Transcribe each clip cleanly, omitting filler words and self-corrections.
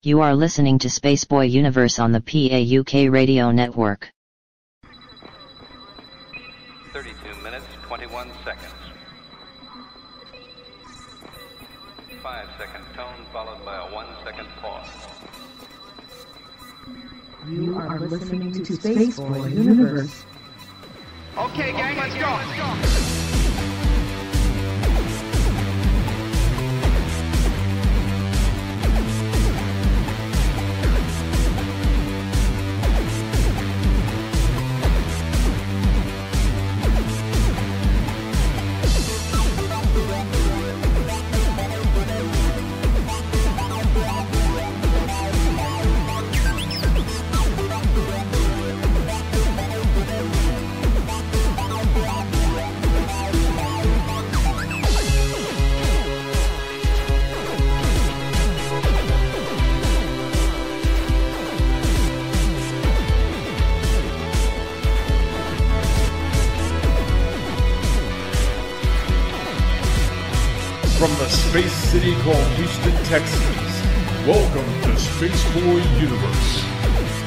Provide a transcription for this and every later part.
You are listening to Spaceboy Universe on the PAUK radio network. 32 minutes, 21 seconds. 5-second tone followed by a 1-second pause. You are listening to Spaceboy Universe. Okay, gang, let's go. From the space city called Houston, Texas, welcome to Spaceboy Universe,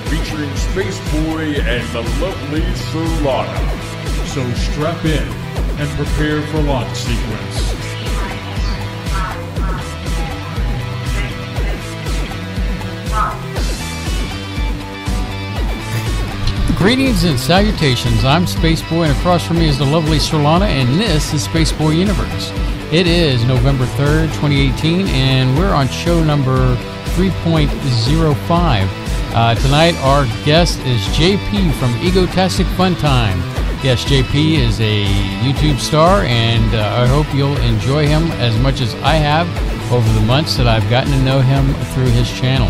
featuring Spaceboy and the lovely Solana. So strap in and prepare for launch sequence. Greetings and salutations. I'm Spaceboy, and across from me is the lovely Solana, and this is Spaceboy Universe. It is November 3rd, 2018, and we're on show number 3.05. Tonight, our guest is JP from EgoTasticFunTime. Yes, JP is a YouTube star, and I hope you'll enjoy him as much as I have over the months that I've gotten to know him through his channel.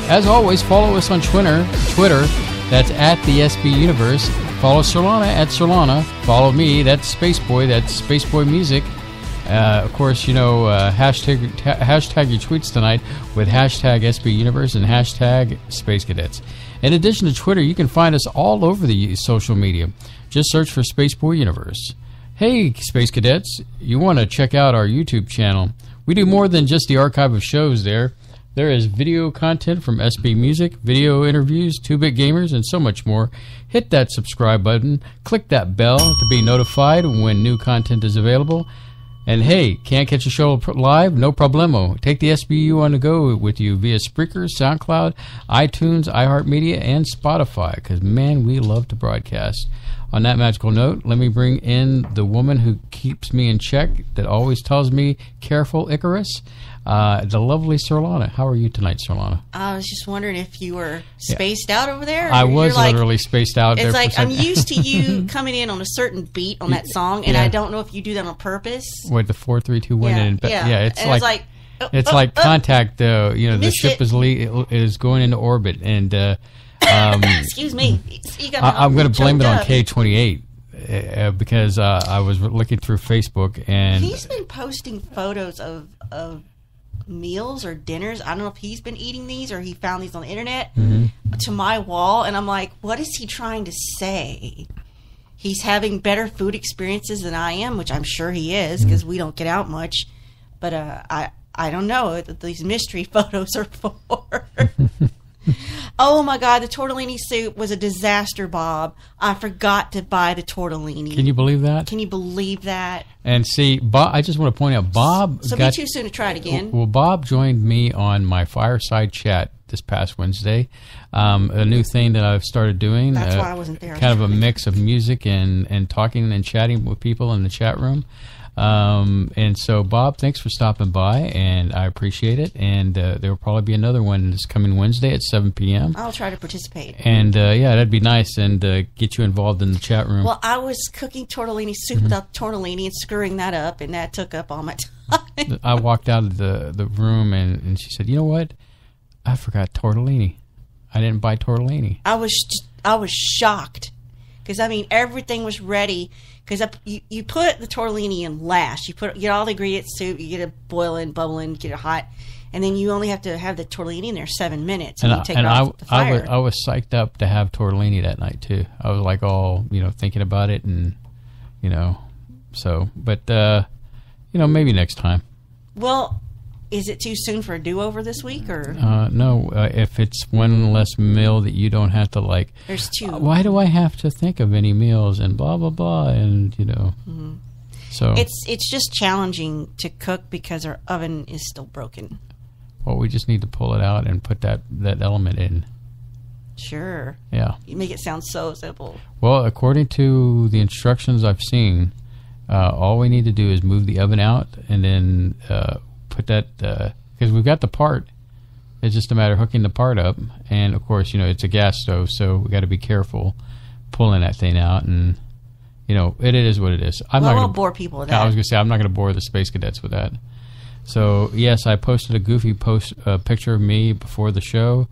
As always, follow us on Twitter. That's at the SBU Universe. Follow Solana at Solana. Follow me. That's Spaceboy. That's Spaceboy Music. Of course, you know, hashtag your tweets tonight with hashtag SBU Universe and hashtag Space Cadets. In addition to Twitter, you can find us all over the social media. Just search for Spaceboy Universe. Hey, Space Cadets, you want to check out our YouTube channel. We do more than just the archive of shows there. There is video content from SB Music, video interviews, 2-Bit Gamers, and so much more. Hit that subscribe button, click that bell to be notified when new content is available. And hey, can't catch a show live? No problemo. Take the SBU on the go with you via Spreaker, SoundCloud, iTunes, iHeartMedia, and Spotify, because, man, we love to broadcast. On that magical note, let me bring in the woman who keeps me in check, that always tells me, careful, Icarus. The lovely Solana. How are you tonight, Solana? I was just wondering if you were spaced out over there. I was literally spaced out. It's like I'm used to you coming in on a certain beat on that song, and I don't know if you do that on purpose. Wait, the 4, 3, 2, 1, it's like it's like contact. You know, the ship is going into orbit, and excuse me. I'm going to blame it on K28 because I was looking through Facebook, and he's been posting photos of meals or dinners. I don't know if he's been eating these or he found these on the internet to my wall, and I'm like, what is he trying to say? He's having better food experiences than I am, which I'm sure he is because we don't get out much, but I don't know what these mystery photos are for. Oh my God, the tortellini soup was a disaster, Bob. I forgot to buy the tortellini. Can you believe that? Can you believe that? And see, Bob, I just want to point out, Bob... So be too soon to try it again. Well, Bob joined me on my fireside chat this past Wednesday. A new thing that I've started doing. That's why I wasn't there. Kind of a mix of music and talking and chatting with people in the chat room. And so, Bob, thanks for stopping by, and I appreciate it. And there will probably be another one this coming Wednesday at 7 p.m. I'll try to participate. And, yeah, that'd be nice, and get you involved in the chat room. Well, I was cooking tortellini soup without tortellini and screwing that up, and that took up all my time. I walked out of the room, and she said, you know what? I forgot tortellini. I didn't buy tortellini. I was shocked, because, I mean, everything was ready. Because you put the tortellini in last. You get all the ingredients, soup, you get it boiling, bubbling, get it hot, and then you only have to have the tortellini in there 7 minutes, and you take it off the fire. I was psyched up to have tortellini that night too. I was like all thinking about it, and so. But maybe next time. Well, is it too soon for a do-over this week, or no? If it's one less meal that you don't have to like. There's two. Why do I have to think of any meals and blah blah blah and So it's just challenging to cook because our oven is still broken. Well, we just need to pull it out and put that element in. Sure. Yeah. You make it sound so simple. Well, according to the instructions I've seen, all we need to do is move the oven out and then put that, because we've got the part. It's just a matter of hooking the part up. And, of course, it's a gas stove, so we got to be careful pulling that thing out. And, it is what it is. I won't bore people with that. I was going to say, I'm not going to bore the Space Cadets with that. So, yes, I posted a goofy picture of me before the show.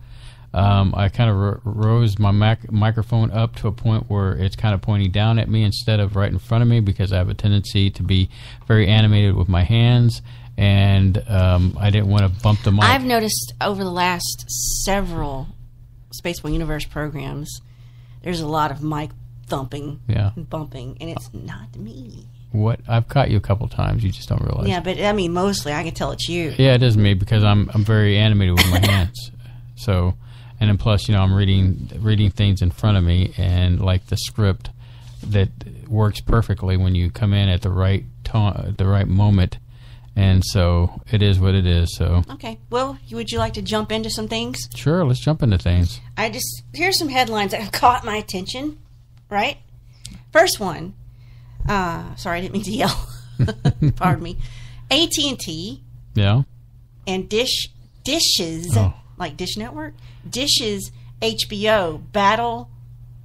I kind of rose my microphone up to a point where it's kind of pointing down at me instead of right in front of me, because I have a tendency to be very animated with my hands, and I didn't want to bump the mic. I've noticed over the last several Spaceball Universe programs, there's a lot of mic thumping and bumping, and it's not me. What? I've caught you a couple times. You just don't realize. Yeah, but I mean, mostly I can tell it's you. Yeah, it is me, because I'm very animated with my hands. So... And then plus, I'm reading things in front of me, and like the script that works perfectly when you come in at the right the right moment, and so it is what it is. So okay, well, would you like to jump into some things? Sure, let's jump into things. Here's some headlines that have caught my attention. Right, first one. Sorry, I didn't mean to yell. Pardon me. AT&T. Yeah. And Dishes. Oh. Like Dish Network, Dish's HBO battle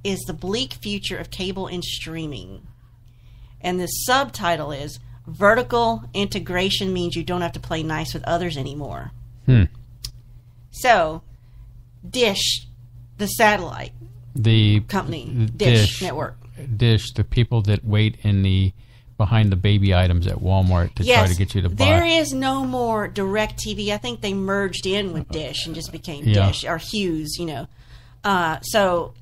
is the bleak future of cable and streaming. And the subtitle is vertical integration means you don't have to play nice with others anymore. So, Dish, the satellite, the company, Dish Network. Dish, the people that wait behind the baby items at Walmart to try to get you to buy. There is no more DirecTV. I think they merged in with Dish and just became Dish, or Hughes, So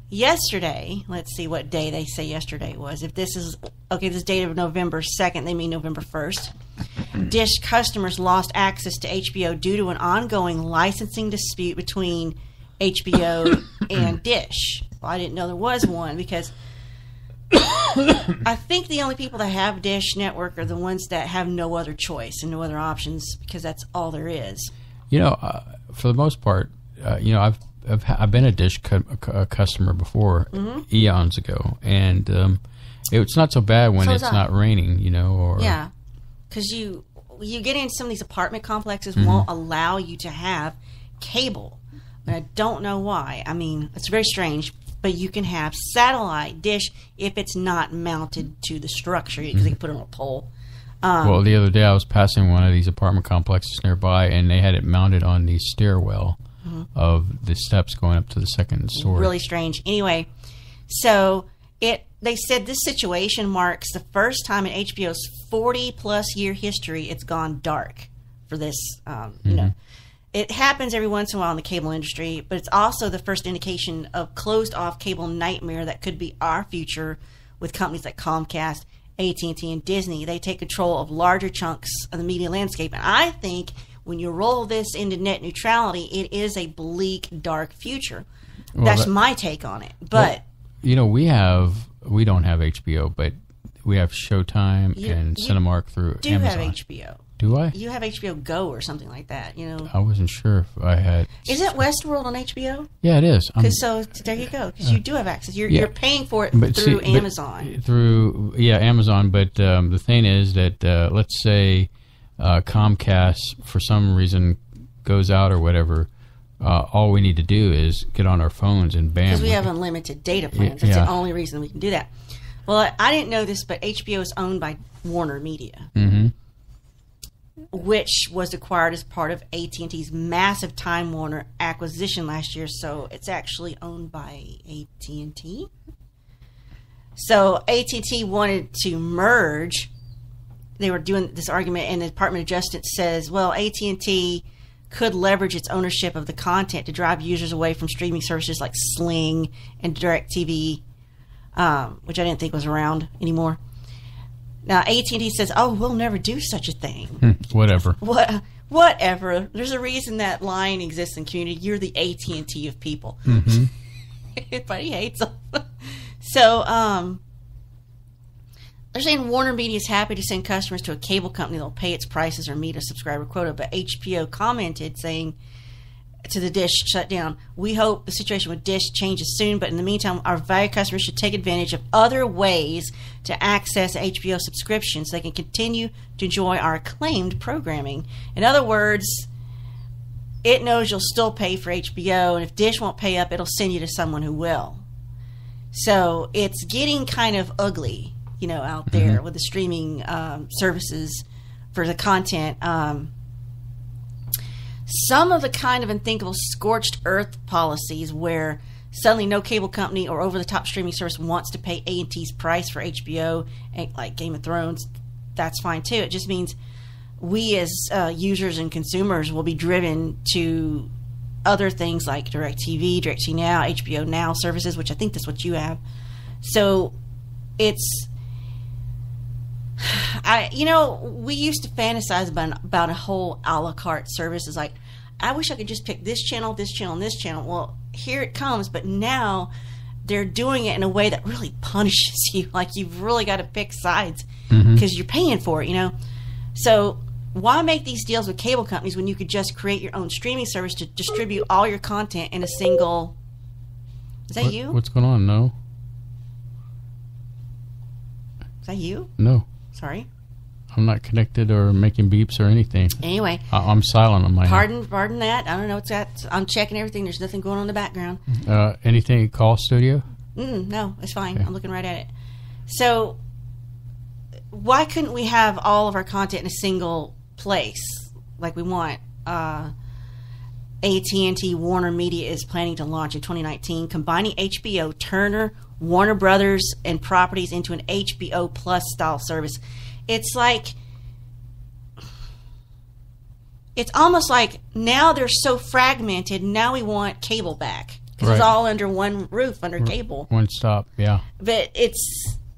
yesterday, let's see what day they say yesterday was. If this is, this date of November 2nd, they mean November 1st. Dish customers lost access to HBO due to an ongoing licensing dispute between HBO and Dish. Well, I didn't know there was one, because I think the only people that have Dish Network are the ones that have no other choice and no other options, because that's all there is. For the most part, I've been a Dish customer before, eons ago, and it's not so bad when it's not raining, Yeah, because you get in some of these apartment complexes won't allow you to have cable, but I don't know why. I mean, it's very strange. But you can have satellite Dish if it's not mounted to the structure, because they can put it on a pole. Well, the other day I was passing one of these apartment complexes nearby, and they had it mounted on the stairwell of the steps going up to the second story. Really strange. Anyway, so they said this situation marks the first time in HBO's 40-plus year history it's gone dark for this, It happens every once in a while in the cable industry, but it's also the first indication of closed-off cable nightmare that could be our future with companies like Comcast, AT&T, and Disney. They take control of larger chunks of the media landscape. And I think when you roll this into net neutrality, it is a bleak, dark future. Well, that's my take on it. But we don't have HBO, but we have Showtime and Cinemark through Amazon. You have HBO. Do I? You have HBO Go or something like that, I wasn't sure if I had. Isn't Westworld on HBO? Yeah, it is. So there you go. Because you do have access. You're paying for it through Amazon. Amazon. But the thing is that let's say Comcast for some reason goes out or whatever. All we need to do is get on our phones and bam. Because we have unlimited data plans. That's the only reason we can do that. Well, I didn't know this, but HBO is owned by Warner Media. Mm-hmm. Which was acquired as part of AT&T's massive Time Warner acquisition last year, so it's actually owned by AT&T. So AT&T wanted to merge. They were doing this argument, and the Department of Justice says, well, AT&T could leverage its ownership of the content to drive users away from streaming services like Sling and DirecTV, which I didn't think was around anymore. Now, AT&T says, oh, we'll never do such a thing. Whatever. Whatever. There's a reason that line exists in community. You're the AT&T of people. But he hates them. So, they're saying Warner Media is happy to send customers to a cable company that will pay its prices or meet a subscriber quota. But HBO commented saying to the Dish shutdown, we hope the situation with Dish changes soon, but in the meantime, our valued customers should take advantage of other ways to access HBO subscriptions so they can continue to enjoy our acclaimed programming. In other words, it knows you'll still pay for HBO, and if Dish won't pay up, it'll send you to someone who will. So it's getting kind of ugly, out there with the streaming services for the content. Some of the kind of unthinkable scorched earth policies where suddenly no cable company or over-the-top streaming service wants to pay A&T's price for HBO, like Game of Thrones, that's fine too. It just means we as users and consumers will be driven to other things like DirecTV, DirecTV Now, HBO Now services, which I think that's what you have. So it's... we used to fantasize about a whole a la carte service. It's like, I wish I could just pick this channel, and this channel. Well, here it comes, but now they're doing it in a way that really punishes you. Like, you've really got to pick sides because you're paying for it, So why make these deals with cable companies when you could just create your own streaming service to distribute all your content in a single... Is that you? What's going on? No. Is that you? No. Sorry. I'm not connected or making beeps or anything. Anyway. I'm silent on my Pardon that. I don't know what's that. I'm checking everything. There's nothing going on in the background. Anything at Call Studio? No, it's fine. Okay. I'm looking right at it. So, why couldn't we have all of our content in a single place like we want? AT&T Warner Media is planning to launch in 2019, combining HBO, Turner, Warner Brothers, and properties into an HBO Plus style service. It's like, it's almost like now they're so fragmented, now we want cable back. Because it's all under one roof, under cable. One stop, yeah. But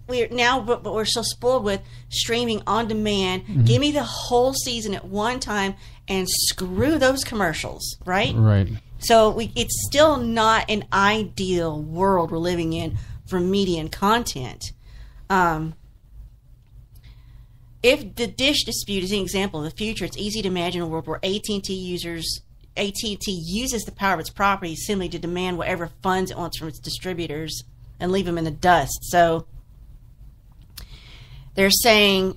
we're so spoiled with streaming on demand. Give me the whole season at one time and screw those commercials, right? Right. So it's still not an ideal world we're living in for media and content. If the Dish dispute is an example of the future, it's easy to imagine a world where AT&T uses the power of its properties simply to demand whatever funds it wants from its distributors and leave them in the dust. So they're saying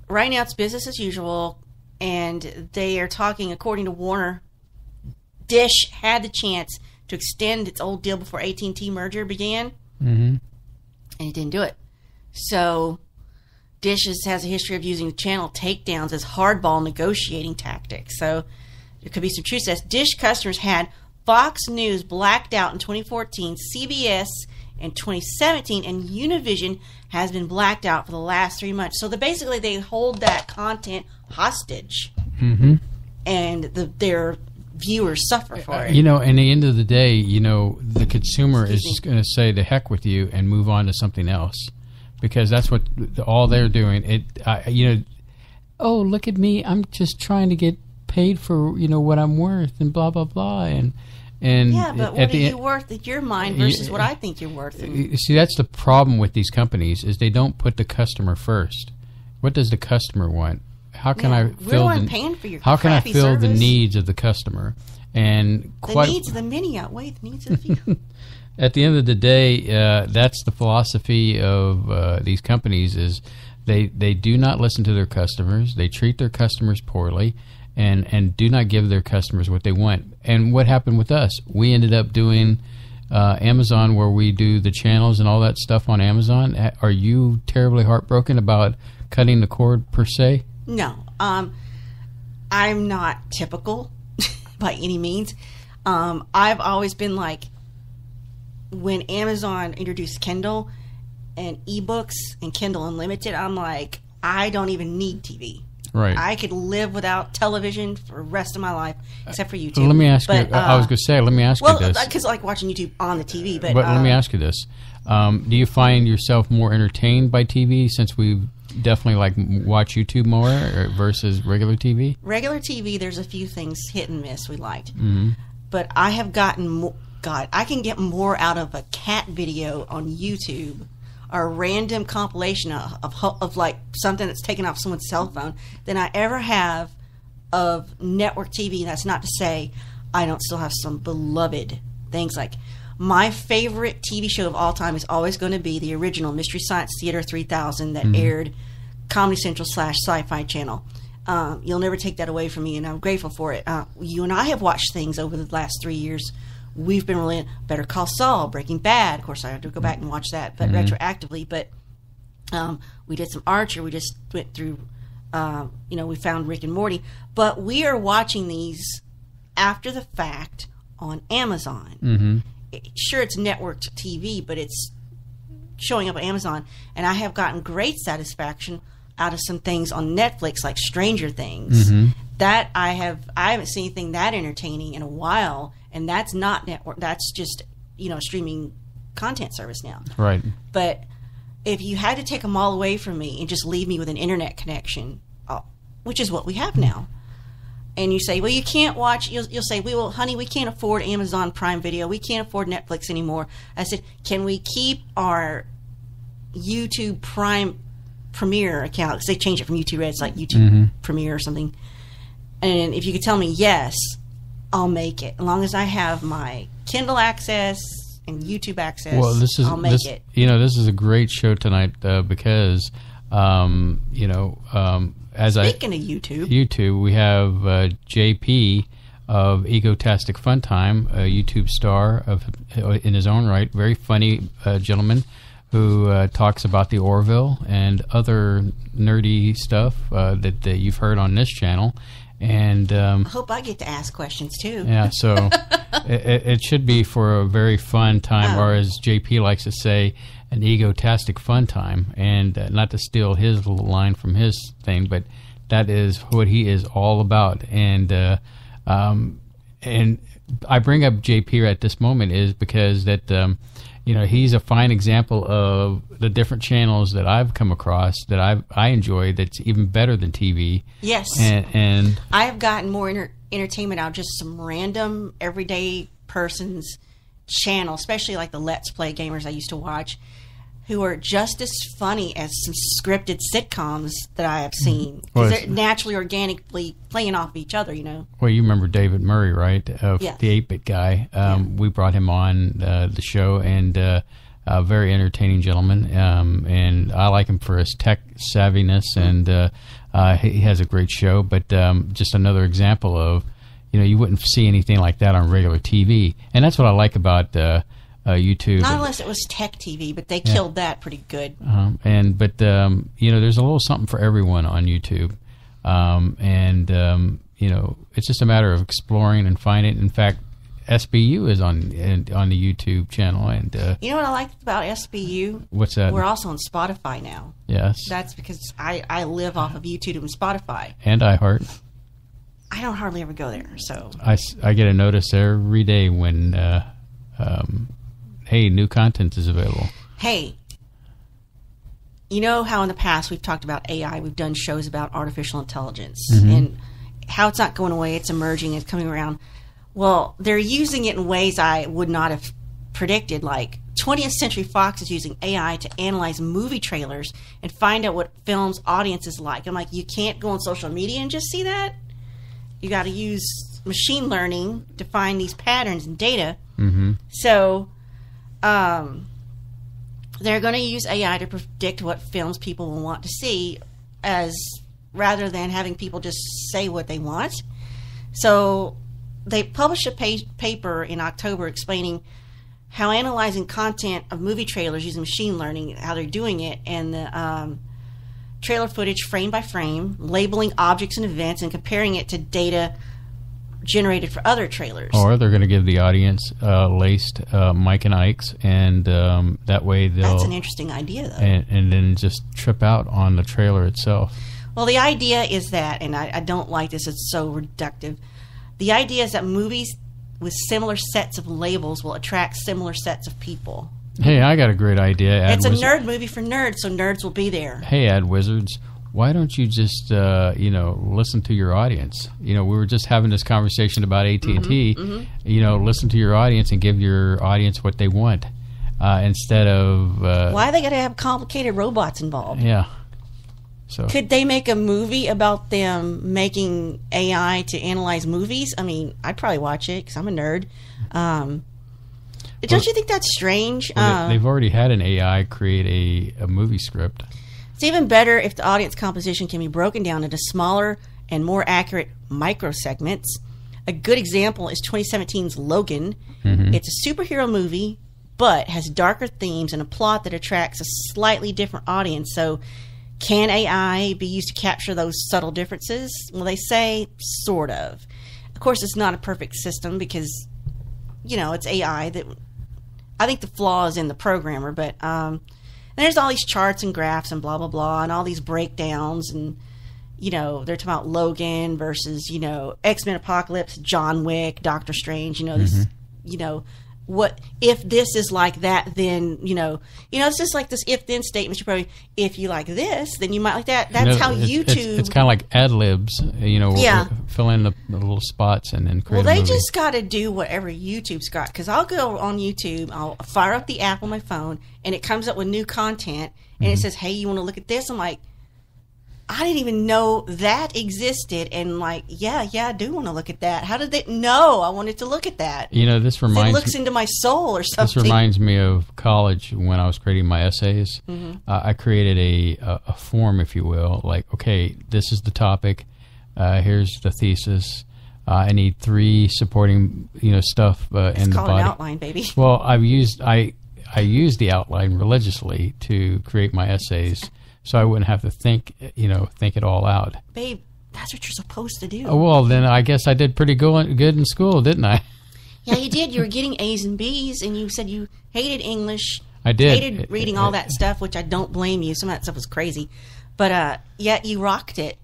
right now it's business as usual, and they are talking, according to Warner, Dish had the chance to extend its old deal before AT&T merger began, and it didn't do it. So Dish has a history of using channel takedowns as hardball negotiating tactics. So there could be some truth to this. Dish customers had Fox News blacked out in 2014, CBS in 2017, and Univision has been blacked out for the last 3 months. So basically they hold that content hostage, and their viewers suffer for it. In the end of the day, the consumer is just going to say the heck with you and move on to something else, because that's what all they're doing. Oh, look at me, I'm just trying to get paid for what I'm worth, and blah blah blah, and yeah, but what are you worth in your mind versus what I think you're worth? See, that's the problem with these companies, is they don't put the customer first. What does the customer want? How can I fill the needs of the customer? And the needs of the many outweigh the needs of the few. At the end of the day, that's the philosophy of these companies: is they do not listen to their customers. They treat their customers poorly, and do not give their customers what they want. And what happened with us? We ended up doing Amazon, where we do the channels and all that stuff on Amazon. Are you terribly heartbroken about cutting the cord per se? No, I'm not typical by any means. I've always been like, when Amazon introduced Kindle and ebooks and Kindle Unlimited, I'm like, I don't even need TV. Right. I could live without television for the rest of my life, except for YouTube. Let me ask you. But, I was going to say, let me ask you this. Well, because I like watching YouTube on the TV. But let me ask you this: do you find yourself more entertained by TV since we definitely watch YouTube more versus regular TV? Regular TV, there's a few things hit and miss we liked, Mm-hmm. but I have gotten I can get more out of a cat video on YouTube or a random compilation of like something that's taken off someone's cell phone than I ever have of network TV. That's not to say I don't still have some beloved things. Like my favorite TV show of all time is always going to be the original Mystery Science Theater 3000 that aired Comedy Central / Sci-Fi channel. You'll never take that away from me, and I'm grateful for it. You and I have watched things over the last 3 years. We've been really Better Call Saul, Breaking Bad. Of course, I have to go back and watch that, but retroactively. But we did some Archer. We just went through, we found Rick and Morty. But we are watching these after the fact on Amazon. Mm-hmm. Sure, it's networked TV, but it's showing up on Amazon. And I have gotten great satisfaction out of some things on Netflix, like Stranger Things. Mm-hmm. That I haven't seen anything that entertaining in a while. And that's not network. That's just, streaming content service now. Right. But if you had to take them all away from me and just leave me with an internet connection, which is what we have now, and you say, well, you can't watch, you'll say, well, honey, we can't afford Amazon Prime Video. We can't afford Netflix anymore. I said, can we keep our YouTube Prime Premiere account? Because they changed it from YouTube Red. It's like YouTube Premiere or something. And if you could tell me yes, I'll make it, as long as I have my Kindle access and YouTube access. Well, I'll make it. This is a great show tonight because, as Speaking of YouTube, we have JP of EgoTasticFunTime, a YouTube star in his own right, very funny gentleman who talks about the Orville and other nerdy stuff that you've heard on this channel. And I hope I get to ask questions too. Yeah, so it should be for a very fun time, or as JP likes to say, an egotastic fun time. And not to steal his little line from his thing, but that is what he is all about. And I bring up JP at this moment is because that he's a fine example of the different channels that I've come across that I enjoy. That's even better than TV. Yes, and I have gotten more entertainment out of just some random everyday person's channel, especially like the Let's Play gamers I used to watch, who are just as funny as some scripted sitcoms that I have seen. Because they're naturally, organically playing off each other, Well, you remember David Murray, right? Of yes. The 8-Bit guy. We brought him on the show, and a very entertaining gentleman. And I like him for his tech savviness, and he has a great show. But just another example of, you wouldn't see anything like that on regular TV. And that's what I like about YouTube. Not unless it was tech TV, but they killed that pretty good. But there's a little something for everyone on YouTube, it's just a matter of exploring and finding. In fact, SBU is on the YouTube channel, and you know what I like about SBU? What's that? We're also on Spotify now. Yes, that's because I live off of YouTube and Spotify and iHeart. I don't hardly ever go there, so I get a notice every day when. Hey, new content is available. Hey, you know how in the past we've talked about AI, we've done shows about artificial intelligence, and how it's not going away, it's emerging, it's coming around. Well, they're using it in ways I would not have predicted, like 20th Century Fox is using AI to analyze movie trailers and find out what films audiences like. I'm like, you can't go on social media and just see that? You got to use machine learning to find these patterns and data. So they're going to use AI to predict what films people will want to see, rather than having people just say what they want. So they published a paper in October explaining how analyzing content of movie trailers using machine learning, how they're doing it, and the trailer footage frame by frame, labeling objects and events, and comparing it to data generated for other trailers. Or they're going to give the audience laced Mike and Ike's, and that way they'll... That's an interesting idea, though. And then just trip out on the trailer itself. Well, the idea is that, and I don't like this, it's so reductive. The idea is that movies with similar sets of labels will attract similar sets of people. Hey, I got a great idea. It's a nerd movie for nerds, so nerds will be there. Hey, Ad Wizards, why don't you just, listen to your audience? We were just having this conversation about AT&T. Listen to your audience and give your audience what they want instead of... why they got to have complicated robots involved? Yeah. So could they make a movie about them making AI to analyze movies? I mean, I'd probably watch it because I'm a nerd. Don't you think that's strange? They've already had an AI create a movie script. It's even better if the audience composition can be broken down into smaller and more accurate micro segments. A good example is 2017's Logan. It's a superhero movie, but has darker themes and a plot that attracts a slightly different audience. So can AI be used to capture those subtle differences? Well, they say sort of. Of course, it's not a perfect system because, it's AI. That I think the flaw is in the programmer. But and there's all these charts and graphs and blah, blah, blah, and all these breakdowns. And, they're talking about Logan versus, X-Men Apocalypse, John Wick, Doctor Strange, this, what if this is like that, then it's just like this if-then statement. You probably, if you like this, then you might like that. That's how YouTube. It's kind of like ad libs, fill in the little spots and then create. Well, a they movie. just got to do whatever YouTube's got. Because I'll go on YouTube, I'll fire up the app on my phone, and it comes up with new content, and it says, "Hey, you want to look at this?" I'm like, I didn't even know that existed, and like, yeah, I do want to look at that. How did they know I wanted to look at that? This reminds. It looks into my soul or something. This reminds me of college when I was creating my essays. I created a form, if you will, like, okay, this is the topic. Here's the thesis. I need 3 supporting, stuff in the body. It's called an outline, baby. Well, I used the outline religiously to create my essays. So I wouldn't have to think it all out. Babe, that's what you're supposed to do. Oh, well, then I guess I did pretty good in school, didn't I? Yeah, you did. You were getting A's and B's, and you said you hated English. I did. Hated reading all that stuff, which I don't blame you. Some of that stuff was crazy. But, yeah, you rocked it.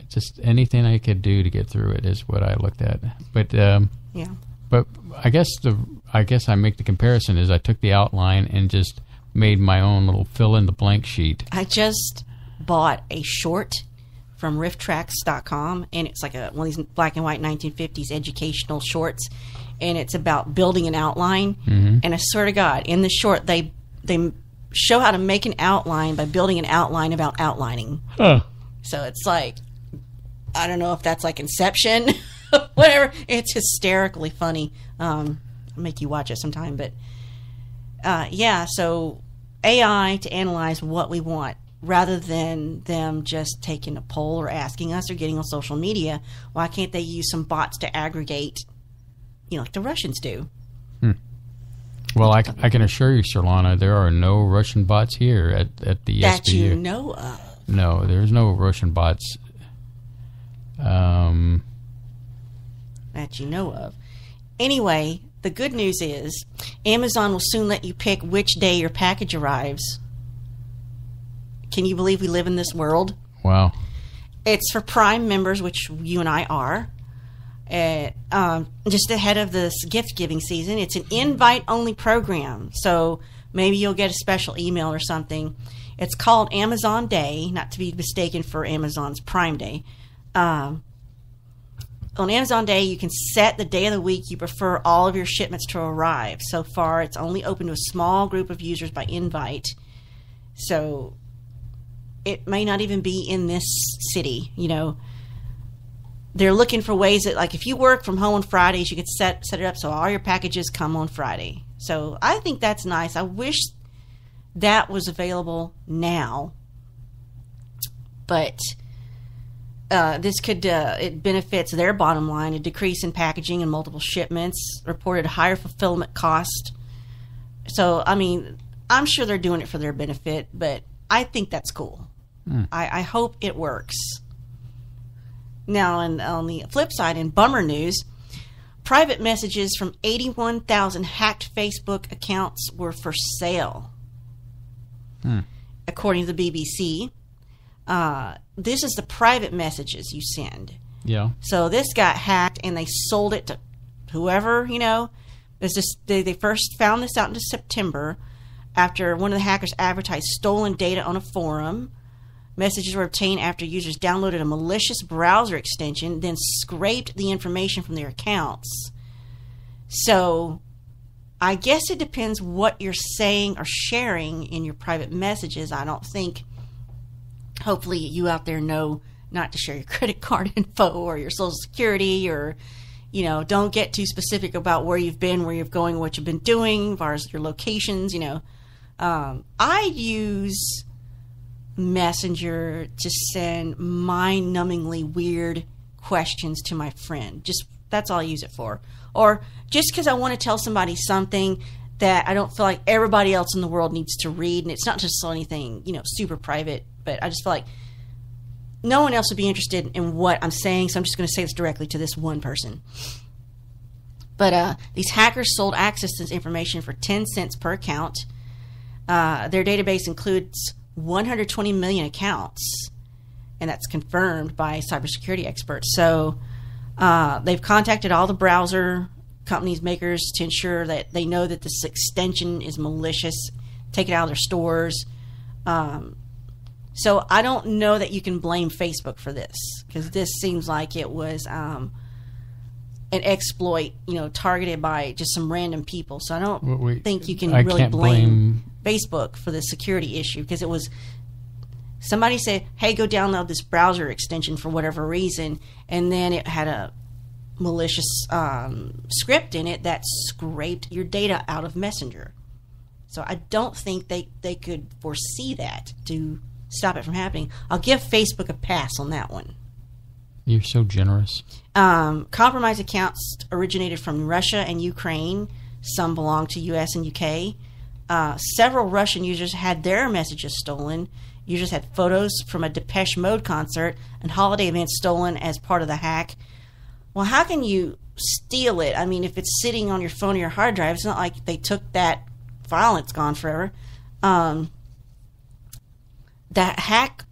Just anything I could do to get through it is what I looked at. But, yeah. But I guess I make the comparison is I took the outline and just made my own little fill-in-the-blank sheet. I just bought a short from rifftracks.com, and it's like one of these black and white 1950s educational shorts, and it's about building an outline. And I swear to God, in the short, they show how to make an outline by building an outline about outlining. Huh. So it's like, I don't know if that's like Inception, whatever. It's hysterically funny. I'll make you watch it sometime, but yeah, so AI to analyze what we want rather than them just taking a poll or asking us or getting on social media. Why can't they use some bots to aggregate, like the Russians do? Well, I can assure you, Sherlana, there are no Russian bots here at the SBU. That you know of. No, there's no Russian bots. That you know of. Anyway, the good news is Amazon will soon let you pick which day your package arrives. Can you believe we live in this world? Wow. It's for Prime members, which you and I are. Just ahead of this gift-giving season. It's an invite-only program, so maybe you'll get a special email or something. It's called Amazon Day, not to be mistaken for Amazon's Prime Day. On Amazon Day, you can set the day of the week you prefer all of your shipments to arrive. So far, it's only open to a small group of users by invite. So it may not even be in this city, They're looking for ways that, like, if you work from home on Fridays, you could set it up so all your packages come on Friday. So I think that's nice. I wish that was available now. But this could, it benefits their bottom line, a decrease in packaging and multiple shipments, reported higher fulfillment cost. So, I mean, I'm sure they're doing it for their benefit, but I think that's cool. I hope it works. Now, on the flip side, in bummer news, private messages from 81,000 hacked Facebook accounts were for sale. According to the BBC, this is the private messages you send. Yeah. So this got hacked, and they sold it to whoever, It's just, they first found this out in September after one of the hackers advertised stolen data on a forum. Messages were obtained after users downloaded a malicious browser extension, then scraped the information from their accounts. So I guess it depends what you're saying or sharing in your private messages. I don't think, hopefully you out there know not to share your credit card info or your social security, or, don't get too specific about where you've been, where you're going, what you've been doing, as far as your locations, I use Messenger to send mind-numbingly weird questions to my friend. That's all I use it for. Or just because I want to tell somebody something that I don't feel like everybody else in the world needs to read, and it's not just anything, super private, but I just feel like no one else would be interested in what I'm saying, so I'm just going to say this directly to this one person. But these hackers sold access to this information for 10 cents per account. Their database includes 120 million accounts, and that's confirmed by cybersecurity experts. So they've contacted all the browser companies, makers, to ensure that they know that this extension is malicious, take it out of their stores. So I don't know that you can blame Facebook for this, because this seems like it was an exploit, targeted by just some random people. So I don't think you can really blame Facebook for the security issue, because it was somebody said, hey, go download this browser extension for whatever reason, and then it had a malicious script in it that scraped your data out of Messenger. So I don't think they could foresee that to stop it from happening. I'll give Facebook a pass on that one. You're so generous. Compromised accounts originated from Russia and Ukraine. Some belong to U.S. and U.K. Several Russian users had their messages stolen. Users had photos from a Depeche Mode concert and holiday events stolen as part of the hack. Well, how can you steal it? I mean, if it's sitting on your phone or your hard drive, it's not like they took that file and it's gone forever. That hack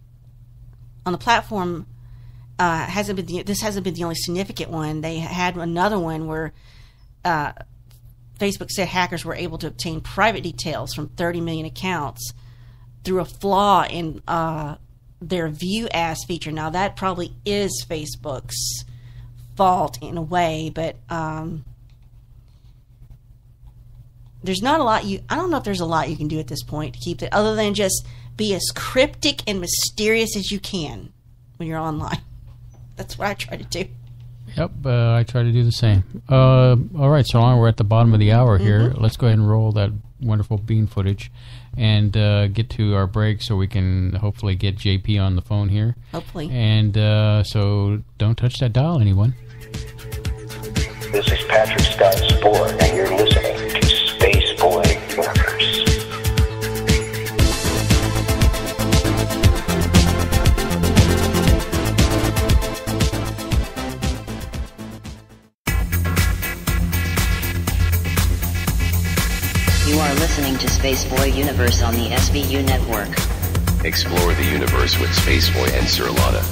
on the platform hasn't been the only significant one. They had another one where Facebook said hackers were able to obtain private details from 30 million accounts through a flaw in their View As feature. Now, that probably is Facebook's fault in a way, but there's not a lot I don't know if there's a lot you can do at this point to keep it, other than just be as cryptic and mysterious as you can when you're online. That's what I try to do. Yep, I try to do the same. All right, so long. We're at the bottom of the hour here. Mm-hmm. Let's go ahead and roll that wonderful bean footage and get to our break so we can hopefully get JP on the phone here. Hopefully. And so don't touch that dial, anyone. This is Patrick Scott Spore, and you're listening to Space Boy Universe. You are listening to Spaceboy Universe on the SBU network. Explore the universe with Spaceboy and Sir Lotta.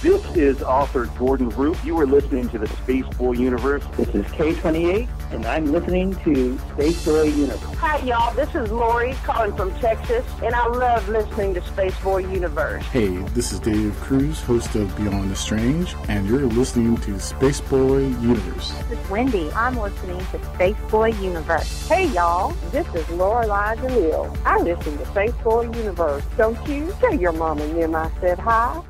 This is author Gordon Root. You are listening to the Space Boy Universe. This is K28, and I'm listening to Space Boy Universe. Hi, y'all. This is Lori calling from Texas, and I love listening to Space Boy Universe. Hey, this is Dave Cruz, host of Beyond the Strange, and you're listening to Space Boy Universe. This is Wendy. I'm listening to Space Boy Universe. Hey, y'all. This is Lorelai DeLille. I listen to Space Boy Universe. Don't you? Tell your mom and them I said hi.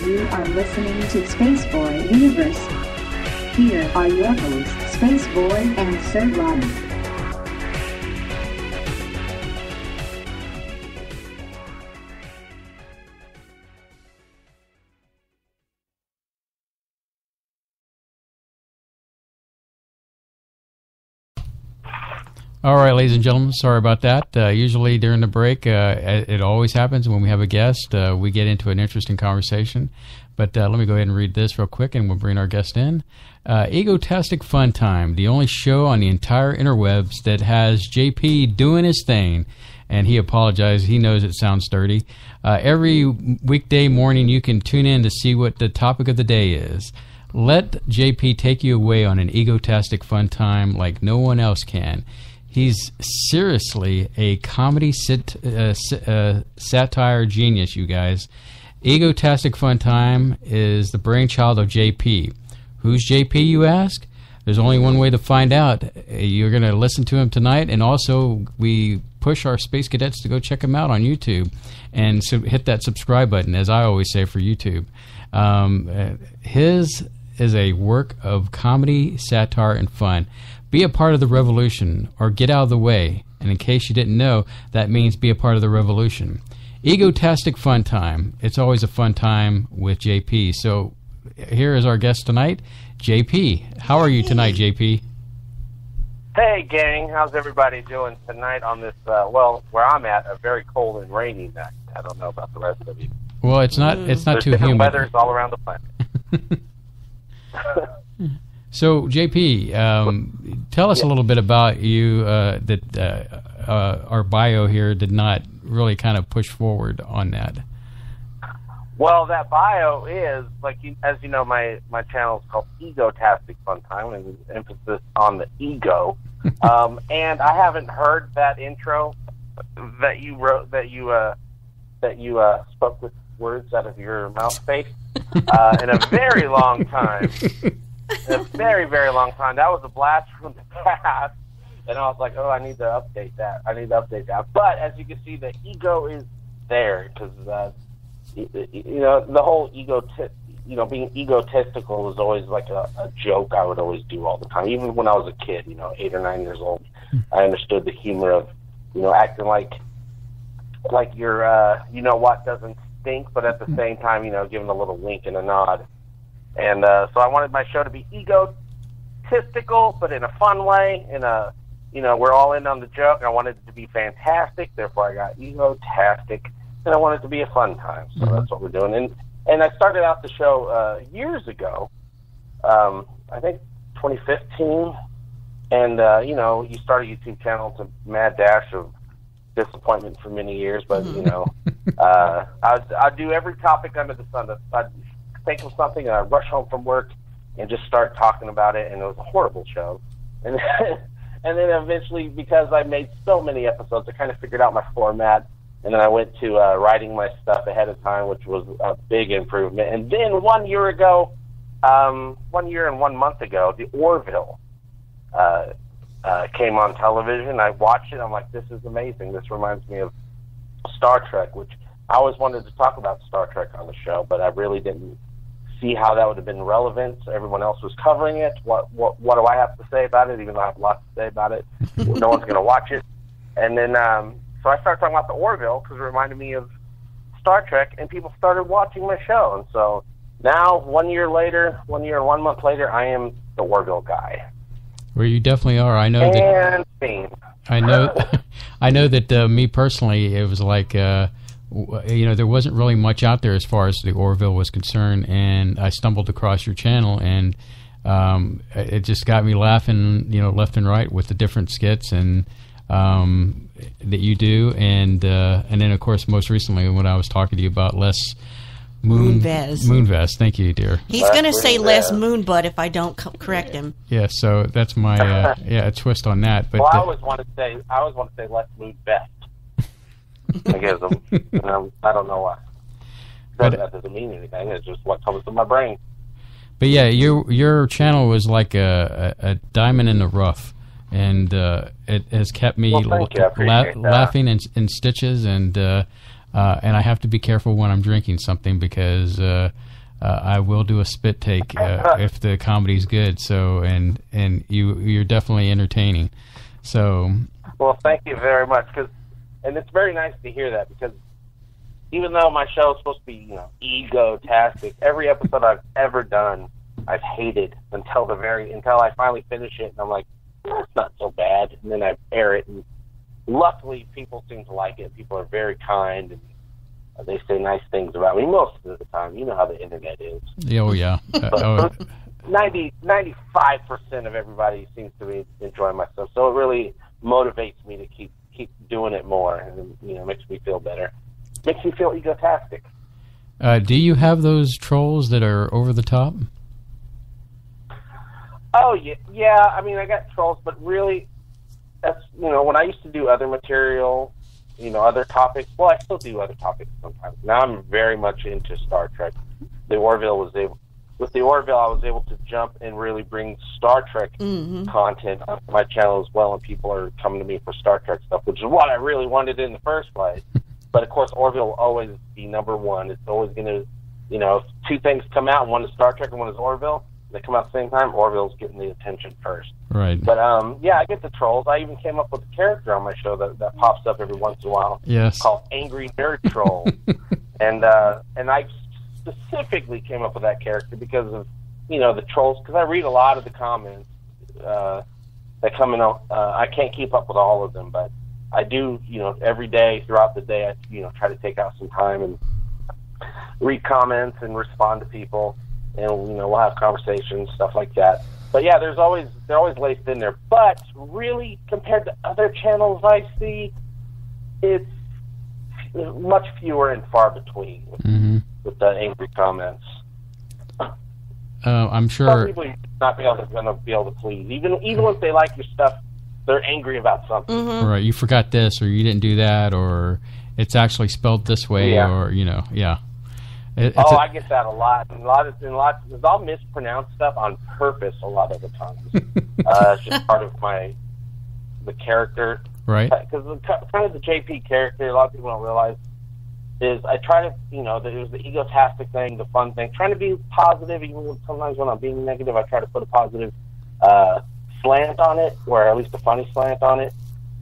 You are listening to Space Boy Universe. Here are your hosts, Space Boy and Sir Ronnie. All right, ladies and gentlemen, sorry about that. Usually during the break, it always happens when we have a guest, we get into an interesting conversation. But let me go ahead and read this real quick, and we'll bring our guest in. EgoTasticFunTime, the only show on the entire interwebs that has JP doing his thing. And he apologized. He knows it sounds dirty. Every weekday morning, you can tune in to see what the topic of the day is. Let JP take you away on an EgoTasticFunTime like no one else can. He's seriously a comedy satire genius, you guys. EgoTasticFunTime is the brainchild of JP. Who's JP, you ask? There's only one way to find out. You're going to listen to him tonight, and also we push our space cadets to go check him out on YouTube and hit that subscribe button, as I always say for YouTube. His is a work of comedy, satire, and fun. Be a part of the revolution, or get out of the way. And in case you didn't know, that means be a part of the revolution. EgoTasticFunTime. It's always a fun time with JP. So here is our guest tonight, JP. How are you tonight, JP? Hey, gang. How's everybody doing tonight on this, where I'm at, a very cold and rainy night. I don't know about the rest of you. Well, it's not too humid. Weathers all around the planet. So, JP, tell us a little bit about you that our bio here did not really kind of push forward on that. Well, that bio is, as you know, my channel is called EgoTasticFunTime, and emphasis on the ego. And I haven't heard that intro that you wrote, that you spoke with words out of your mouth space in a very long time. In a very, very long time. That was a blast from the past. And I was like, oh, I need to update that. But as you can see, the ego is there because, the whole being egotistical was always like a joke I would always do all the time. Even when I was a kid, 8 or 9 years old, I understood the humor of, acting like you're, what doesn't stink, but at the same time, giving a little wink and a nod. And so I wanted my show to be egotistical, but in a fun way, we're all in on the joke. I wanted it to be fantastic, therefore I got EgoTastic, and I wanted it to be a fun time. So that's what we're doing. And I started out the show years ago, I think 2015, and, you start a YouTube channel. It's a mad dash of disappointment for many years, but, I'd do every topic under the sun. I'd think of something, and I'd rush home from work and just start talking about it, and it was a horrible show. And then eventually, because I made so many episodes, I kind of figured out my format, and then I went to writing my stuff ahead of time, which was a big improvement. And then 1 year ago, 1 year and 1 month ago, the Orville came on television. I watched it. I'm like, this is amazing. This reminds me of Star Trek, which I always wanted to talk about Star Trek on the show, but I really didn't see how that would have been relevant. Everyone else was covering it. What do I have to say about it, even though I have a lot to say about it? No one's going to watch it. And then so I started talking about the Orville because it reminded me of Star Trek, and people started watching my show. And so now, 1 year later, 1 year and 1 month later, I am the Orville guy. Well, you definitely are. I know that. I know that me personally, it was like, there wasn't really much out there as far as the Orville was concerned, and I stumbled across your channel, and it just got me laughing, left and right with the different skits and that you do, and then of course most recently when I was talking to you about Les Moonves. Thank you, dear. He's going to say Les Moonbutt if I don't correct him. Yeah, so that's my a twist on that. But I always want to say Les Moonbest. I guess I don't know why. That doesn't mean anything. It's just what comes to my brain. But yeah, your channel was like a diamond in the rough, and it has kept me laughing in stitches, and I have to be careful when I'm drinking something because I will do a spit take if the comedy's good. So and you're definitely entertaining. So well, thank you very much. And it's very nice to hear that because even though my show is supposed to be egotastic, every episode I've ever done I've hated until I finally finish it, and I'm like, it's not so bad, and then I air it, and luckily people seem to like it. People are very kind, and they say nice things about me most of the time. You know how the internet is. Oh yeah. 95% of everybody seems to be enjoying my stuff, so it really motivates me to keep doing it more, and makes me feel better. Makes me feel egotastic. Do you have those trolls that are over the top? Oh yeah. I mean, I got trolls, but really, that's when I used to do other material, other topics. Well, I still do other topics sometimes. Now I'm very much into Star Trek. With the Orville, I was able to jump and really bring Star Trek content on my channel as well, and people are coming to me for Star Trek stuff, which is what I really wanted in the first place. But of course, Orville will always be number one. It's always going to, if two things come out, one is Star Trek and one is Orville, they come out at the same time, Orville's getting the attention first. Right. But I get the trolls. I even came up with a character on my show that pops up every once in a while. Yes. Called Angry Nerd Troll. and I specifically came up with that character because of the trolls, because I read a lot of the comments that come in. I can't keep up with all of them, but I do, every day throughout the day, I try to take out some time and read comments and respond to people, and we'll have conversations, stuff like that. But yeah, they're always laced in there. But really, compared to other channels I see, it's much fewer and far between with the angry comments. I'm sure some people you're not going to be able to please. Even if they like your stuff, they're angry about something. Right, you forgot this, or you didn't do that, or it's actually spelled this way, or I get that a lot. I'll mispronounce stuff on purpose a lot of the times. It's just part of the character, right? Because kind of the JP character, a lot of people don't realize, is I try to, there's the egotastic thing, the fun thing, trying to be positive, even sometimes when I'm being negative, I try to put a positive slant on it, or at least a funny slant on it.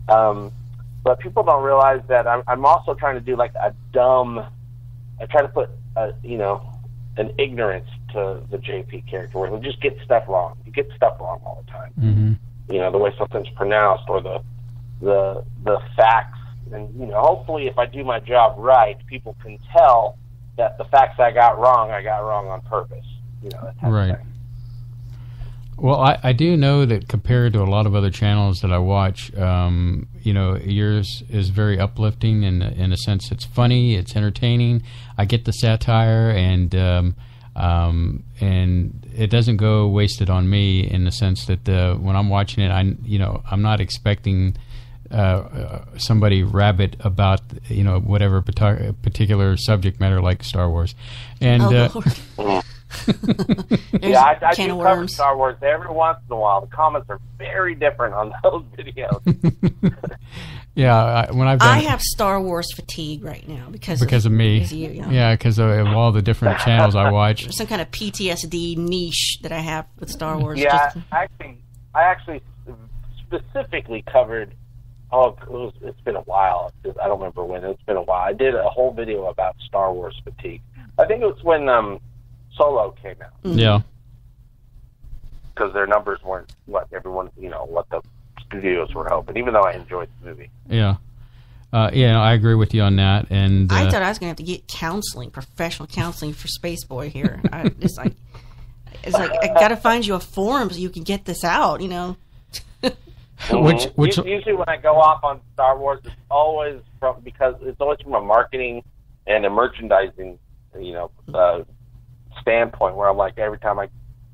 But people don't realize that I'm also trying to do like I try to put, an ignorance to the JP character, where he'll just get stuff wrong. You get stuff wrong all the time. The way something's pronounced, or the facts. And, hopefully if I do my job right, people can tell that the facts I got wrong on purpose. Right. Well, I do know that compared to a lot of other channels that I watch, yours is very uplifting in a sense. It's funny, it's entertaining. I get the satire, and it doesn't go wasted on me in the sense that when I'm watching it, I'm not expecting somebody rabbit about whatever particular subject matter like Star Wars, and I do cover Star Wars every once in a while. The comments are very different on those videos. Yeah, I have Star Wars fatigue right now because of me. Because of you, Yeah, because of all the different channels I watch. Some kind of PTSD niche that I have with Star Wars. Yeah, I actually specifically covered. It's been a while. I don't remember when. It's been a while. I did a whole video about Star Wars fatigue. I think it was when Solo came out. Yeah. Because their numbers weren't what everyone, what the studios were hoping, even though I enjoyed the movie. Yeah. I agree with you on that. And I thought I was going to have to get counseling, professional counseling for Spaceboy here. It's like I got to find you a forum so you can get this out, Which usually when I go off on Star Wars, it's always from a marketing and a merchandising, standpoint, where I'm like, every time I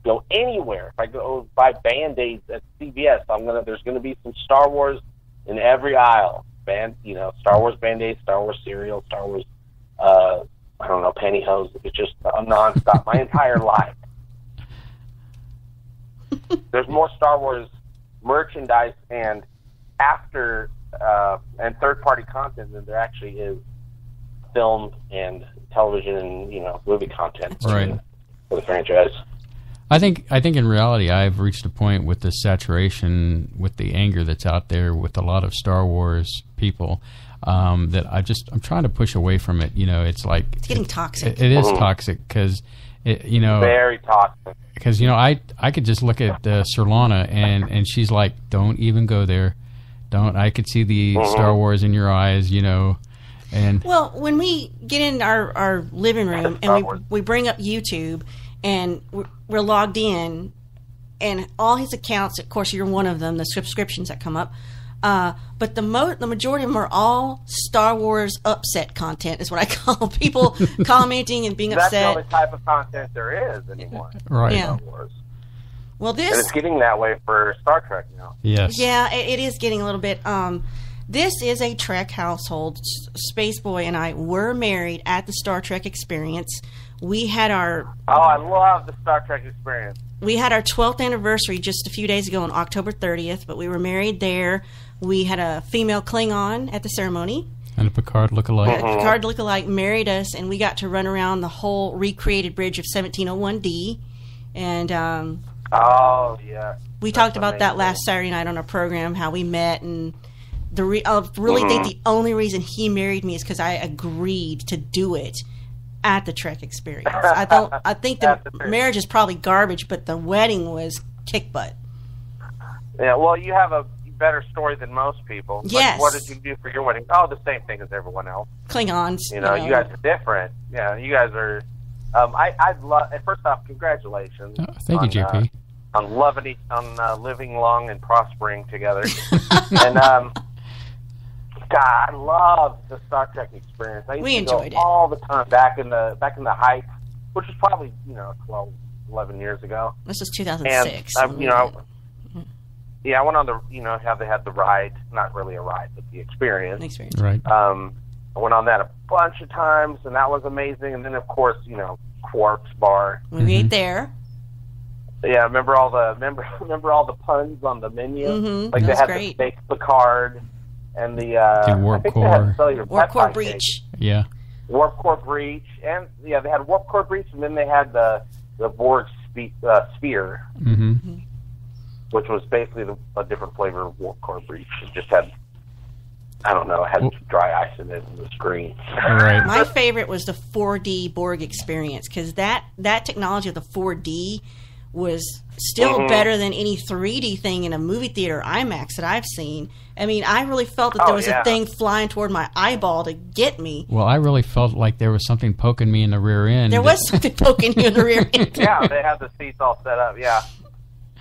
go anywhere, if I go buy Band-Aids at CVS, there's gonna be some Star Wars in every aisle. Star Wars Band-Aids, Star Wars cereal, Star Wars, pantyhose. It's just nonstop. My entire life. There's more Star Wars merchandise and and third-party content than there actually is film and television and movie content for the franchise. I think in reality I've reached a point with the saturation, with the anger that's out there with a lot of Star Wars people, that I'm trying to push away from it. It's like it's getting toxic. It is toxic because very toxic. Because I could just look at Sirlana and she's like, don't even go there. Don't. I could see the Star Wars in your eyes, And well, when we get in our living room and we bring up YouTube and we're logged in, and all his accounts, of course, you're one of them, the subscriptions that come up. But the majority of them are all Star Wars upset content, is what I call people commenting and being upset. That's the only type of content there is anymore. Right. Yeah. Star Wars. Well, and it's getting that way for Star Trek now. Yes. Yeah, it is getting a little bit. This is a Trek household. Spaceboy and I were married at the Star Trek experience. We had our... I love the Star Trek experience. We had our 12th anniversary just a few days ago on October 30th, but we were married there. We had a female Klingon at the ceremony. And a Picard lookalike. A Picard lookalike married us, and we got to run around the whole recreated bridge of 1701D. And we talked about that last Saturday night on our program, how we met, and I really think the only reason he married me is because I agreed to do it at the Trek experience. I think the marriage is probably garbage, but the wedding was kick butt. Yeah, well, you have a better story than most people. Yes. Like, what did you do for your wedding? Oh, the same thing as everyone else. Klingons. You guys are different. Yeah, you guys are. I'd love. First off, congratulations. Thank you, JP. living long and prospering together. And God, I love the Star Trek experience. I used to go all the time back in the height, which was probably 12, 11 years ago. This was 2006. And I went on the how they had the ride, not really a ride, but the experience. Right. I went on that a bunch of times, and that was amazing. And then of course, Quark's Bar. We ate there. Yeah, remember all the puns on the menu? Mm-hmm. Like that they had great. the fake Picard and the Warp Core. Warp Core Breach. Yeah. Warp Core Breach, and they had Warp Core Breach, and then they had the Borg sphere, which was basically a different flavor of Warp Core Breach. It just had, I don't know, it had dry ice in it and the screen. Right. My favorite was the 4D Borg experience, because that technology of the 4D was still better than any 3D thing in a movie theater IMAX that I've seen. I mean, I really felt that there was a thing flying toward my eyeball to get me. Well, I really felt like there was something poking me in the rear end. There was something poking you in the rear end. Yeah, they had the seats all set up, yeah.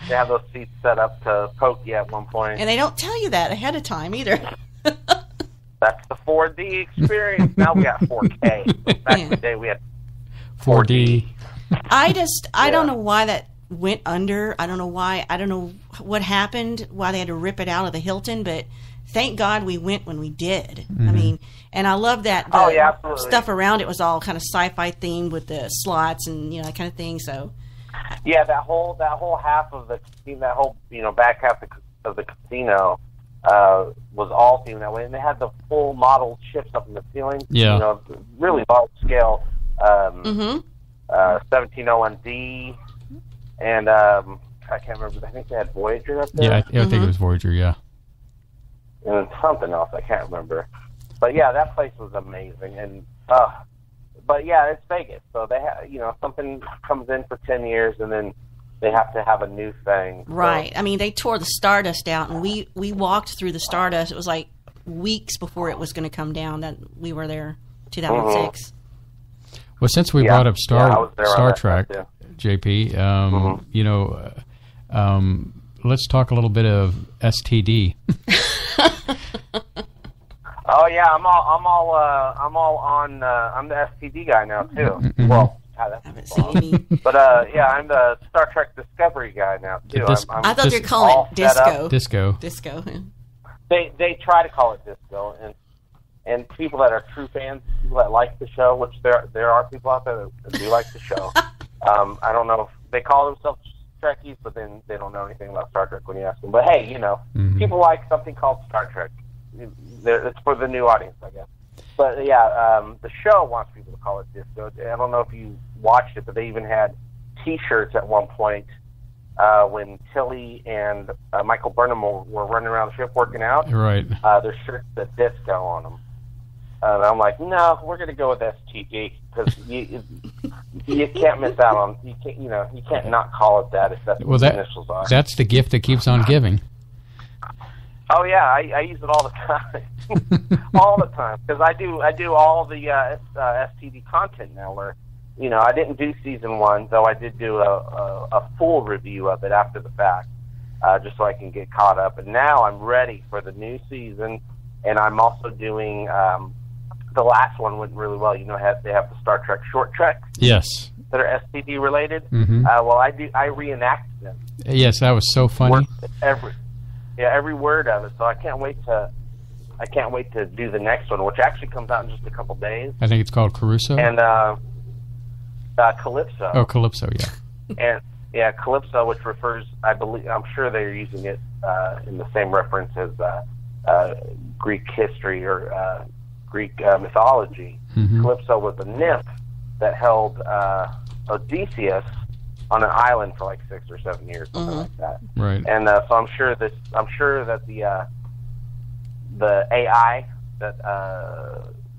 They have those seats set up to poke you at one point. And they don't tell you that ahead of time either. That's the 4D experience. Now we got 4K. Back in the day, we had 4D. I don't know why that went under. I don't know why. I don't know what happened, why they had to rip it out of the Hilton, but thank God we went when we did. I mean, and I love that the stuff around it was all kind of sci-fi themed with the slots and that kind of thing. So yeah, that whole half of the casino, that whole back half of the casino was all themed that way, and they had the full model ships up in the ceiling. Yeah, really large scale. 1701D. And I can't remember. I think they had Voyager up there. Yeah, I think it was Voyager. Yeah. And something else I can't remember. But yeah, that place was amazing. And but yeah, it's Vegas, so they have something comes in for 10 years, and then they have to have a new thing. Right. I mean, they tore the Stardust out, and we walked through the Stardust. It was like weeks before it was going to come down that we were there, 2006. Well, since we brought up Star Trek, JP, let's talk a little bit of STD. Oh yeah, I'm the STD guy now too. Well, that's but yeah, I'm the Star Trek Discovery guy now too. I thought they were calling it disco. Disco. They try to call it disco, and people that are true fans, people that like the show, which there are people out there that do like the show. I don't know if they call themselves Trekkies, but then they don't know anything about Star Trek when you ask them. But hey, people like something called Star Trek. It's for the new audience, I guess. But yeah, the show wants people to call it disco. I don't know if you watched it, but they even had T-shirts at one point when Tilly and Michael Burnham were running around the ship working out. Right. Their shirts said disco on them. And I'm like, no, we're going to go with STD because you can't miss out on you can't not call it that if that's what the initials are. That's the gift that keeps on giving. Oh yeah, I use it all the time, all the time because I do all the STD content now. Where I didn't do season 1, though I did do a full review of it after the fact, just so I can get caught up. And now I'm ready for the new season, and I'm also doing. The last one went really well. They have the Star Trek short treks. Yes. That are STD related. Mm-hmm. Well, I reenact them. Yes, that was so funny. Every word of it. So I can't wait to do the next one, which actually comes out in just a couple days. I think it's called Caruso. And Calypso. Oh, Calypso, yeah. And yeah, Calypso, which refers, I'm sure they're using it in the same reference as Greek history or Greek mythology. Mm-hmm. Calypso was a nymph that held Odysseus on an island for like 6 or 7 years, something like that. Right. And so I'm sure that the AI that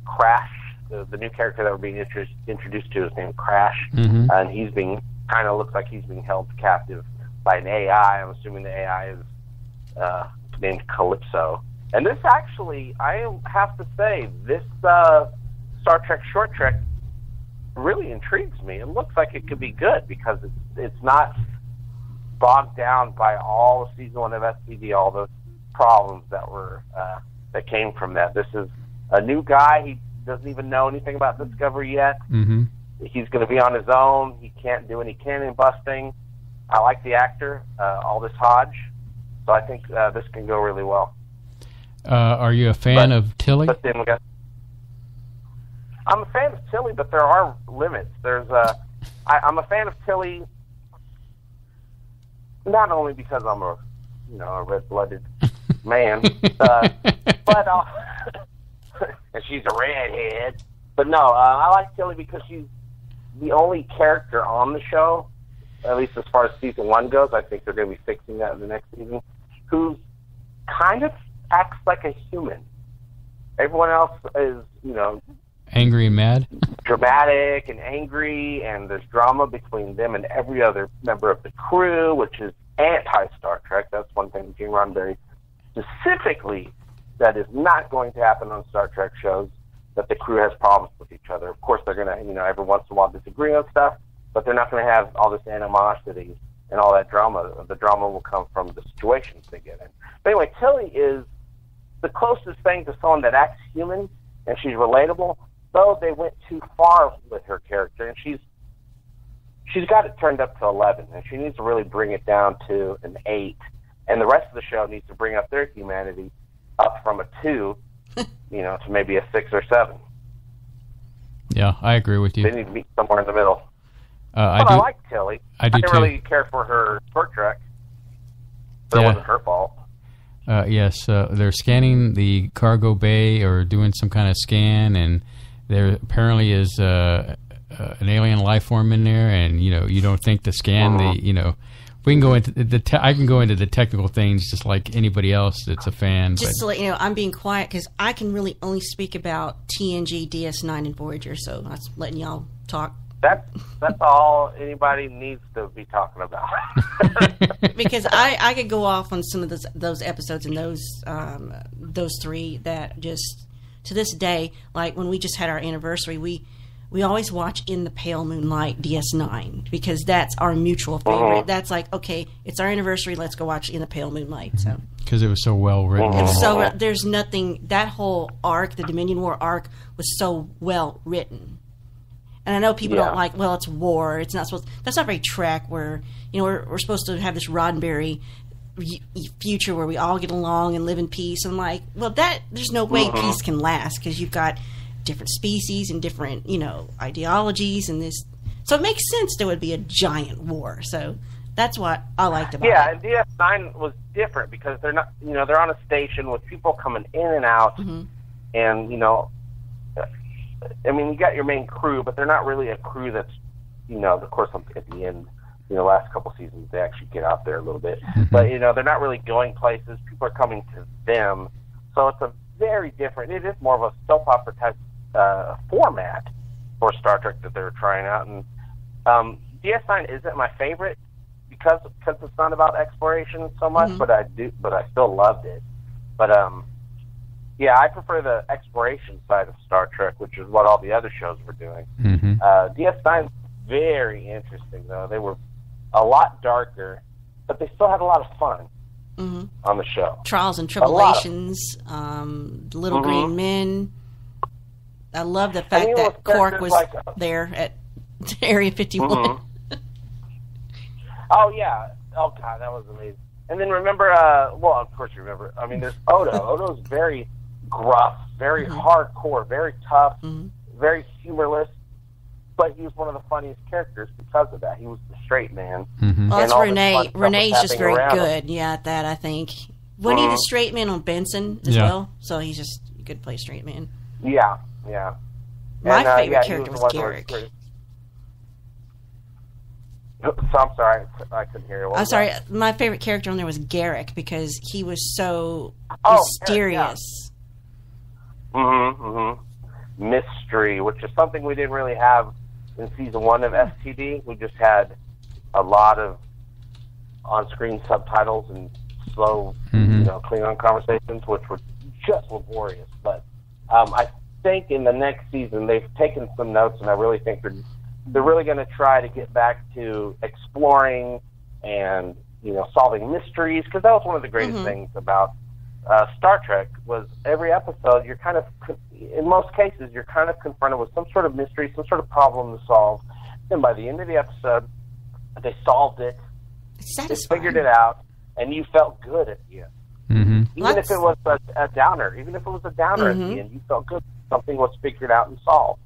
Crash, the new character that we're being introduced to, is named Crash, and he's being looks like he's being held captive by an AI. I'm assuming the AI is named Calypso. And this actually, I have to say, this Star Trek short trek really intrigues me. It looks like it could be good because it's not bogged down by all of season 1 of STD, all the problems that came from that. This is a new guy. He doesn't even know anything about Discovery yet. Mm-hmm. He's going to be on his own. He can't do any cannon busting. I like the actor, Aldous Hodge, so I think this can go really well. Are you a fan of Tilly? But then I'm a fan of Tilly, but there are limits. I'm a fan of Tilly not only because I'm a red-blooded man, but and she's a redhead. But no, I like Tilly because she's the only character on the show, at least as far as season 1 goes. I think they're going to be fixing that in the next season. Who kind of acts like a human. Everyone else is, angry and mad, dramatic and angry, and there's drama between them and every other member of the crew, which is anti-Star Trek. That's one thing Gene Roddenberry specifically that is not going to happen on Star Trek shows, that the crew has problems with each other. Of course, they're going to, every once in a while disagree on stuff, but they're not going to have all this animosity and all that drama. The drama will come from the situations they get in. But anyway, Tilly is the closest thing to someone that acts human, and she's relatable, though they went too far with her character, and she's got it turned up to 11, and she needs to really bring it down to an 8, and the rest of the show needs to bring up their humanity up from a 2, to maybe a 6 or 7. Yeah, I agree with you. They need to meet somewhere in the middle. I like Tilly. I didn't really care for her short trek, but it wasn't her fault. Yes, they're scanning the cargo bay or doing some kind of scan, and there apparently is an alien life form in there, and you don't think to scan we can go into I can go into the technical things just like anybody else that's a fan. Just to let you know, I'm being quiet because I can really only speak about TNG, DS9, and Voyager, so I'm letting y'all talk. That's all anybody needs to be talking about. Because I could go off on some of those episodes and those 3 that just to this day, like when we just had our anniversary, we always watch In the Pale Moonlight DS9 because that's our mutual favorite. That's like, okay, it's our anniversary, let's go watch In the Pale Moonlight. So because it was so well written. So there's nothing, that whole arc, the Dominion War arc, was so well written. And I know people don't like, well, it's war. It's not supposed. That's not very Trek. Where we're supposed to have this Roddenberry future where we all get along and live in peace. And I'm like, well, there's no way peace can last because you've got different species and different ideologies and this. So it makes sense there would be a giant war. So that's what I liked about it. Yeah, and DS9 was different because they're not. They're on a station with people coming in and out, and I mean, you got your main crew, but they're not really a crew that's, of course, at the end, last couple seasons, they actually get out there a little bit. But, they're not really going places. People are coming to them. So it's a very different, it is more of a soap opera type format for Star Trek that they're trying out. And DS9 isn't my favorite because it's not about exploration so much, but I still loved it. But, yeah, I prefer the exploration side of Star Trek, which is what all the other shows were doing. DS9 is very interesting, though. They were a lot darker, but they still had a lot of fun on the show. Trials and Tribulations, Little Green Men. I love the fact that Quark was there at Area 51. Oh, yeah. Oh, God, that was amazing. And then remember, well, of course you remember, I mean, there's Odo. Odo's very gruff, very hardcore, very tough, very humorless, but he was one of the funniest characters because of that. He was the straight man. Well, that's Renee. Renee's just very good, at that, I think. Wasn't he the straight man on Benson as well? So he's just a good play straight man. Yeah. My favorite character was Garrick. So I'm sorry, I couldn't hear you. I'm sorry, my favorite character on there was Garrick because he was so mysterious. Mystery, which is something we didn't really have in season 1 of STD. We just had a lot of on-screen subtitles and slow, Klingon conversations, which were just laborious. But I think in the next season they've taken some notes, and I really think they're really going to try to get back to exploring and solving mysteries, because that was one of the greatest things about Star Trek was every episode you're kind of, in most cases, you're kind of confronted with some sort of mystery, some sort of problem to solve, and by the end of the episode, they solved it, they figured it out, and you felt good at the end. Even if it was a downer, at the end, you felt good. Something was figured out and solved.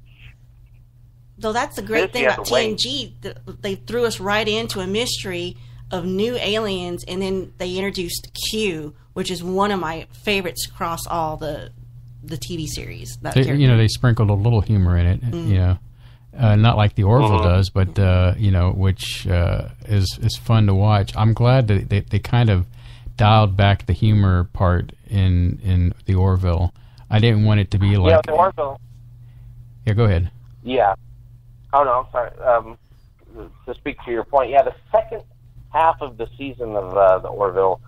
Though that's the great thing about TNG, they threw us right into a mystery of new aliens, and then they introduced Q, which is one of my favorites across all the TV series. They sprinkled a little humor in it, not like the Orville does, but which is fun to watch. I'm glad that they kind of dialed back the humor part in the Orville. I didn't want it to be like the Orville. Yeah, go ahead. Yeah. Oh no, I'm sorry. To speak to your point, the second half of the season of the Orville,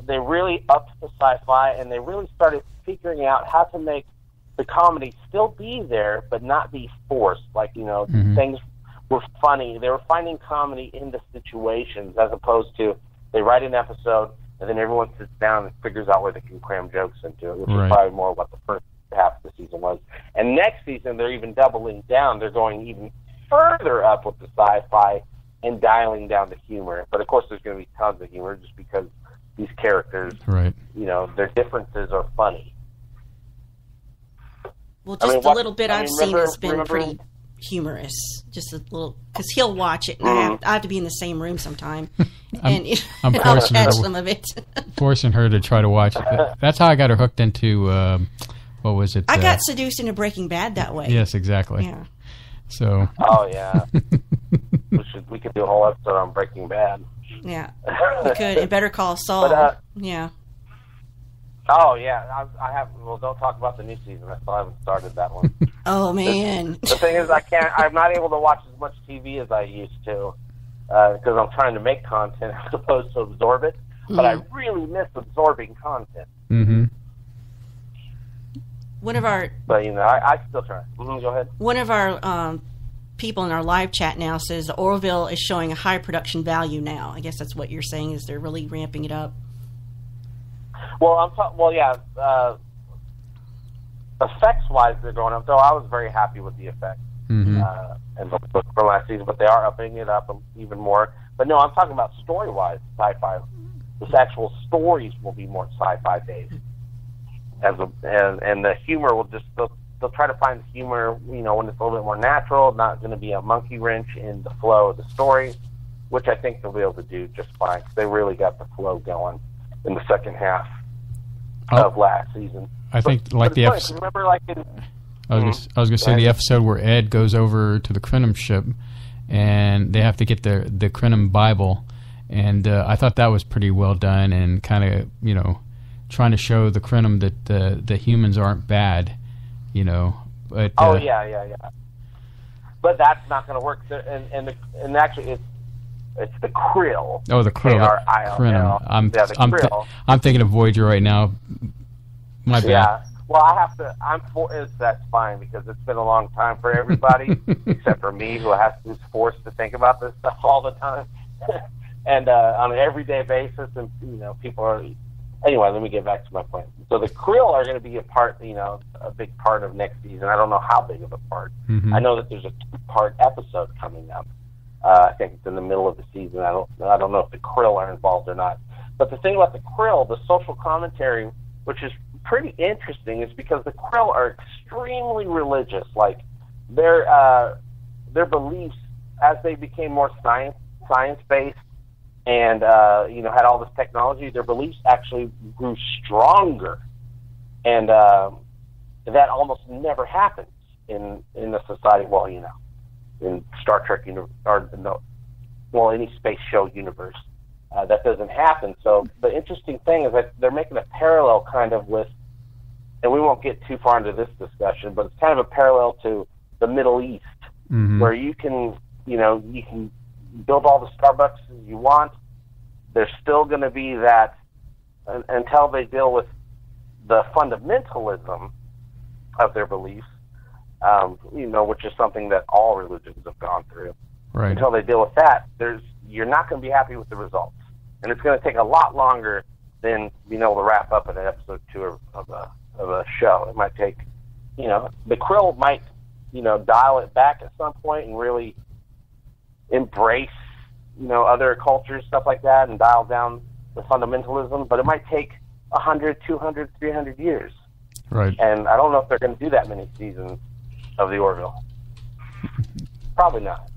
they really upped the sci-fi, and they really started figuring out how to make the comedy still be there, but not be forced. Like, things were funny. They were finding comedy in the situations, as opposed to they write an episode and then everyone sits down and figures out where they can cram jokes into it, which is probably more what the first half of the season was. And next season, they're even doubling down. They're going even further up with the sci-fi and dialing down the humor. But, of course, there's going to be tons of humor just because these characters, their differences are funny. Well, just the little bit I've seen has been pretty humorous. Just a little, because he'll watch it, and I have to be in the same room sometime, and I'll catch some of it. Forcing her to try to watch it. That's how I got her hooked into, what was it? I got seduced into Breaking Bad that way. Yes, exactly. Yeah. So. Oh, yeah. we could do a whole episode on Breaking Bad. Yeah, we could. And Better Call Saul. Yeah. Oh, yeah. I have. Well, don't talk about the new season. I still haven't started that one. Oh, man. The thing is, I'm not able to watch as much TV as I used to because I'm trying to make content as opposed to absorb it. But I really miss absorbing content. One of our. But, I still try. Go ahead. One of our people in our live chat now says the Orville is showing a high production value now. I guess that's what you're saying, is they're really ramping it up. Well, effects-wise, they're going up. Though I was very happy with the effects and from last season, but they are upping it up even more. But no, I'm talking about story-wise, sci-fi. This actual stories will be more sci-fi based, and the humor will just they'll try to find the humor, when it's a little bit more natural, not going to be a monkey wrench in the flow of the story, which I think they'll be able to do just fine because they really got the flow going in the second half of last season. I think the episode. Remember, like in, I was going to say the episode where Ed goes over to the Crenham ship, and they have to get the Crenham Bible, and I thought that was pretty well done, and kind of trying to show the Crenham that the humans aren't bad, But yeah. But that's not going to work. And actually, it's the Krill. Oh, the Krill. Krill. I'm thinking of Voyager right now. My bad. Yeah. Well, I have to. That's fine because it's been a long time for everybody except for me, who's forced to think about this stuff all the time, and on an everyday basis. And people are. Anyway, let me get back to my point. So the Krill are going to be a big part of next season. I don't know how big of a part. I know that there's a 2-part episode coming up. I think it's in the middle of the season. I don't know if the Krill are involved or not. But the thing about the Krill, the social commentary, which is pretty interesting, is because the Krill are extremely religious. Like their beliefs, as they became more science-based and had all this technology, their beliefs actually grew stronger, and that almost never happens in a society. Well, in Star Trek any space show universe, that doesn't happen. So the interesting thing is that they're making a parallel kind of with, and we won't get too far into this discussion, but it's kind of a parallel to the Middle East, where you can build all the Starbucks you want. There's still going to be that until they deal with the fundamentalism of their beliefs, which is something that all religions have gone through. Right. Until they deal with that, you're not going to be happy with the results. And it's going to take a lot longer than being able to wrap up an episode 2 of a show. It might take, the Krill might, dial it back at some point and really embrace, other cultures, stuff like that, and dial down the fundamentalism. But it might take 100, 200, 300 years. Right. And I don't know if they're going to do that many seasons of the Orville. Probably not.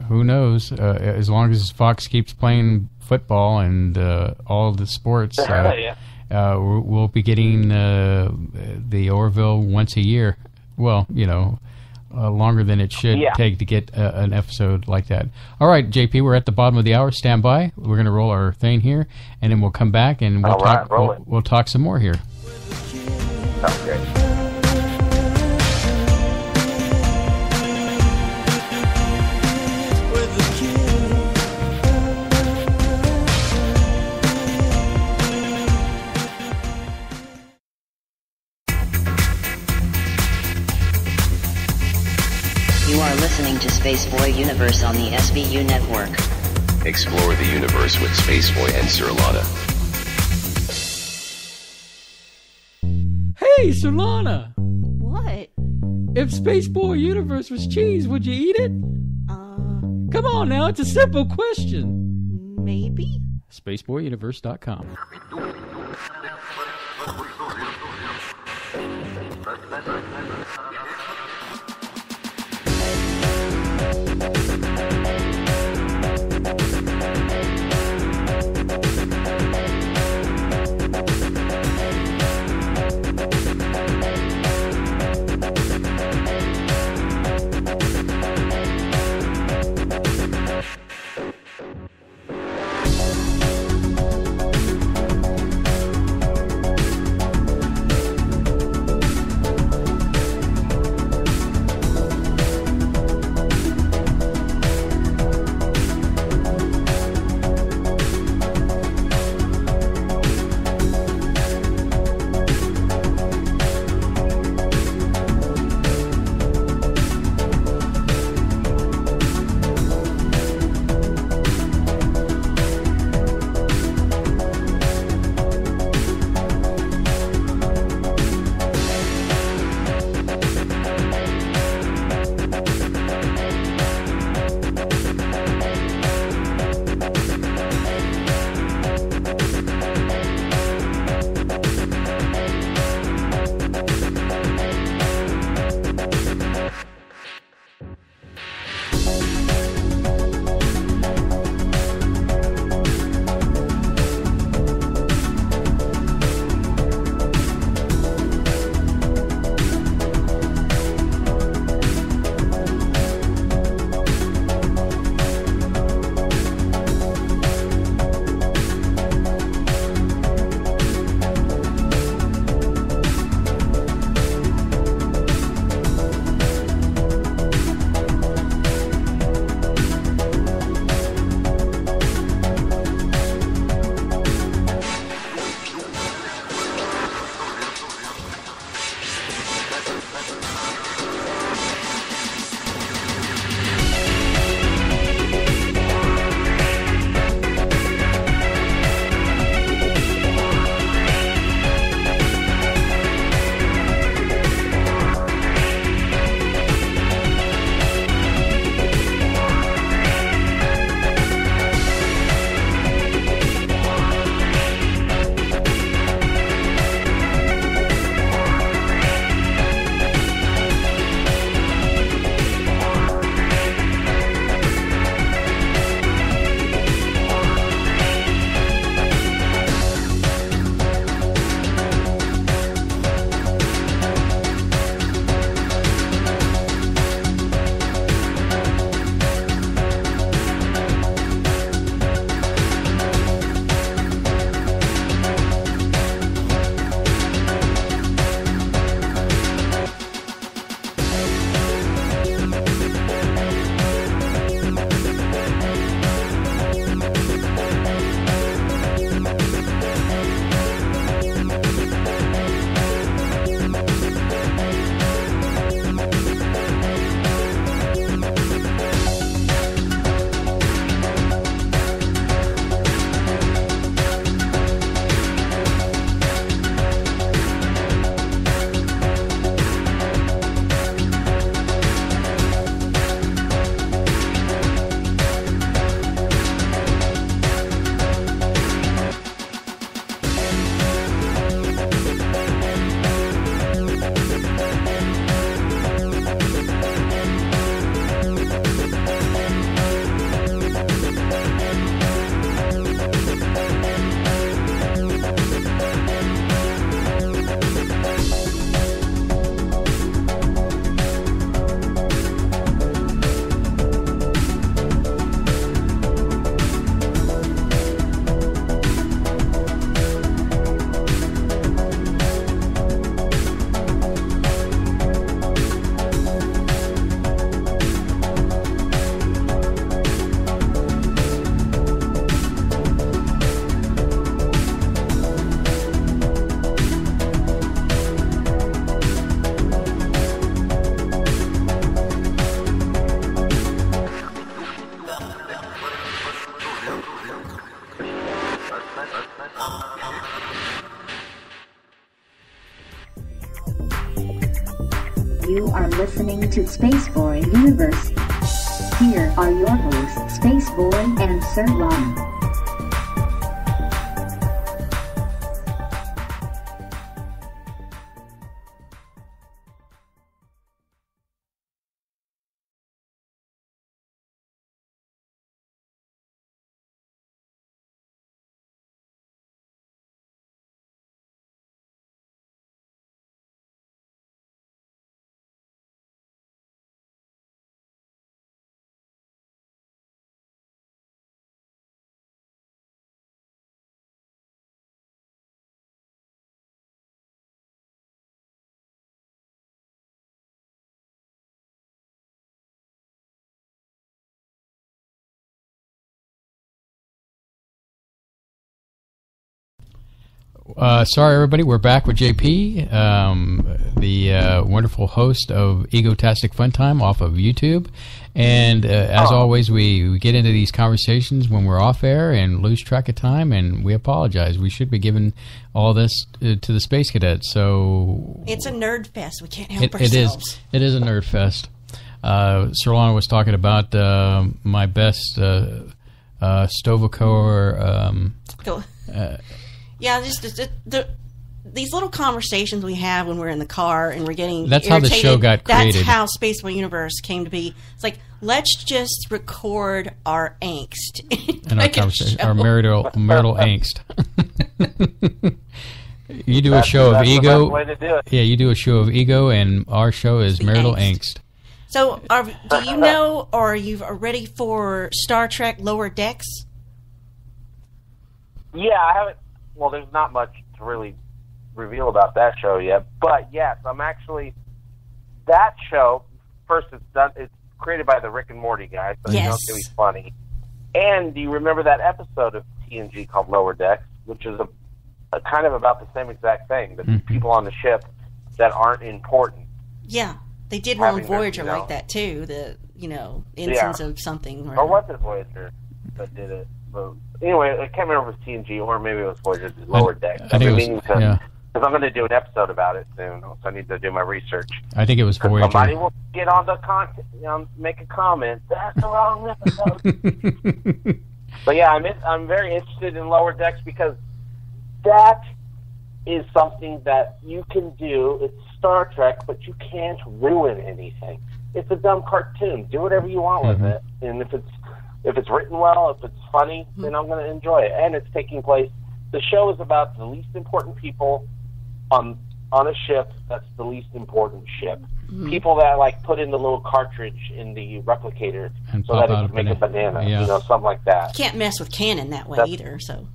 Who knows? As long as Fox keeps playing football and all the sports, we'll be getting the Orville once a year. Well, longer than it should take to get an episode like that. All right, JP, we're at the bottom of the hour. Stand by. We're going to roll our thing here, and then we'll come back and we'll talk some more here. Sounds great. You are listening to Spaceboy Universe on the SBU network. Explore the universe with Spaceboy and Sir Lana. Hey, Sir Lana! What? If Spaceboy Universe was cheese, would you eat it? Come on now, it's a simple question. Maybe? SpaceboyUniverse.com. You are listening to Space Boy University. Here are your hosts, Space Boy and Sir Ron. Sorry, everybody. We're back with JP, the wonderful host of EgoTasticFunTime off of YouTube. And as always, we get into these conversations when we're off air and lose track of time, and we apologize. We should be giving all this to the Space Cadets. So it's a nerd fest. We can't help ourselves. It is a nerd fest. Sir Lon was talking about my best Stovacore. Yeah, just these little conversations we have when we're in the car and we're getting That's irritated. How the show got created. That's how Space Boy Universe came to be. It's like, let's just record our angst. And our conversation, our marital angst. You do a show of ego. Way to do it. Yeah, you do a show of ego, and our show is marital angst. So, do you know, or are you ready for Star Trek Lower Decks? Yeah, I haven't. Well, there's not much to really reveal about that show yet, but yes, I'm actually that show. First, it's created by the Rick and Morty guy, so you know it's gonna be funny. And do you remember that episode of TNG called Lower Decks, which is a kind of about the same exact thing, but people on the ship that aren't important. Yeah, they did one on Voyager like that too. The instance of something. Or was it Voyager that did it? But anyway, I can't remember if it was TNG or maybe it was Voyager Lower Decks. I think it was, because I'm going to do an episode about it soon, so I need to do my research. I think it was Voyager. Somebody will get on the content, make a comment. That's the wrong episode. But yeah, I'm very interested in Lower Decks because that is something that you can do. It's Star Trek, but you can't ruin anything. It's a dumb cartoon. Do whatever you want with it, and if it's written well, if it's funny, then I'm going to enjoy it. And it's taking place. The show is about the least important people on a ship that's the least important ship. People that put in the little cartridge in the replicator and so that it can make a banana, something like that. You can't mess with canon that way either. So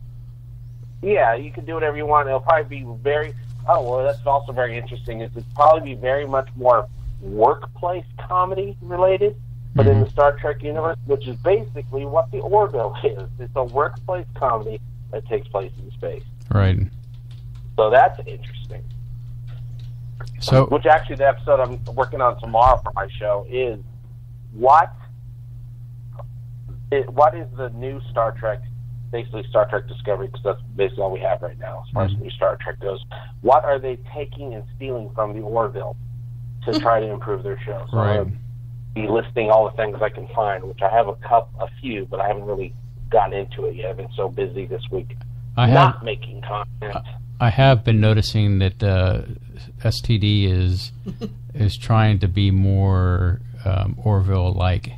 yeah, you can do whatever you want. It'll probably be very. Oh well, that's also very interesting. It'll probably be very much more workplace comedy related. But in the Star Trek universe, which is basically what the Orville is. It's a workplace comedy that takes place in space. Right. So that's interesting. So, which actually the episode I'm working on tomorrow for my show is what is the new Star Trek, basically Star Trek Discovery, because that's basically all we have right now as far as new Star Trek goes. What are they taking and stealing from the Orville to try to improve their show? So right. Be listing all the things I can find, which I have a few, but I haven't really gotten into it yet. I've been so busy this week making content. I have been noticing that STD is trying to be more Orville-like.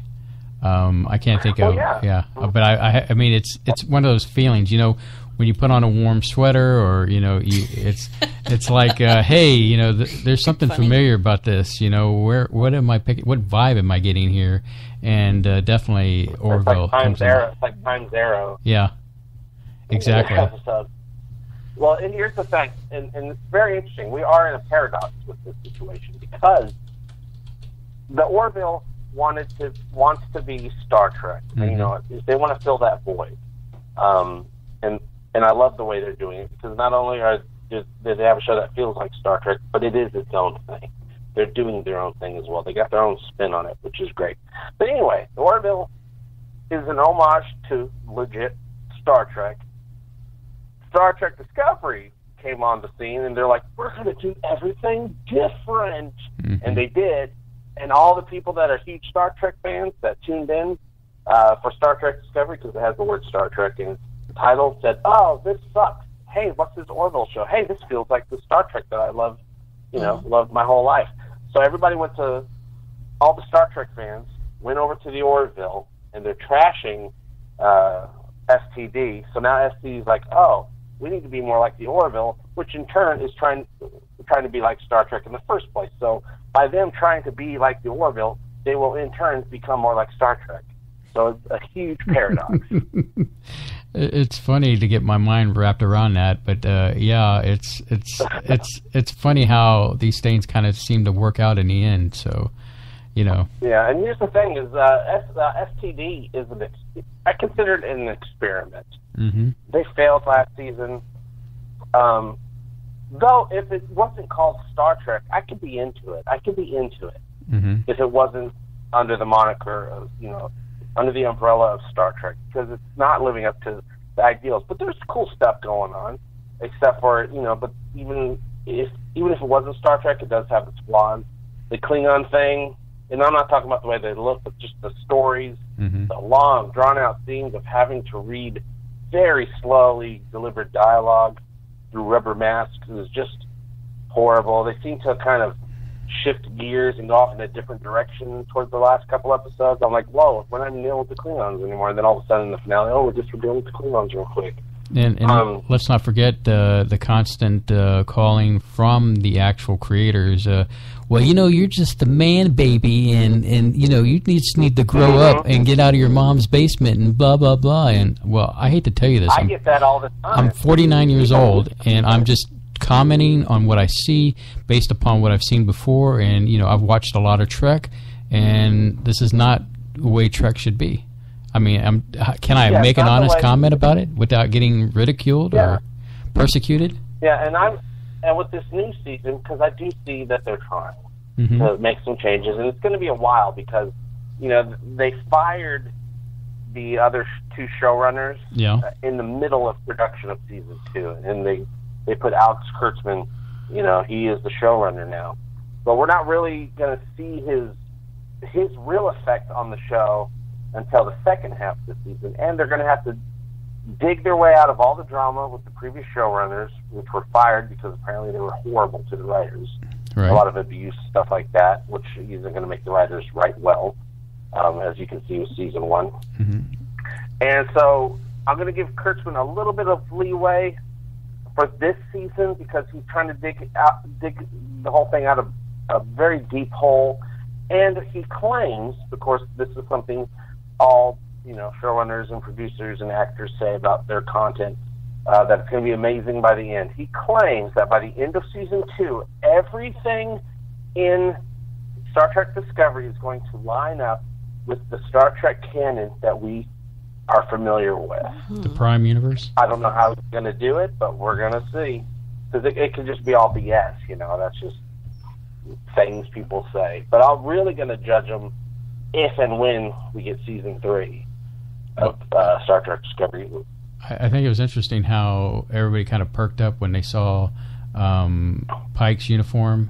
I can't think of but I mean it's one of those feelings, when you put on a warm sweater, or it's like hey, there's something familiar about this. What am I picking? What vibe am I getting here? And definitely Orville. It's like Times Arrow. Yeah, exactly. Well, and here's the thing, and it's very interesting. We are in a paradox with this situation because the Orville wants to be Star Trek. And, they want to fill that void. And I love the way they're doing it because not only do they have a show that feels like Star Trek, but it is its own thing. They're doing their own thing as well. They got their own spin on it, which is great. But anyway, the Orville is an homage to legit Star Trek. Star Trek Discovery came on the scene, and they're like, we're going to do everything different. And they did. And all the people that are huge Star Trek fans that tuned in for Star Trek Discovery, because it has the word Star Trek in the title, said, oh, this sucks. Hey, what's this Orville show? Hey, this feels like the Star Trek that I love, loved my whole life. So everybody all the Star Trek fans went over to the Orville, and they're trashing STD. So now STD is like, oh, we need to be more like the Orville, which in turn is trying to be like Star Trek in the first place. So by them trying to be like the Orville, they will in turn become more like Star Trek. So it's a huge paradox. It's funny to get my mind wrapped around that, but yeah, it's funny how these things kind of seem to work out in the end. So, Yeah, and here's the thing: is STD is I consider it an experiment. Mm-hmm. They failed last season. Though if it wasn't called Star Trek, I could be into it. Mm-hmm. If it wasn't under the moniker of under the umbrella of Star Trek, because it's not living up to the ideals. But there's cool stuff going on, except for but even if it wasn't Star Trek, it does have its flaws. The Klingon thing, and I'm not talking about the way they look, but just the stories, the long, drawn-out scenes of having to read very slowly delivered dialogue through rubber masks is just horrible. They seem to kind of shift gears and go off in a different direction towards the last couple episodes. I'm like, whoa, we're not even dealing with the Klingons anymore. And then all of a sudden in the finale, we're dealing with the Klingons real quick. And let's not forget the constant calling from the actual creators. Well, you're just a man, baby, and you just need to grow up and get out of your mom's basement and blah, blah, blah. And, well, I hate to tell you this. I get that all the time. I'm 49 years old, and I'm just commenting on what I see based upon what I've seen before. And, I've watched a lot of Trek, and this is not the way Trek should be. I mean, can I make an honest comment about it without getting ridiculed or persecuted? Yeah, and with this new season, because I do see that they're trying to make some changes, and it's going to be a while because, they fired the other two showrunners in the middle of production of season 2, and they put Alex Kurtzman, he is the showrunner now. But we're not really going to see his real effect on the show until the second half of the season, and they're going to have to dig their way out of all the drama with the previous showrunners, which were fired because apparently they were horrible to the writers. Right. A lot of abuse, stuff like that, which isn't going to make the writers write well, as you can see with season 1. Mm-hmm. And so I'm going to give Kurtzman a little bit of leeway for this season because he's trying to dig the whole thing out of a very deep hole. And he claims, of course, this is something all showrunners and producers and actors say about their content, that it's going to be amazing by the end. He claims that by the end of season 2, everything in Star Trek Discovery is going to line up with the Star Trek canon that we are familiar with. The Prime Universe? I don't know how he's going to do it, but we're going to see. Because it could just be all BS, that's just things people say. But I'm really going to judge them if and when we get season 3 of Star Trek Discovery. I think it was interesting how everybody kind of perked up when they saw Pike's uniform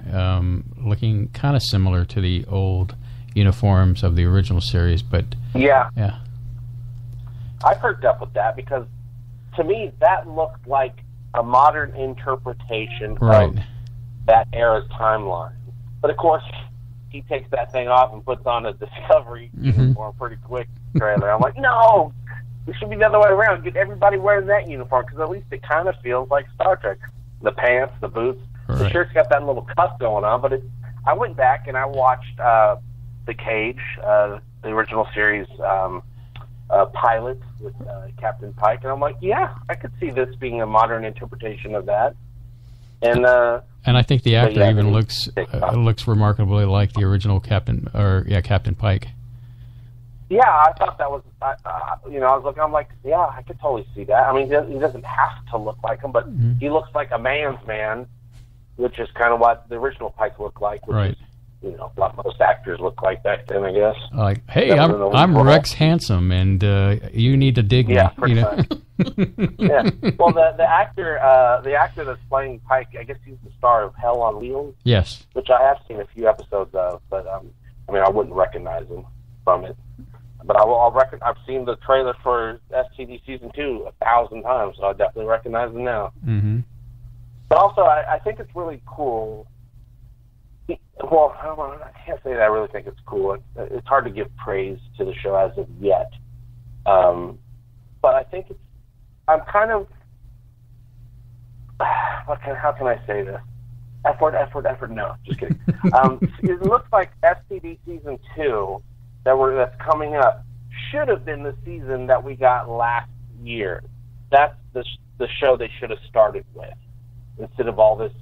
looking kind of similar to the old uniforms of the original series. But yeah, yeah, I perked up with that because to me that looked like a modern interpretation of that era's timeline. But of course, he takes that thing off and puts on a Discovery uniform pretty quick trailer. I'm like, no, it should be the other way around. Get everybody wearing that uniform because at least it kind of feels like Star Trek. The pants, the boots, the shirt's got that little cuff going on. But I went back and I watched The Cage, the original series pilot with Captain Pike, and I'm like, yeah, I could see this being a modern interpretation of that. And I think the actor even looks remarkably like the original Captain Pike. Yeah, I thought that was, I was looking, I'm like, yeah, I could totally see that. I mean, he doesn't have to look like him, but he looks like a man's man, which is kind of what the original Pike looked like, which is, what most actors look like back then, I guess. Like, hey, I'm Rex Handsome, and you need to dig me. Yeah, Yeah. Well, the actor that's playing Pike, I guess he's the star of Hell on Wheels. Yes. Which I have seen a few episodes of, but I mean, I wouldn't recognize him from it. But I've seen the trailer for STD Season 2 1,000 times, so I definitely recognize him now. Mm-hmm. But also, I think it's really cool. Well, I can't say that I really think it's cool. It's hard to give praise to the show as of yet. But I think I'm kind of, how can I say this? Effort, no, just kidding. It looks like STD Season 2 that's coming up should have been the season that we got last year. That's the show they should have started with, instead of all this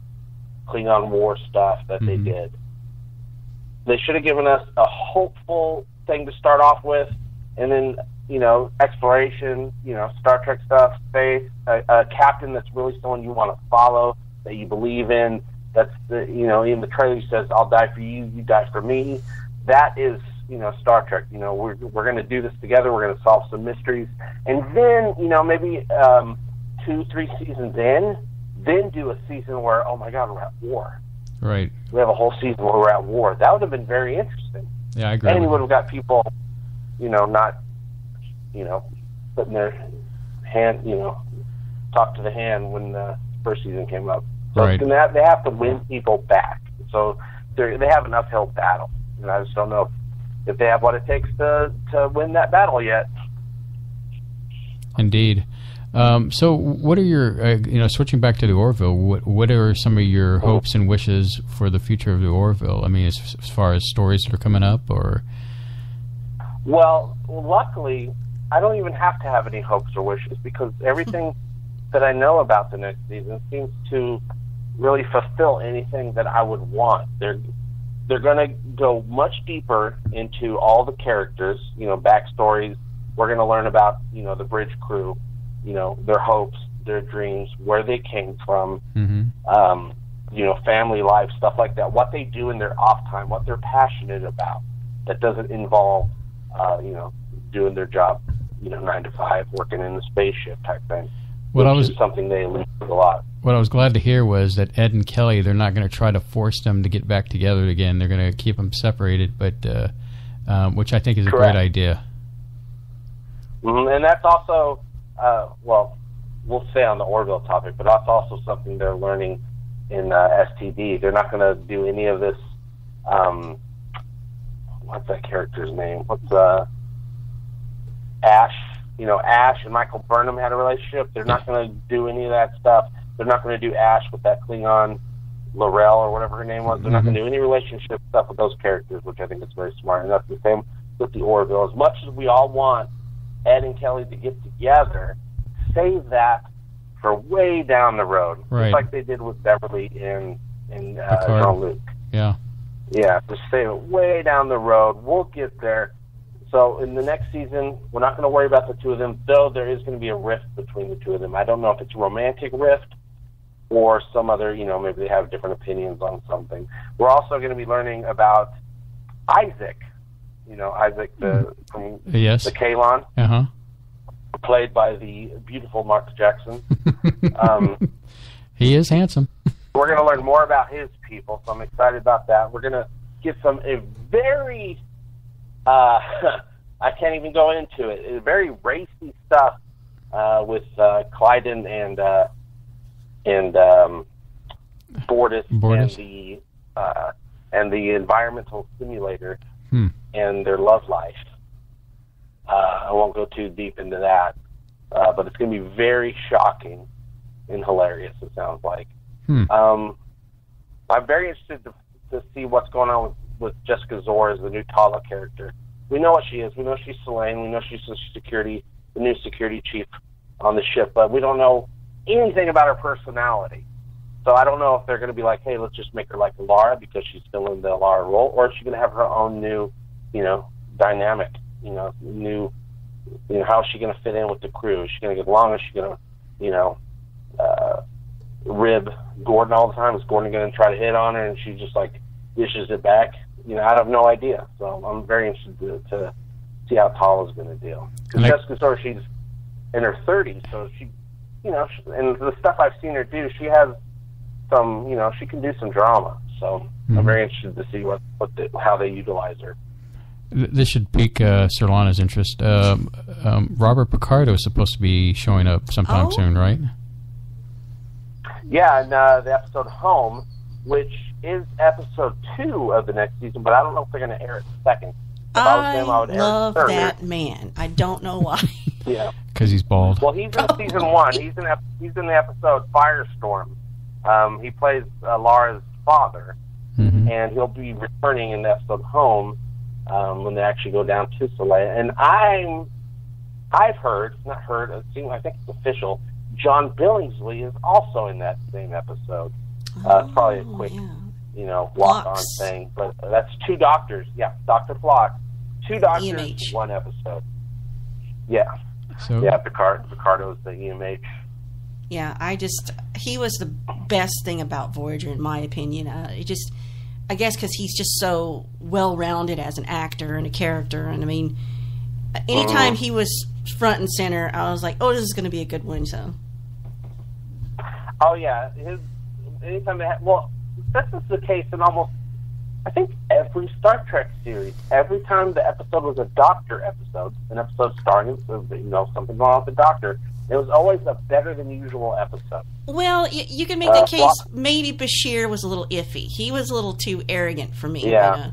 Klingon War stuff that they did. They should have given us a hopeful thing to start off with, and then, exploration, Star Trek stuff, space, a captain that's really someone you want to follow, that you believe in. That's in the trailer he says, "I'll die for you, you die for me." That is, Star Trek. We're going to do this together. We're going to solve some mysteries, and then, maybe 2-3 seasons in, then do a season where, oh my God, we're at war. Right. We have a whole season where we're at war. That would have been very interesting. Yeah, I agree. And you would have got people, not, putting their hand, talk to the hand when the first season came up. So right. They have to win people back. So they have an uphill battle. And I just don't know if they have what it takes to win that battle yet. Indeed. So what are your, switching back to the Orville, what are some of your hopes and wishes for the future of the Orville? I mean, as far as stories that are coming up, or? Well, luckily, I don't even have to have any hopes or wishes, because everything that I know about the next season seems to really fulfill anything that I would want. They're going to go much deeper into all the characters, backstories. We're going to learn about, the bridge crew, their hopes, their dreams, where they came from, family life, stuff like that, what they do in their off time, what they're passionate about, that doesn't involve, doing their job, 9 to 5, working in the spaceship type thing. Which is something they allude to a lot. What I was glad to hear was that Ed and Kelly, they're not going to try to force them to get back together again. They're going to keep them separated, but which I think is a great idea. And that's also, we'll stay on the Orville topic, but that's also something they're learning in STD. They're not going to do any of this, what's that character's name? What's Ash? Ash and Michael Burnham had a relationship. They're not going to do any of that stuff. They're not going to do Ash with that Klingon Laurel or whatever her name was. They're not going to do any relationship stuff with those characters, which I think is very smart. And that's the same with the Orville. As much as we all want Ed and Kelly to get together, save that for way down the road. Right. Just like they did with Beverly and Jean-Luc. Yeah. Yeah, just save it way down the road. We'll get there. So in the next season, we're not going to worry about the two of them, though there is going to be a rift between the two of them. I don't know if it's a romantic rift or some other, maybe they have different opinions on something. We're also going to be learning about Isaac, Isaac from the Kalon, played by the beautiful Mark Jackson. He is handsome. We're going to learn more about his people, so I'm excited about that. We're going to get a very... I can't even go into it. It's very racy stuff with Clyden and Bortus. And the environmental simulator and their love life. I won't go too deep into that, but it's going to be very shocking and hilarious. It sounds like. I'm very interested to see what's going on with Jessica Zor as the new Tala character. We know what she is. We know she's Selene. We know she's the new security chief on the ship, but we don't know anything about her personality. So I don't know if they're going to be like, hey, let's just make her like Lara because she's still in the Lara role, or is she going to have her own new, dynamic, how is she going to fit in with the crew? Is she going to get along? Is she going to, rib Gordon all the time? Is Gordon going to try to hit on her and she just like dishes it back? I have no idea. So I'm very interested to see how Tala's going to deal. Because Jessica Zor, in her 30s, so she, and the stuff I've seen her do, she has some, she can do some drama. So I'm very interested to see how they utilize her. This should pique Sir Lana's interest. Robert Picardo is supposed to be showing up sometime soon, right? Yeah, and the episode Home, which is episode 2 of the next season, but I don't know if they're going to air it second. I love that man. I don't know why. Yeah, because he's bald. Well, he's in season 1. He's in the episode Firestorm. He plays Laura's father, and he'll be returning in the episode Home when they actually go down to Soleil. And I've heard, I think it's official, John Billingsley is also in that same episode. It's probably a quick, walk-on thing, but that's 2 doctors. Yeah, Dr. Flock. 2 doctors, EMH. 1 episode. Yeah. So, yeah, Picardo's the EMH. Yeah, he was the best thing about Voyager, in my opinion. I guess because he's just so well-rounded as an actor and a character. And, I mean, anytime he was front and center, I was like, oh, this is going to be a good one, so. Oh, yeah. Anytime they this is the case in almost, I think, every Star Trek series. Every time the episode was a Doctor episode, an episode starring, something going on with the Doctor, it was always a better-than-usual episode. Well, you can make the case maybe Bashir was a little iffy. He was a little too arrogant for me. Yeah.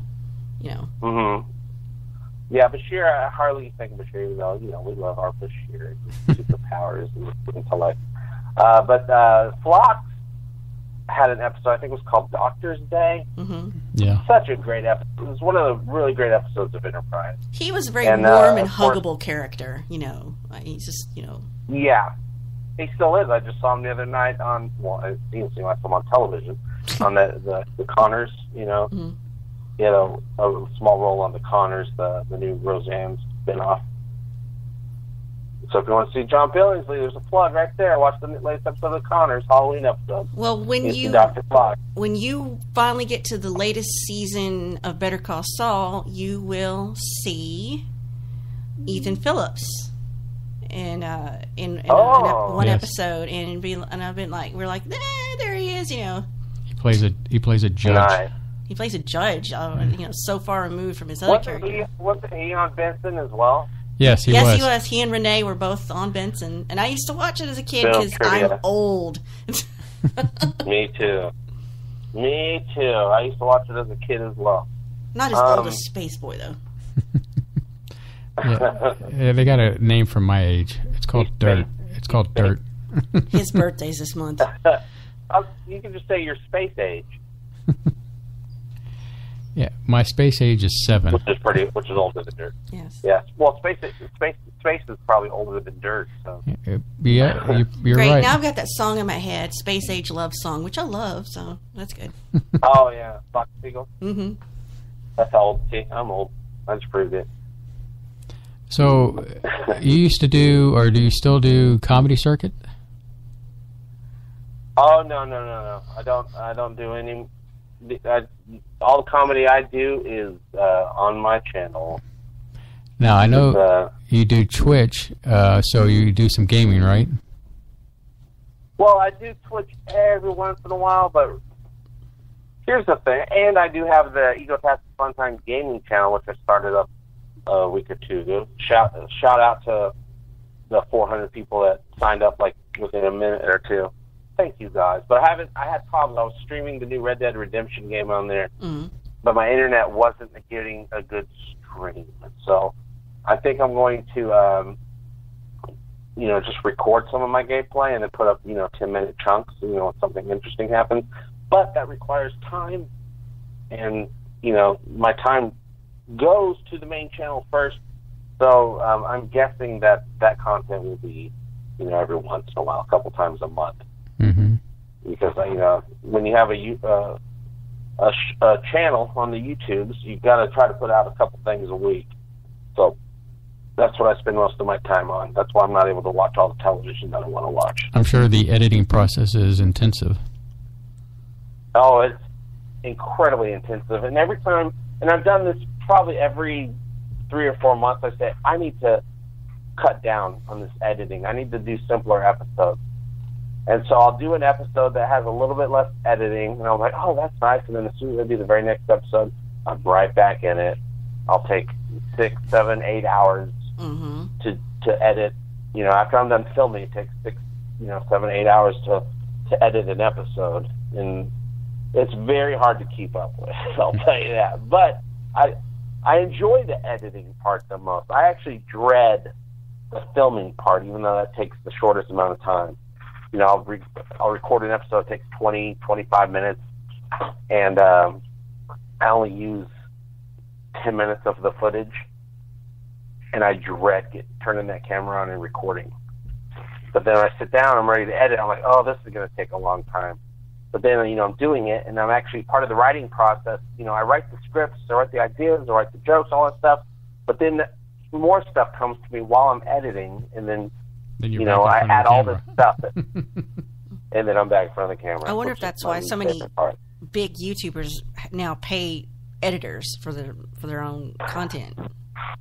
But, Yeah, Bashir, I hardly think of Bashir, even though, we love our Bashir, his superpowers and intellect. But Phlox had an episode, I think it was called Doctor's Day. Yeah. Such a great episode. It was one of the really great episodes of Enterprise. He was a very warm and huggable character, He's just, Yeah. He still is. I just saw him the other night on, it didn't seem like him on television, on the Connors, He had a small role on the Connors, the new Roseanne spinoff. So if you want to see John Billingsley, there's a plug right there. Watch the latest episode of Connors, Halloween episode. Well, when you finally get to the latest season of Better Call Saul, you will see Ethan Phillips in one episode, and I've been like, we're like, there he is, He plays a judge. Nice. He plays a judge, so far removed from his other character. Wasn't he on Benson as well? Yes, he was. He and Renee were both on Benson, and I used to watch it as a kid because I'm old. Me too. I used to watch it as a kid as well. Not as old as Space Boy, though. Yeah, they got a name from my age. It's called Dirt. It's called Dirt. His birthday's this month. You can just say your space age. Yeah, my space age is 7. Which is older than Dirt. Yes. Yes. Well, space is probably older than Dirt. So. Yeah, you're Great. right. Now I've got that song in my head, Space Age Love Song, which I love, so that's good. Oh, yeah. Fox Eagle? Mm-hmm. That's how old. See, I'm old. I just proved it. So, you used to do, or do you still do comedy circuit? Oh, no. I don't do any. All the comedy I do is on my channel. Now, I know you do Twitch, so you do some gaming, right? Well, I do Twitch every once in a while, but here's the thing. And I do have the EgoTasticFunTime gaming channel, which I started up a week or 2 ago. Shout out to the 400 people that signed up like within a minute or 2. Thank you guys. But I had problems. I was streaming the new Red Dead Redemption game on there, but my internet wasn't getting a good stream. So I think I'm going to, just record some of my gameplay and then put up, 10-minute chunks, when something interesting happens. But that requires time. And, my time goes to the main channel first. So I'm guessing that content will be, every once in a while, a couple times a month. Because when you have a channel on the YouTubes, you've got to try to put out a couple things a week. So that's what I spend most of my time on. That's why I'm not able to watch all the television that I want to watch. I'm sure the editing process is intensive. Oh, it's incredibly intensive. And every time, and I've done this probably every 3 or 4 months, I say, I need to cut down on this editing. I need to do simpler episodes. And so I'll do an episode that has a little bit less editing, and I'm like, oh, that's nice. And then as soon as I do the very next episode, I'm right back in it. I'll take 6, 7, 8 hours to edit. You know, after I'm done filming, it takes 6, 7, 8 hours to edit an episode. And it's very hard to keep up with, I'll tell you that. But I enjoy the editing part the most. I actually dread the filming part, even though that takes the shortest amount of time. You know, I'll record an episode that takes 20, 25 minutes, and I only use 10 minutes of the footage, and I dread turning that camera on and recording. But then when I sit down, I'm ready to edit. I'm like, oh, this is going to take a long time. But then, I'm doing it, and I'm actually part of the writing process. I write the scripts, I write the ideas, I write the jokes, all that stuff. But then more stuff comes to me while I'm editing, and then I add all this stuff, and then I'm back in front of the camera. I wonder if that's why so many big YouTubers now pay editors for their own content.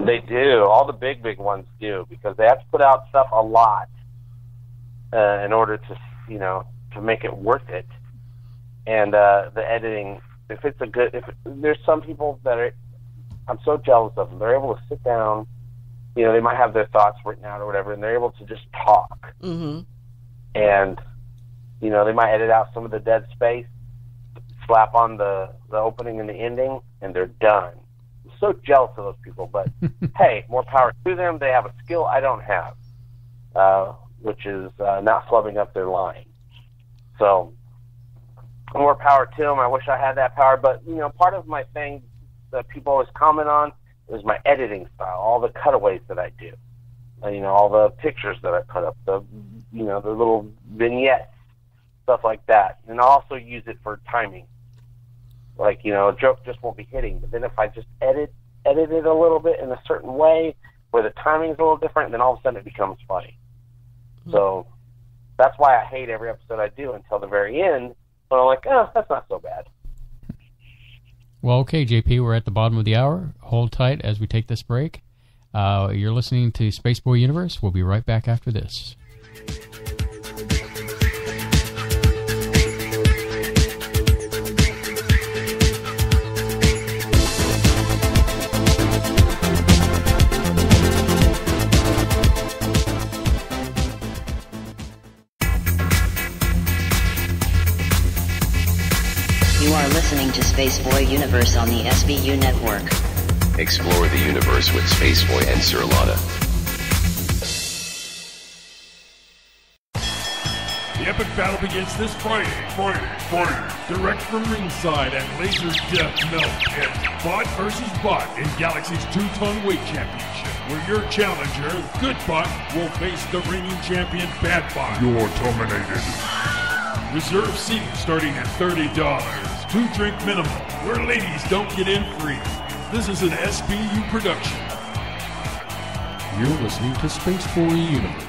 They do. All the big ones do, because they have to put out stuff a lot in order to make it worth it. And the editing, if there's some people that I'm so jealous of them. They're able to sit down. They might have their thoughts written out or whatever, and they're able to just talk. Mm-hmm. And, they might edit out some of the dead space, slap on the opening and the ending, and they're done. I'm so jealous of those people, but hey, more power to them. They have a skill I don't have, which is not flubbing up their line. So, more power to them. I wish I had that power, but, part of my thing that people always comment on is my editing style, all the cutaways that I do, all the pictures that I put up, the little vignettes, stuff like that. And I'll also use it for timing. Like, a joke just won't be hitting, but then if I just edit it a little bit in a certain way where the timing's a little different, then all of a sudden it becomes funny. Mm-hmm. So that's why I hate every episode I do until the very end, when I'm like, oh, that's not so bad. Well, okay, JP, we're at the bottom of the hour. Hold tight as we take this break. You're listening to Spaceboy Universe. We'll be right back after this. You are listening to Spaceboy Universe on the SBU network. Explore the universe with Spaceboy and Sir Lotta. The epic battle begins this Friday. Direct from ringside at Laser Death Melt. It's Bot versus Bot in Galaxy's 2-ton weight championship, where your challenger, Good Bot, will face the reigning champion, Bad Bot. You're terminated. Reserve seating starting at $30. 2-drink minimum, where ladies don't get in free. This is an SBU production. You're listening to Spaceboy Universe.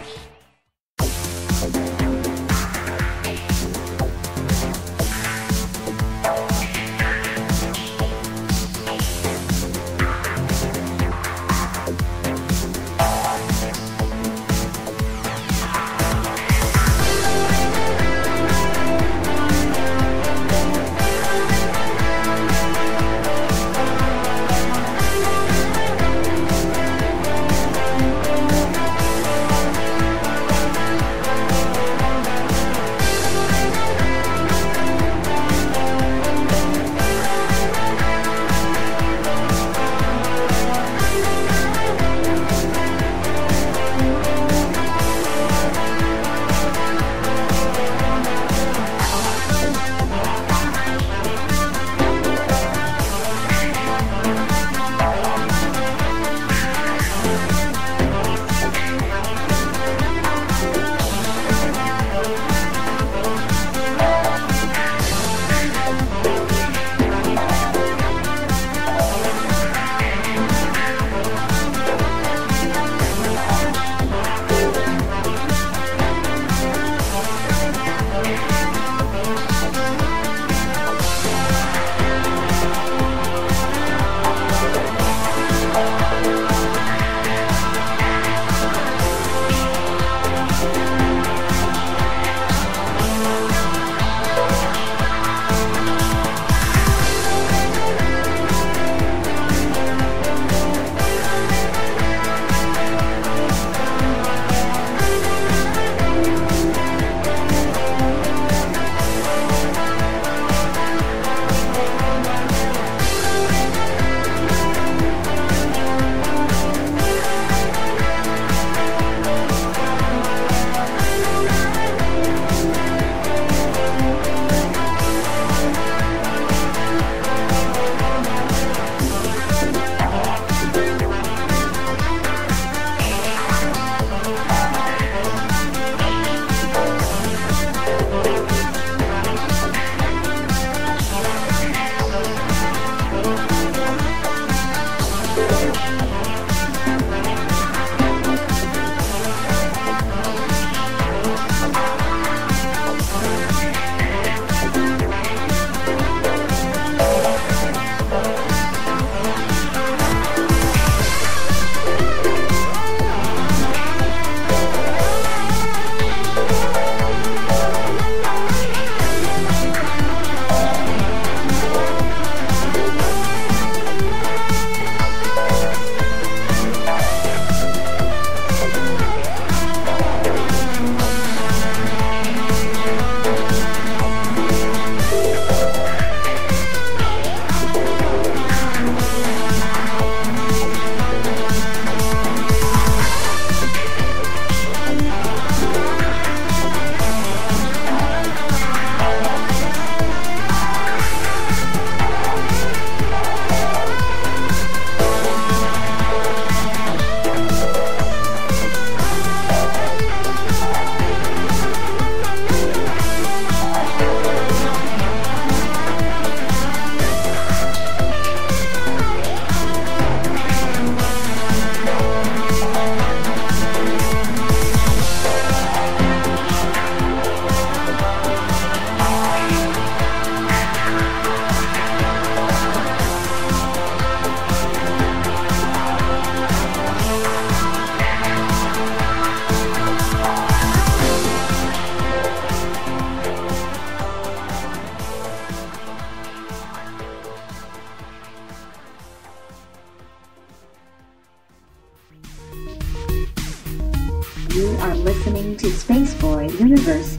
are listening to Spaceboy Universe.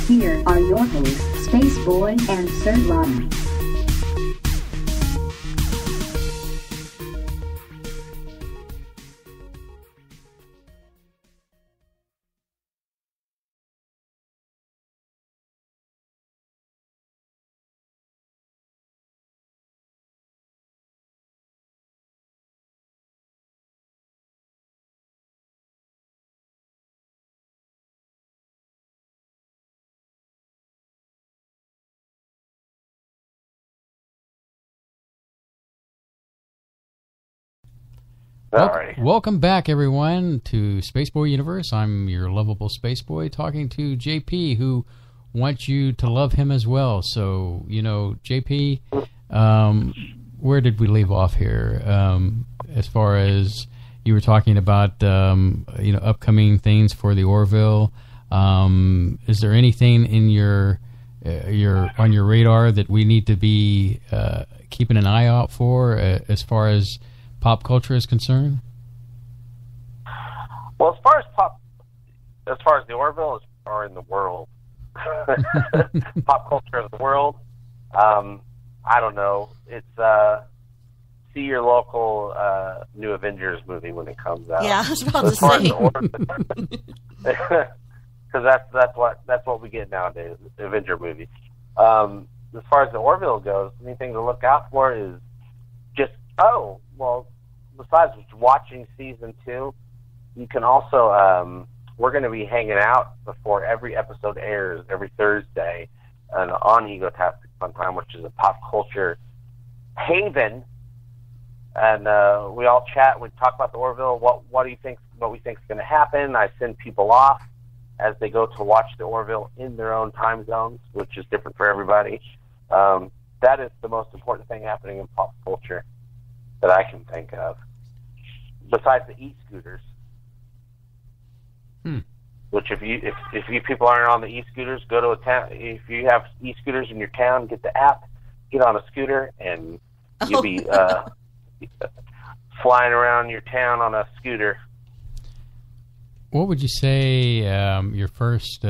Here are your hosts, Spaceboy and Sir Ronnie. Welcome back, everyone, to Spaceboy Universe. I'm your lovable Spaceboy talking to JP, who wants you to love him as well. So, JP, where did we leave off here? As far as you were talking about, upcoming things for the Orville. Is there anything in your on your radar that we need to be keeping an eye out for as far as pop culture is concerned? Well, as far as the Orville are in the world, pop culture of the world, I don't know. It's see your local new Avengers movie when it comes out. Yeah, I was about to say. Because that's what we get nowadays, Avenger movies. As far as the Orville goes, anything to look out for is just besides watching season 2, you can also we're going to be hanging out before every episode airs every Thursday on EgoTasticFunTime, which is a pop culture haven, and we all chat. We talk about the Orville. What do you think? What we think is going to happen? I send people off as they go to watch the Orville in their own time zones, which is different for everybody. That is the most important thing happening in pop culture that I can think of, besides the e-scooters. Which if you people aren't on the e-scooters, go to a town. If you have e-scooters in your town, get the app, get on a scooter, and you'll be flying around your town on a scooter. What would you say your first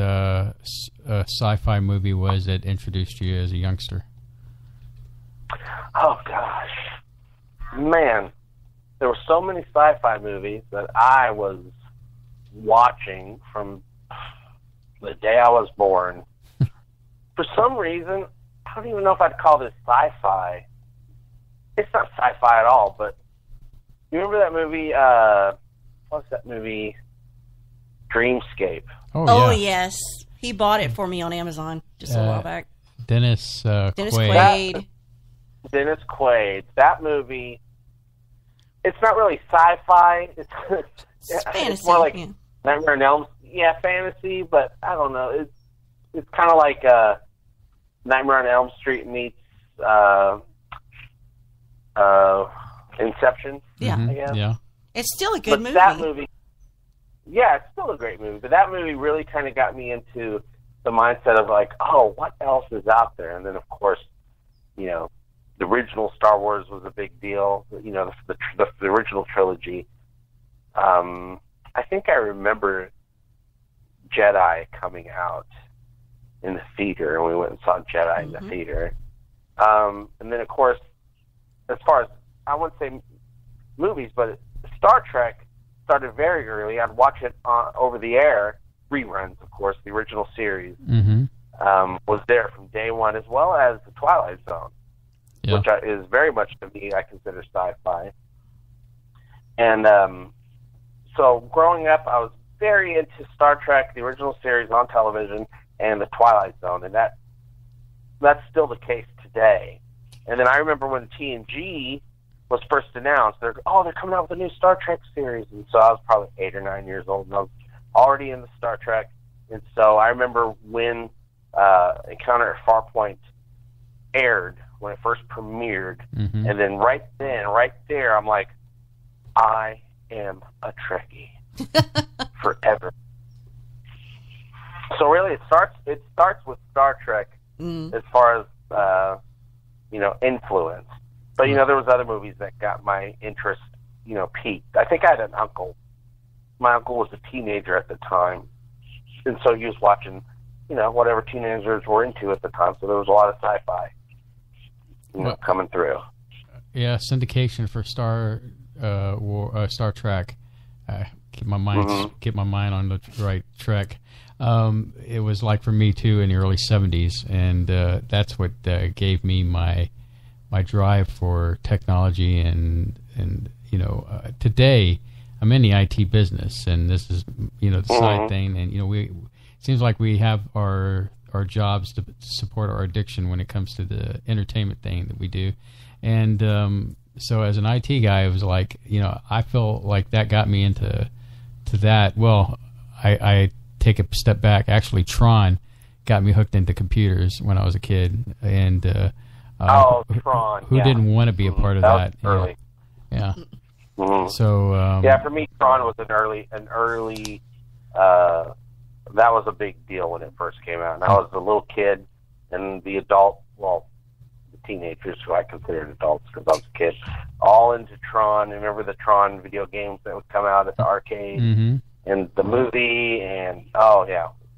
sci-fi movie was that introduced you as a youngster? Oh gosh, man, there were so many sci-fi movies that I was watching from the day I was born. For some reason, I don't even know if I'd call this sci-fi. It's not sci-fi at all, but you remember that movie, what's that movie? Dreamscape. Oh, yes. He bought it for me on Amazon just a while back. Dennis Quaid. Dennis Quaid. That movie, it's not really sci-fi. It's fantasy. It's more like Nightmare on Elm. Yeah, fantasy, but I don't know. It's kind of like Nightmare on Elm Street meets Inception. Yeah. I guess. Yeah. It's still a good movie. That movie, yeah, it's still a great movie. But that movie really kind of got me into the mindset of like, oh, what else is out there? And then, of course, the original Star Wars was a big deal. The original trilogy. I think I remember Jedi coming out in the theater, and we went and saw Jedi in the theater. And then, of course, as far as, I wouldn't say movies, but Star Trek started very early. I'd watch it over the air, reruns, of course. The original series was there from day one, as well as The Twilight Zone, which is very much, to me, I consider sci-fi. And so growing up, I was very into Star Trek, the original series on television, and The Twilight Zone, and that's still the case today. And then I remember when TNG was first announced, they're coming out with a new Star Trek series, and so I was probably 8 or 9 years old, and I was already into Star Trek. And so I remember when Encounter at Farpoint aired, when it first premiered, and then right there, I'm like, I am a Trekkie forever. So really, it starts with Star Trek as far as influence. But there was other movies that got my interest, peaked. I think I had an uncle my uncle was a teenager at the time, and so he was watching, whatever teenagers were into at the time. So there was a lot of sci-fi, coming through. Yeah, syndication for Star Trek. Keep my mind on the right track. It was like for me too in the early '70s, and that's what gave me my drive for technology. And today I'm in the IT business, and this is the side thing. And it seems like we have our jobs to support our addiction when it comes to the entertainment thing that we do. And so as an IT guy, it was like, I feel like that got me into that. Well, I take a step back. Actually, Tron got me hooked into computers when I was a kid. And Tron. Who didn't want to be a part of that? Early. Yeah. Mm-hmm. So for me, Tron was an early. That was a big deal when it first came out. And I was a little kid, and the teenagers who I considered adults because I was a kid, all into Tron. Remember the Tron video games that would come out at the arcade and the movie, and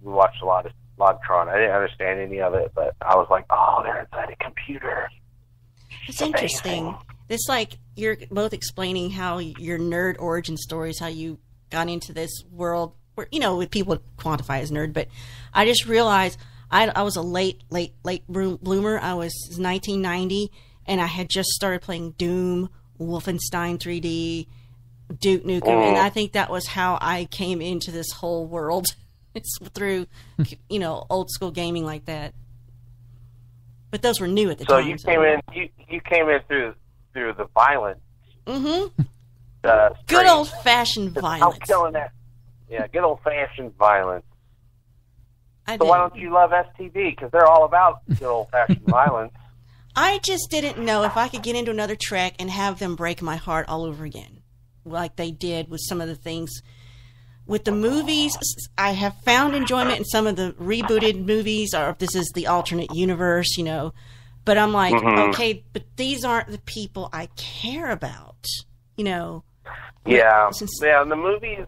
we watched a lot of Tron. I didn't understand any of it, but I was like, they're inside a computer. It's interesting. It's like you're both explaining how your nerd origin stories, how you got into this world where, with people quantify as nerd, but I just realized I was a late bloomer. I was 1990, and I had just started playing Doom, Wolfenstein 3D, Duke Nukem, and I think that was how I came into this whole world. It's through, old school gaming like that. But those were new at the time. So you came in through the violence. Mm-hmm. Good old fashioned violence. I'm killing that. Yeah, good old fashioned violence. So why don't you love STV? Because they're all about good old-fashioned violence. I just didn't know if I could get into another Trek and have them break my heart all over again, like they did with some of the things. With the movies, I have found enjoyment in some of the rebooted movies, or this is the alternate universe, But I'm like, okay, but these aren't the people I care about, Yeah, and the movies,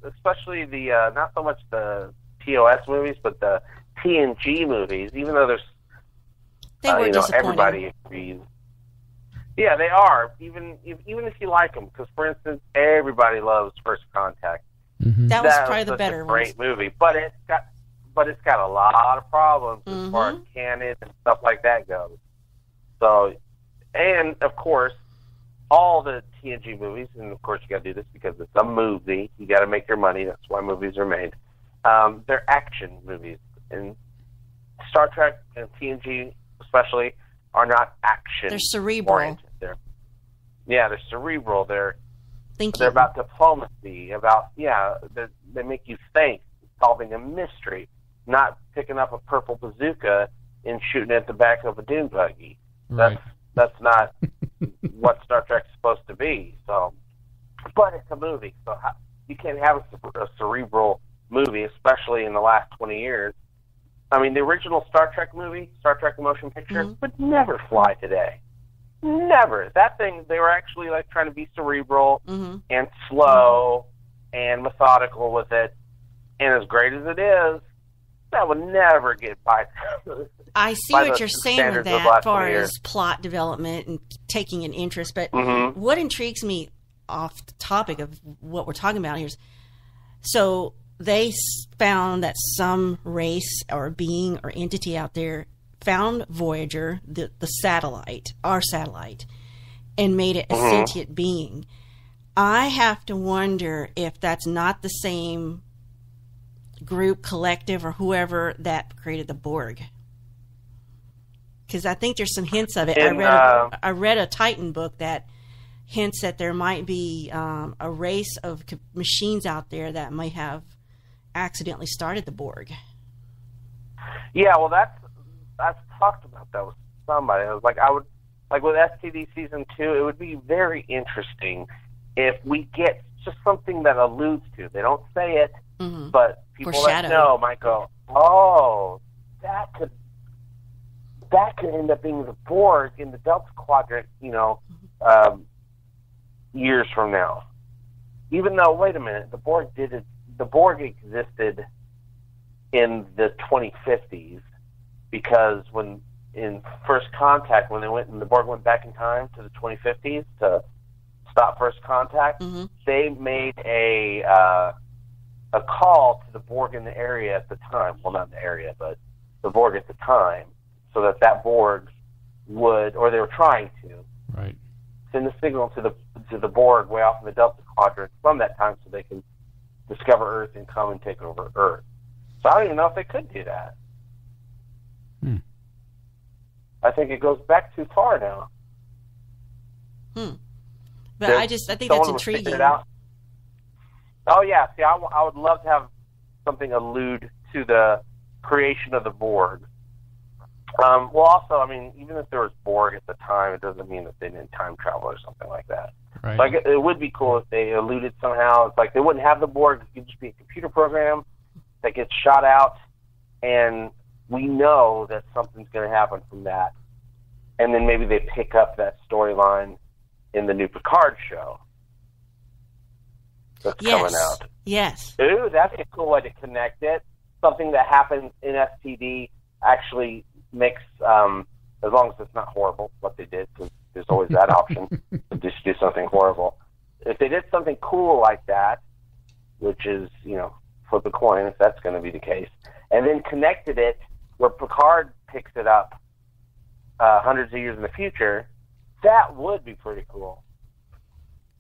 especially the not so much the TOS movies, but the TNG movies, even though there's, everybody agrees. Yeah, they are. Even if you like them, because for instance, everybody loves First Contact. Mm-hmm. That was probably the better one. Great movie, but it's got a lot of problems as far as canon and stuff like that goes. So, and of course, all the TNG movies, and of course you got to do this because it's a movie. You got to make your money. That's why movies are made. They're action movies, and Star Trek and TNG especially are not action. They're cerebral. They're cerebral. They're thinking. They're about diplomacy. They make you think, solving a mystery, not picking up a purple bazooka and shooting at the back of a dune buggy. Right. That's not what Star Trek's supposed to be. So, but it's a movie, so you can't have a cerebral movie, especially in the last 20 years. I mean, the original Star Trek movie, Star Trek motion picture, would never fly today. Never. That thing, they were actually like trying to be cerebral and slow and methodical with it. And as great as it is, that would never get by. I see what you're saying with that as far as plot development and taking an interest. But what intrigues me off the topic of what we're talking about here is, so they found that some race or being or entity out there found Voyager, the satellite, our satellite, and made it a sentient being. I have to wonder if that's not the same group, collective, or whoever that created the Borg. Because I think there's some hints of it. I read a Titan book that hints that there might be a race of machines out there that might have accidentally started the Borg. Yeah, well, I've talked about that with somebody. I was like, with STD season 2, it would be very interesting if we get just something that alludes to. They don't say it, but people that know might go, "Oh, that could end up being the Borg in the Delta Quadrant," years from now. even though, wait a minute, the Borg existed in the 2050s, because when in First Contact, when the Borg went back in time to the 2050s to stop First Contact, they made a call to the Borg in the area at the time. Well, not in the area, but the Borg at the time, so that Borg would, or they were trying to, right, send a signal to the Borg way off in the Delta Quadrant from that time, so they can discover Earth and come and take over Earth. So I don't even know if they could do that. I think it goes back too far now. But I think that's intriguing. Oh yeah, see, I would love to have something allude to the creation of the Borg. Well, also, I mean, even if there was Borg at the time, it doesn't mean that they didn't time travel or something like that. Right. Like, it would be cool if they alluded somehow. It's like they wouldn't have the Borg. It could just be a computer program that gets shot out, and we know that something's going to happen from that. And then maybe they pick up that storyline in the new Picard show that's coming out. Yes. Ooh, that's a cool way to connect it. Something that happens in STD actually makes, as long as it's not horrible, what they did, because there's always that option to just do something horrible. If they did something cool like that, which is, flip a coin if that's going to be the case, and then connected it where Picard picks it up hundreds of years in the future, that would be pretty cool.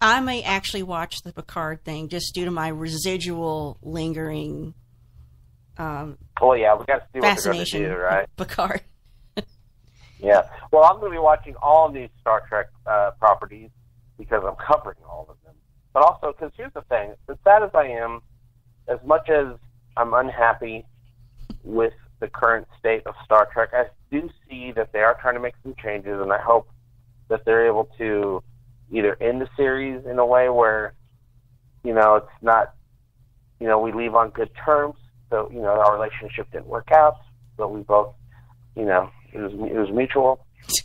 I may actually watch the Picard thing just due to my residual lingering well, yeah, we got to see what they're going to do, right? Picard. Yeah. Well, I'm going to be watching all these Star Trek properties because I'm covering all of them. But also, because here's the thing, as sad as I am, as much as I'm unhappy with the current state of Star Trek, I do see that they are trying to make some changes, and I hope that they're able to either end the series in a way where, it's not, we leave on good terms. So, our relationship didn't work out, but we both, it was mutual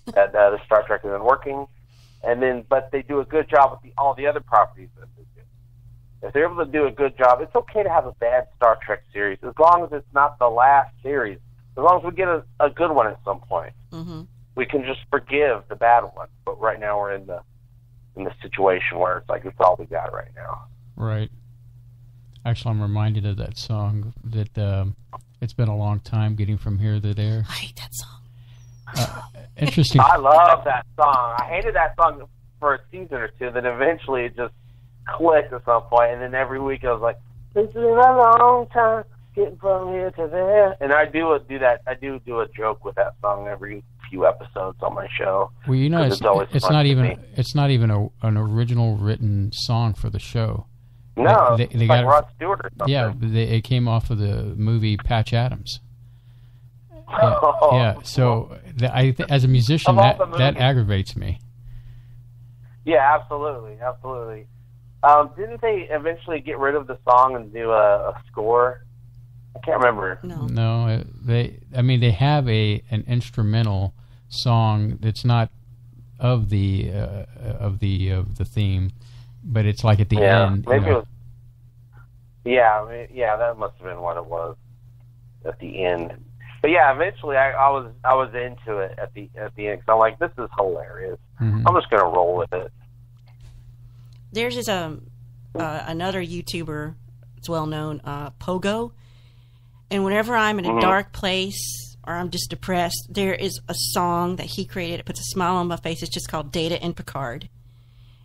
that the Star Trek isn't working. And then, but they do a good job with all the other properties that they do. If they're able to do a good job, it's okay to have a bad Star Trek series, as long as it's not the last series. As long as we get a good one at some point, we can just forgive the bad one. But right now, we're in the situation where it's like it's all we got right now. Right. Actually, I'm reminded of that song that it's been a long time getting from here to there. I hate that song. Interesting. I love that song. I hated that song for a season or two. Then eventually it just clicked at some point, and then every week I was like, "It's been a long time getting from here to there." And I do that. I do a joke with that song every few episodes on my show. Well, it's not even an original written song for the show. No, they it's got like Rod Stewart or something. Yeah, it came off of the movie Patch Adams. So as a musician, that aggravates me. Yeah, absolutely. Didn't they eventually get rid of the song and do a score? I can't remember. No, they have an instrumental song that's not of the theme, but it's like at the end. Maybe it was. Yeah, that must have been what it was at the end. But yeah, eventually I was into it at the end. Cause I'm like, this is hilarious. I'm just gonna roll with it. There's this another YouTuber, it's well known, Pogo, and whenever I'm in a dark place or I'm just depressed, there is a song that he created. It puts a smile on my face. It's just called Data and Picard.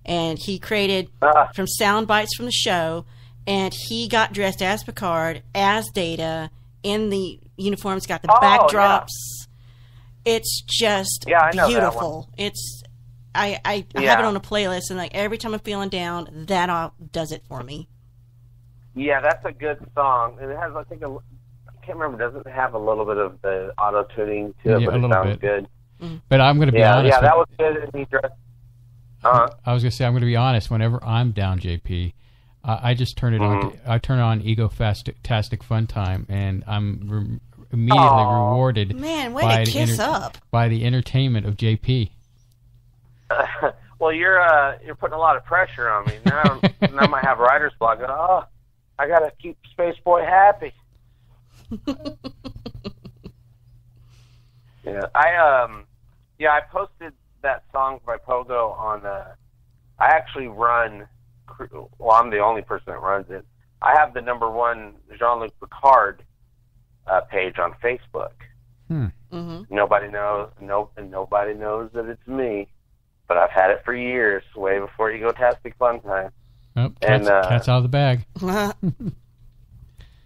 And he created from sound bites from the show, and he got dressed as Picard, as Data, in the uniforms, got the backdrops. Yeah. It's just beautiful. I have it on a playlist, and like every time I'm feeling down, that does it for me. Yeah, that's a good song. It has, I think, I can't remember, doesn't it have a little bit of the auto-tuning to it, but it sounds good. But I'm going to be honest. Yeah, that was good. And he dressed. I was going to say, I'm going to be honest. Whenever I'm down, JP, I just turn it on. I turn on EgoTasticFunTime, and I'm immediately rewarded. Man, way to kiss up by the entertainment of JP. Well, you're putting a lot of pressure on me now. Now I might have writer's block. Oh, I gotta keep Space Boy happy. Yeah, I posted that song by Pogo on. I actually run. Well, I'm the only person that runs it. I have the #1 Jean-Luc Picard page on Facebook. Nobody knows. Nobody knows that it's me, but I've had it for years, way before EgoTasticFunTime. Oh, cat's out of the bag.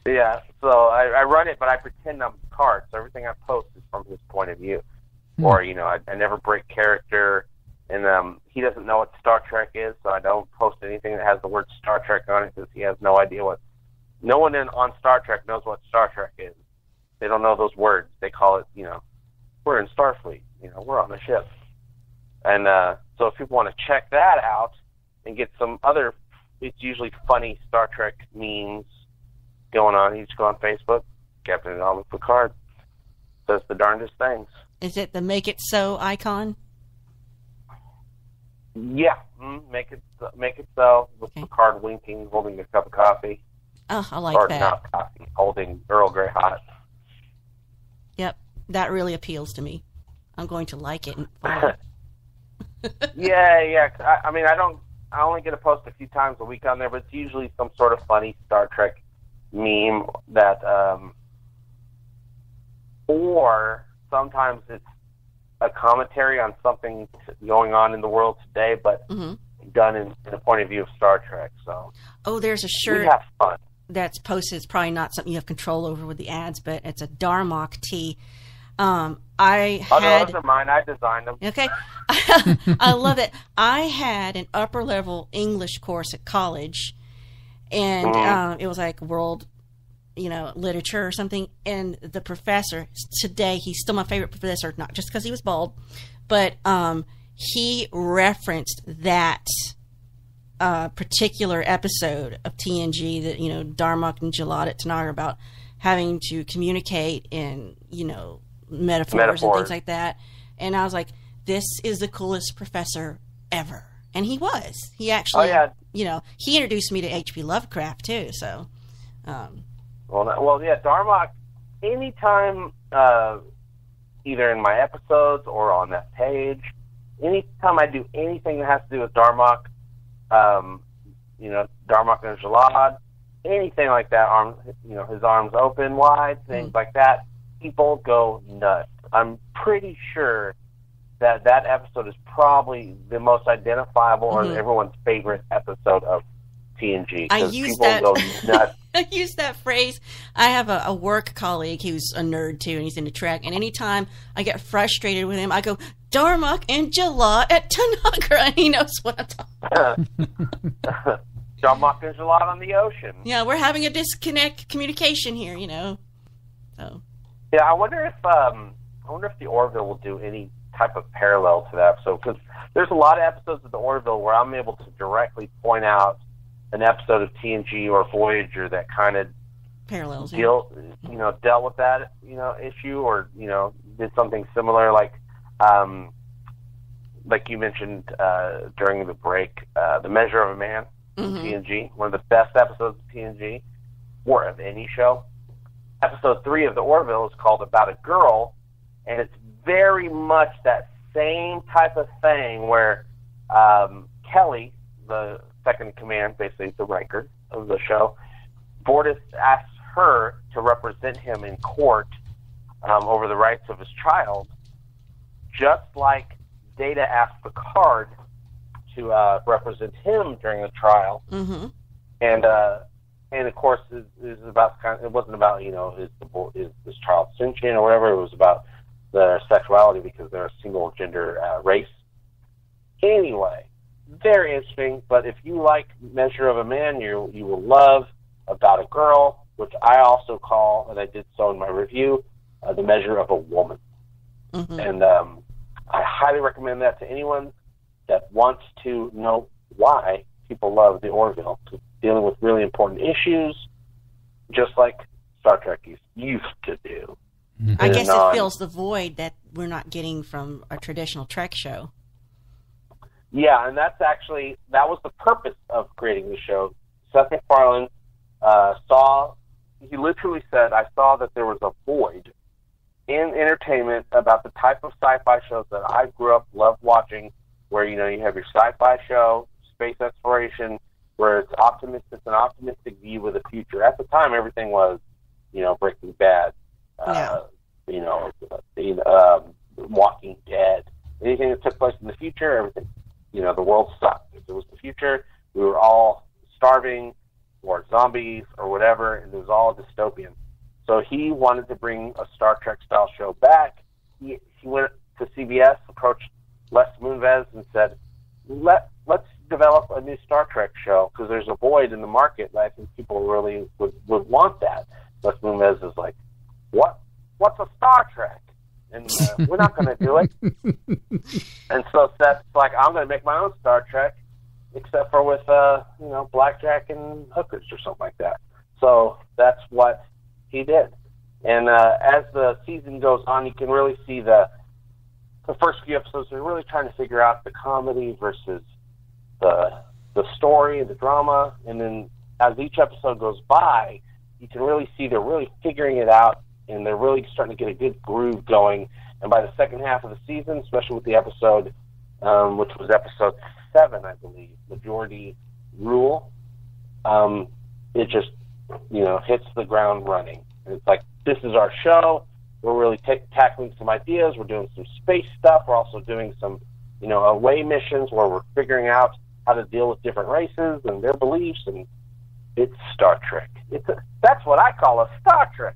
Yeah, so I run it, but I pretend I'm Picard, so everything I post is from his point of view. Or, I never break character, and he doesn't know what Star Trek is, so I don't post anything that has the word Star Trek on it, because he has no idea what... No one on Star Trek knows what Star Trek is. They don't know those words. They call it, we're in Starfleet, we're on the ship. And so if people want to check that out and get some other, it's usually funny Star Trek memes going on, you just go on Facebook, Captain Jean-Luc Picard says the darndest things. Is it the Make It So icon? Yeah, make it so, with Picard winking, holding a cup of coffee. Oh, I like that. Or not coffee, holding Earl Grey hot. Yep, that really appeals to me. I'm going to like it. Yeah. I mean, I only get to post a few times a week on there, but it's usually some sort of funny Star Trek meme that, or sometimes it's a commentary on something going on in the world today, but done in a point of view of Star Trek. So, there's a shirt we have fun. That's posted. It's probably not something you have control over with the ads, but it's a Darmok tee. Those are mine. I designed them. Okay. I love it. I had an upper level English course at college, and it was like world, literature or something. And the professor today, he's still my favorite professor, not just because he was bald, but he referenced that particular episode of TNG that, Darmok and Jalad Tanar about having to communicate in, metaphors and things like that. And I was like, this is the coolest professor ever. And he was. He actually, he introduced me to H.P. Lovecraft too. So, Darmok, anytime, either in my episodes or on that page, anytime I do anything that has to do with Darmok, Darmok and Jalad, anything like that, his arms open wide, things like that, people go nuts. I'm pretty sure that episode is probably the most identifiable or everyone's favorite episode of TNG. I use that. Go nuts. I use that phrase. I have a work colleague who's a nerd too, and he's into Trek. And anytime I get frustrated with him, I go, Darmok and Jalad at Tanagra, and he knows what I'm talking about. Darmok and Jalad on the ocean. Yeah, we're having a disconnect communication here, So. Yeah, I wonder if the Orville will do any type of parallel to that episode, because there's a lot of episodes of the Orville where I'm able to directly point out an episode of TNG or Voyager that kind of parallels dealt with that issue, or did something similar, like you mentioned during the break, The Measure of a Man, TNG, one of the best episodes of TNG or of any show. Episode 3 of the Orville is called About a Girl, and it's very much that same type of thing where Kelly, the second in command, basically the Riker of the show, Bortus asks her to represent him in court over the rights of his child, just like Data asked Picard to represent him during the trial. And of course, it wasn't about is this child sentient or whatever. It was about their sexuality because they're a single gender race. Anyway, very interesting. But if you like Measure of a Man, you will love About a Girl, which I also call, and I did so in my review, The Measure of a Woman. And I highly recommend that to anyone that wants to know why people love the Orville. Dealing with really important issues, just like Star Trek used to do. I guess it fills the void that we're not getting from a traditional Trek show. Yeah, and that was the purpose of creating the show. Seth MacFarlane he literally said, I saw that there was a void in entertainment about the type of sci-fi shows that I grew up, loved watching, where, you have your sci-fi show, space exploration, where it's optimistic, an optimistic view of the future. At the time, everything was, Breaking Bad, Walking Dead, anything that took place in the future, everything, the world sucked. If it was the future, we were all starving or zombies or whatever, and it was all dystopian. So he wanted to bring a Star Trek-style show back. He went to CBS, approached Les Moonves, and said, let's develop a new Star Trek show, because there's a void in the market, and I think people really would want that. Les Moonves is like, what's a Star Trek? And we're not going to do it. And so Seth's like, I'm going to make my own Star Trek, except for with, blackjack and hookers or something like that. So that's what he did. And as the season goes on, you can really see the first few episodes are really trying to figure out the comedy versus the story and the drama. And then as each episode goes by, you can really see they're really figuring it out, and they're really starting to get a good groove going. And by the second half of the season, especially with the episode, which was episode 7, I believe, Majority Rule, it just, hits the ground running. And it's like, this is our show. We're really tackling some ideas. We're doing some space stuff. We're also doing some, away missions where we're figuring out how to deal with different races and their beliefs. And it's Star Trek. That's what I call a Star Trek.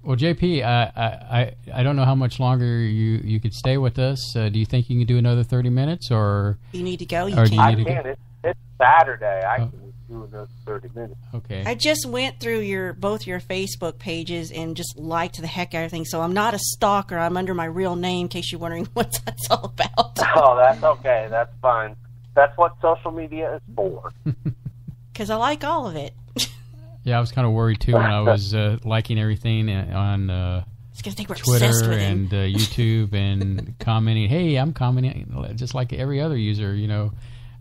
Well, JP, I don't know how much longer you could stay with us. Do you think you can do another 30 minutes, or you need to go? I can. It's Saturday. I can do another 30 minutes. Okay. I just went through both your Facebook pages and just liked the heck out of everything. So I'm not a stalker. I'm under my real name, in case you're wondering what that's all about. Oh, that's okay. That's fine. That's what social media is for. Because I like all of it. Yeah, I was kind of worried too when I was liking everything on Twitter and YouTube and commenting. Hey, I'm commenting just like every other user,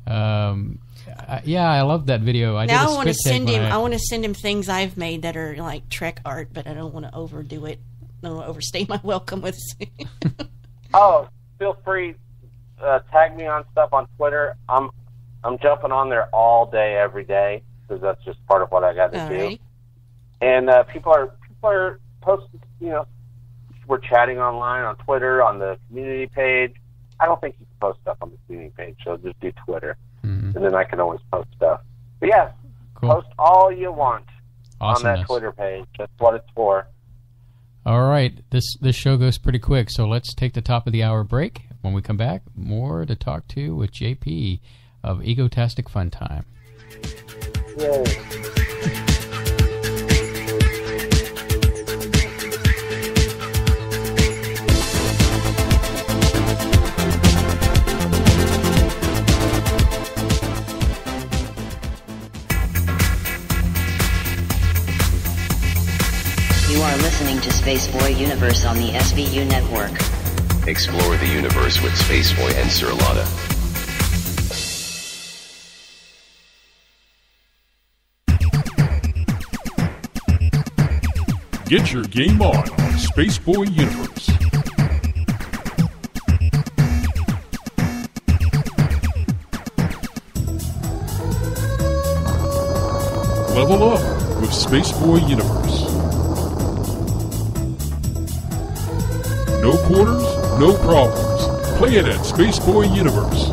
I love that video. I want to send him things I've made that are like Trek art, but I don't want to overdo it. I don't want to overstay my welcome with. Oh, feel free. Tag me on stuff on Twitter. I'm jumping on there all day, every day, because that's just part of what I got to do. Right. And people are posting. We're chatting online on Twitter, on the community page. I don't think you can post stuff on the community page, so just do Twitter, and then I can always post stuff. But yeah, cool. Post all you want on that Twitter page. That's what it's for. All right, this show goes pretty quick, so let's take the top of the hour break. When we come back, more to talk to with JP of EgoTasticFunTime. Yay. You are listening to Spaceboy Universe on the SBU network. Explore the universe with Spaceboy and Sir Lotta. Get your game on Spaceboy Universe. Level up with Spaceboy Universe. No quarters, no problems. Play it at Spaceboy Universe.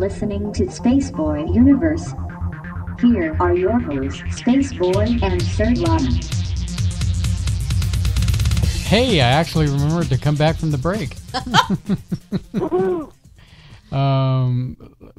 listening to Spaceboy Universe. Here are your hosts, Spaceboy and Sir Lana. Hey, I actually remembered to come back from the break.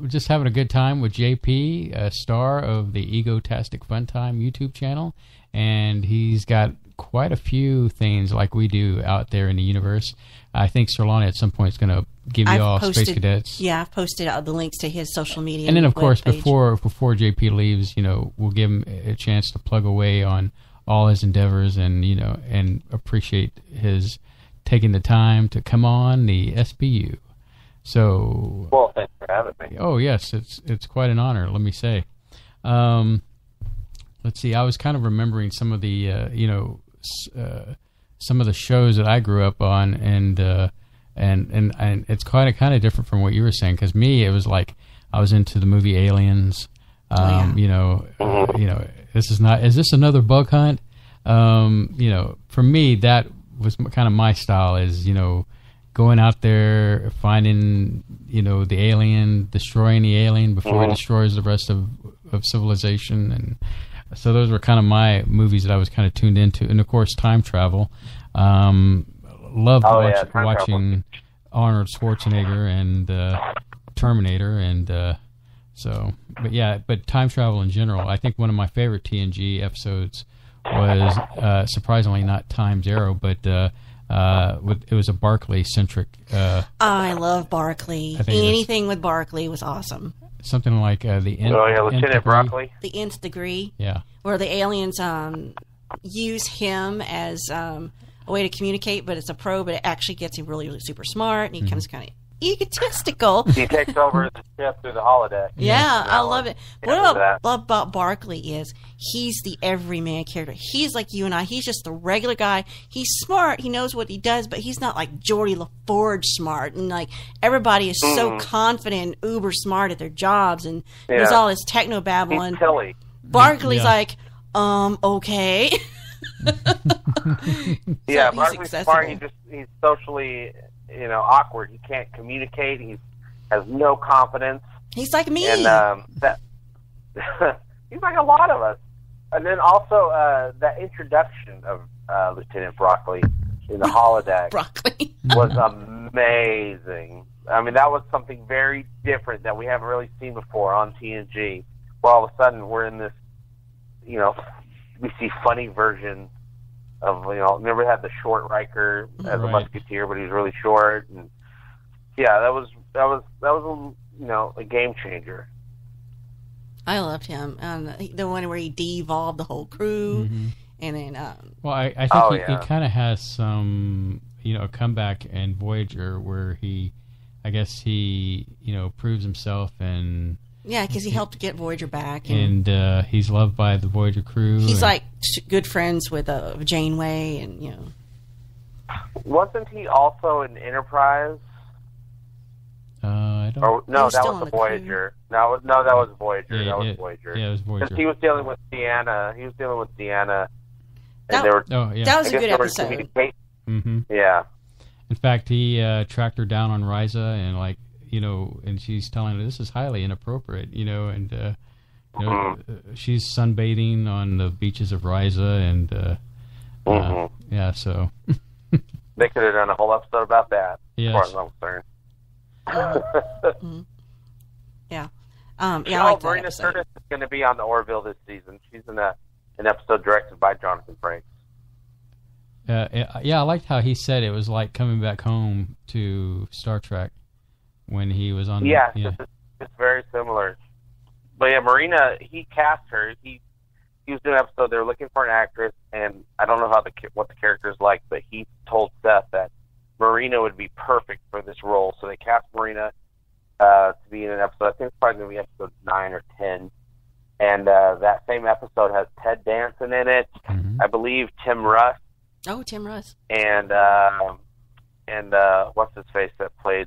Just having a good time with JP, a star of the EgoTasticFunTime YouTube channel, and he's got quite a few things like we do out there in the universe. I think Solana at some point is going to give you all Space Cadets. Yeah, I've posted the links to his social media. And then, of course, page. before JP leaves, we'll give him a chance to plug away on all his endeavors and, and appreciate his taking the time to come on the SBU. So, well, thanks for having me. Oh, yes, it's quite an honor, let me say. Let's see, I was kind of remembering some of the, some of the shows that I grew up on, and it's kind of different from what you were saying, because me, it was like I was into the movie Aliens. Is this another bug hunt? For me, that was kind of my style, is going out there, finding the alien, destroying the alien before it destroys the rest of civilization. And so those were kind of my movies that I was kind of tuned into. And of course, time travel. Loved watching Arnold Schwarzenegger and Terminator, and but time travel in general. I think one of my favorite TNG episodes was surprisingly not Time Zero, but it was a Barclay-centric. I love Barclay. Anything with Barclay was awesome. Something like Lieutenant Broccoli. The Nth Degree. Yeah. Where the aliens use him as a way to communicate, but it's a probe, but it actually gets him really, really super smart, and he becomes kind of egotistical. He takes over the ship through the holodeck. Yeah, I love it. What I love about Barclay is he's the everyman character. He's like you and I. He's just the regular guy. He's smart. He knows what he does, but he's not like Geordie LaForge smart. And like everybody is so confident, uber smart at their jobs, and there's all this techno babble. He's silly. Barclay's like, okay. Yeah, Barclay's smart. He's socially awkward. He can't communicate. He has no confidence. He's like me. And he's like a lot of us. And then also that introduction of Lieutenant Broccoli in the holodeck was amazing. I mean, that was something very different that we haven't really seen before on TNG. Where all of a sudden we're in this, we see funny versions of, remember we had the short Riker as a musketeer, but he was really short, and that was a game changer. I loved him. The one where he de-evolved the whole crew, and then well, I think he kind of has some a comeback in Voyager where he proves himself, and yeah, because he helped get Voyager back. And he's loved by the Voyager crew. He's like good friends with Janeway, and Wasn't he also in Enterprise? I don't. Oh no, that was the Voyager. No, that was Voyager. That was Voyager. Yeah, it was Voyager. Because he was dealing with Deanna. That was a good episode. Yeah. In fact, he tracked her down on Risa, and and she's telling her this is highly inappropriate, and she's sunbathing on the beaches of Risa, and so they could have done a whole episode about that, yes. As far as I'm concerned. I like that Marina episode. Sirtis is going to be on the Orville this season. She's in an episode directed by Jonathan Frakes. I liked how he said it was like coming back home to Star Trek when he was on. It's very similar. But Marina, he cast her. He was doing an episode. They were looking for an actress, and I don't know what the character's like, but he told Seth that Marina would be perfect for this role. So they cast Marina to be in an episode. I think it's probably going to be episode 9 or 10. And that same episode has Ted Danson in it. I believe Tim Russ. Oh, Tim Russ. And what's his face that played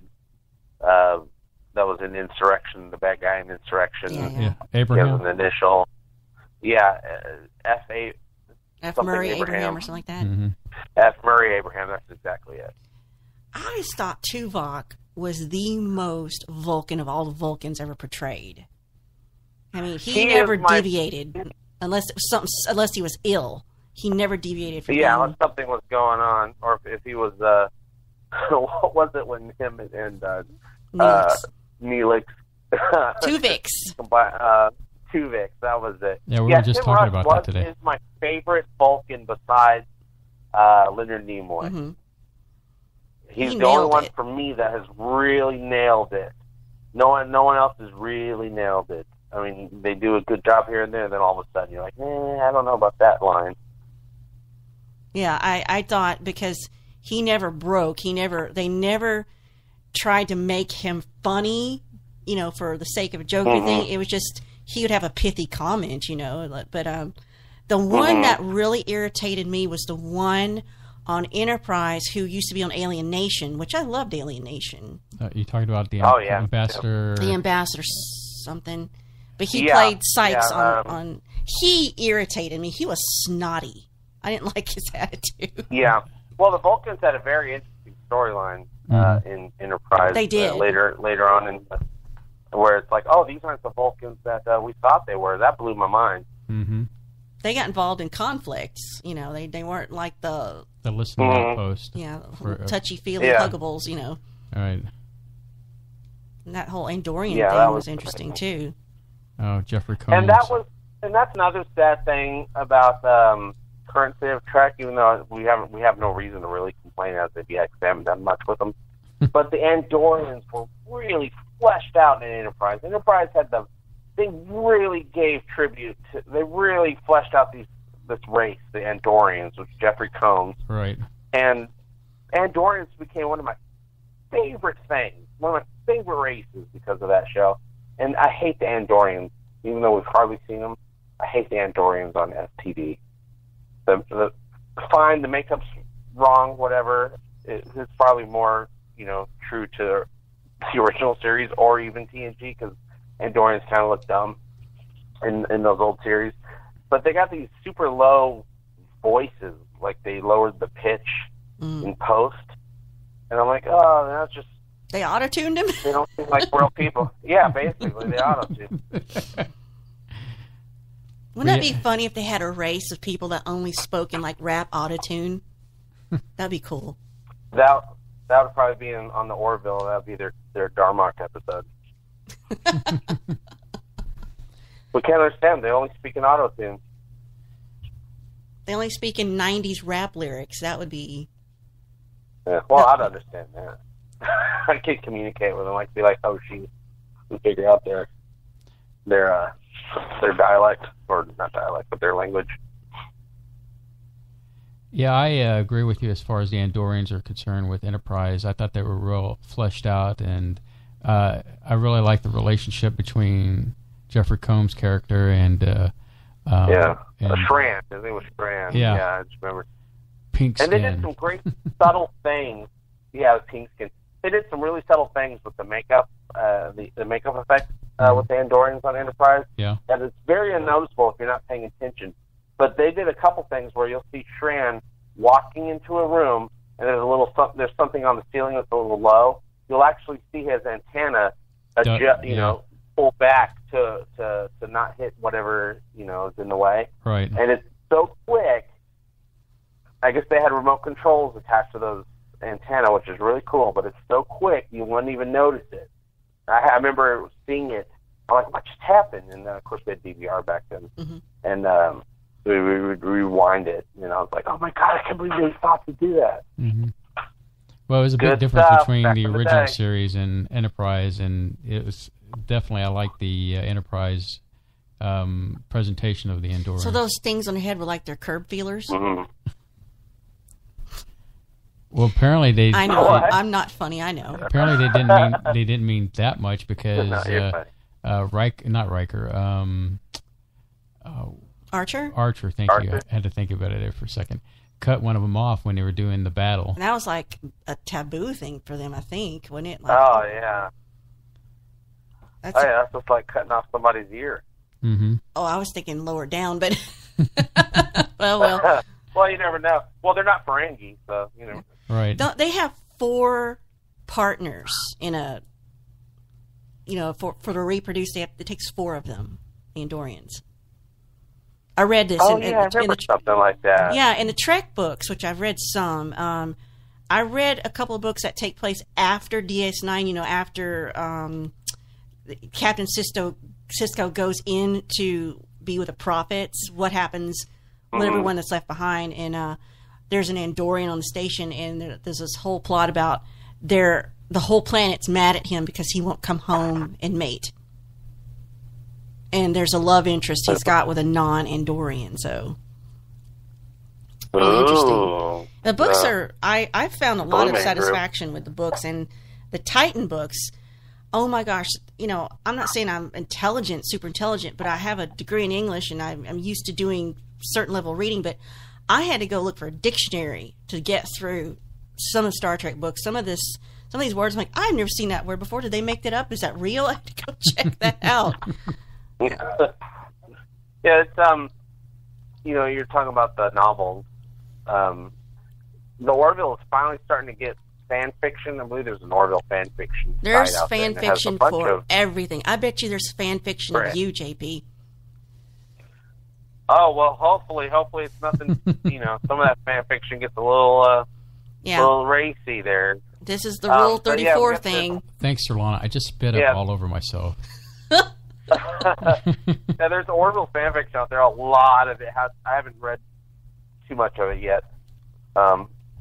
that was in Insurrection, the bad guy in Insurrection. Yeah. Abraham. He has an initial. Yeah, F. Murray Abraham or something like that. F. Murray Abraham, that's exactly it. I always thought Tuvok was the most Vulcan of all the Vulcans ever portrayed. I mean, he never deviated unless it was something, unless he was ill. He never deviated from unless something was going on, or if he was what was it when him and Neelix Tuvix. Tuvix, that was it. Yeah, we were just talking about that today. Is my favorite Vulcan besides Leonard Nimoy. Mm-hmm. He's the only one for me that has really nailed it. No one else has really nailed it. I mean, they do a good job here and there, and then all of a sudden you're like, I don't know about that line. Yeah, I thought because he never broke. They never tried to make him funny, for the sake of a joke or thing. It was just, he would have a pithy comment, but the one that really irritated me was the one on Enterprise who used to be on Alien Nation, which I loved Alien Nation. You talked about the ambassador. The ambassador something. But he played Sykes on... He irritated me. He was snotty. I didn't like his attitude. Yeah. Well, the Vulcans had a very interesting storyline in Enterprise. They did. Later on, where it's like, these aren't the Vulcans that we thought they were. That blew my mind. Mm-hmm. They got involved in conflicts. They weren't like the listening outpost. Yeah, touchy-feely huggables, All right. And that whole Andorian thing was interesting, too. Oh, Jeffrey Combs. And that's another sad thing about current state of Trek, even though we have no reason to really complain as if we haven't done much with them. But the Andorians were really fleshed out in Enterprise. Enterprise they really gave tribute to, they really fleshed out this race, the Andorians, which Jeffrey Combs. Right. And Andorians became one of my favorite things, one of my favorite races because of that show. And I hate the Andorians, even though we've hardly seen them. I hate the Andorians on STD. The makeup's wrong, whatever. It's probably more, true to the original series or even TNG, because Andorians kind of look dumb in those old series. But they got these super low voices, like they lowered the pitch in post. And I'm like, that's just... They auto-tuned him? They don't seem like real people. Yeah, basically, they auto-tuned. Wouldn't that be funny if they had a race of people that only spoke in, like, rap auto-tune? That'd be cool. That would probably be on the Orville. That would be their Darmok episode. We can't understand. They only speak in auto-tune. They only speak in 90s rap lyrics. That would be... Yeah, well, I'd understand that. I could communicate with them. I could be like, she and figure out their dialect, or not dialect, but their language. Yeah, I agree with you as far as the Andorians are concerned with Enterprise. I thought they were real fleshed out, and I really like the relationship between Jeffrey Combs' character and Shran. His name was Shran. Yeah, I just remember. Pink skin. And they did some great subtle things. Yeah, the pink skin. They did some really subtle things with the makeup, the makeup effect with the Andorians on Enterprise. Yeah. And it's very unnoticeable if you're not paying attention. But they did a couple things where you'll see Shran walking into a room, and there's something on the ceiling that's a little low. You'll actually see his antenna pull back to not hit whatever is in the way. Right. And it's so quick. I guess they had remote controls attached to those antenna, which is really cool, but it's so quick you wouldn't even notice it. I remember seeing it. I'm like, what just happened? And of course, we had DVR back then, and we would rewind it. I was like, oh my god, I can't believe they thought to do that. Mm-hmm. Well, it was a big difference between the original series and Enterprise, and it was definitely, I like the Enterprise presentation of the Andorians. So those things on their head were like their curb feelers? Mm-hmm. Well, apparently they... I know. I'm not funny, I know. Apparently they didn't mean that much because Archer, thank you. I had to think about it there for a second. Cut one of them off when they were doing the battle. And that was like a taboo thing for them, I think, wasn't it? Like, oh, yeah. That's just like cutting off somebody's ear. Mm-hmm. Oh, I was thinking lower down, but... well. Well, you never know. Well, they're not Ferengi, so, Right. They have 4 partners in a, for to reproduce, it takes 4 of them, Andorians. I read this. I remember something like that. Yeah, in the Trek books, which I've read some. I read a couple of books that take place after DS9. After Captain Sisko goes in to be with the prophets. What happens with everyone that's left behind? And there's an Andorian on the station, and there's this whole plot about the whole planet's mad at him because he won't come home and mate. And there's a love interest he's got with a non-Andorian, so really interesting. The books are, I found a lot of satisfaction with the books, and the Titan books, oh my gosh, I'm not saying I'm intelligent, super intelligent, but I have a degree in English, and I'm used to doing certain level of reading, but I had to go look for a dictionary to get through some of the Star Trek books. Some of these words, I'm like, I've never seen that word before. Did they make that up? Is that real? I have to go check that out. Yeah, it's you're talking about the novels. The Orville is finally starting to get fan fiction. I believe there's an Orville fan fiction. There's fan fiction for everything. I bet you there's fan fiction of you, JP. Oh well, hopefully it's nothing. Some of that fan fiction gets a little racy there. This is the Rule 34 thing. Thanks, Solana. I just spit up all over myself. Yeah, there's Orville fanfiction out there. A lot of it I haven't read too much of it yet.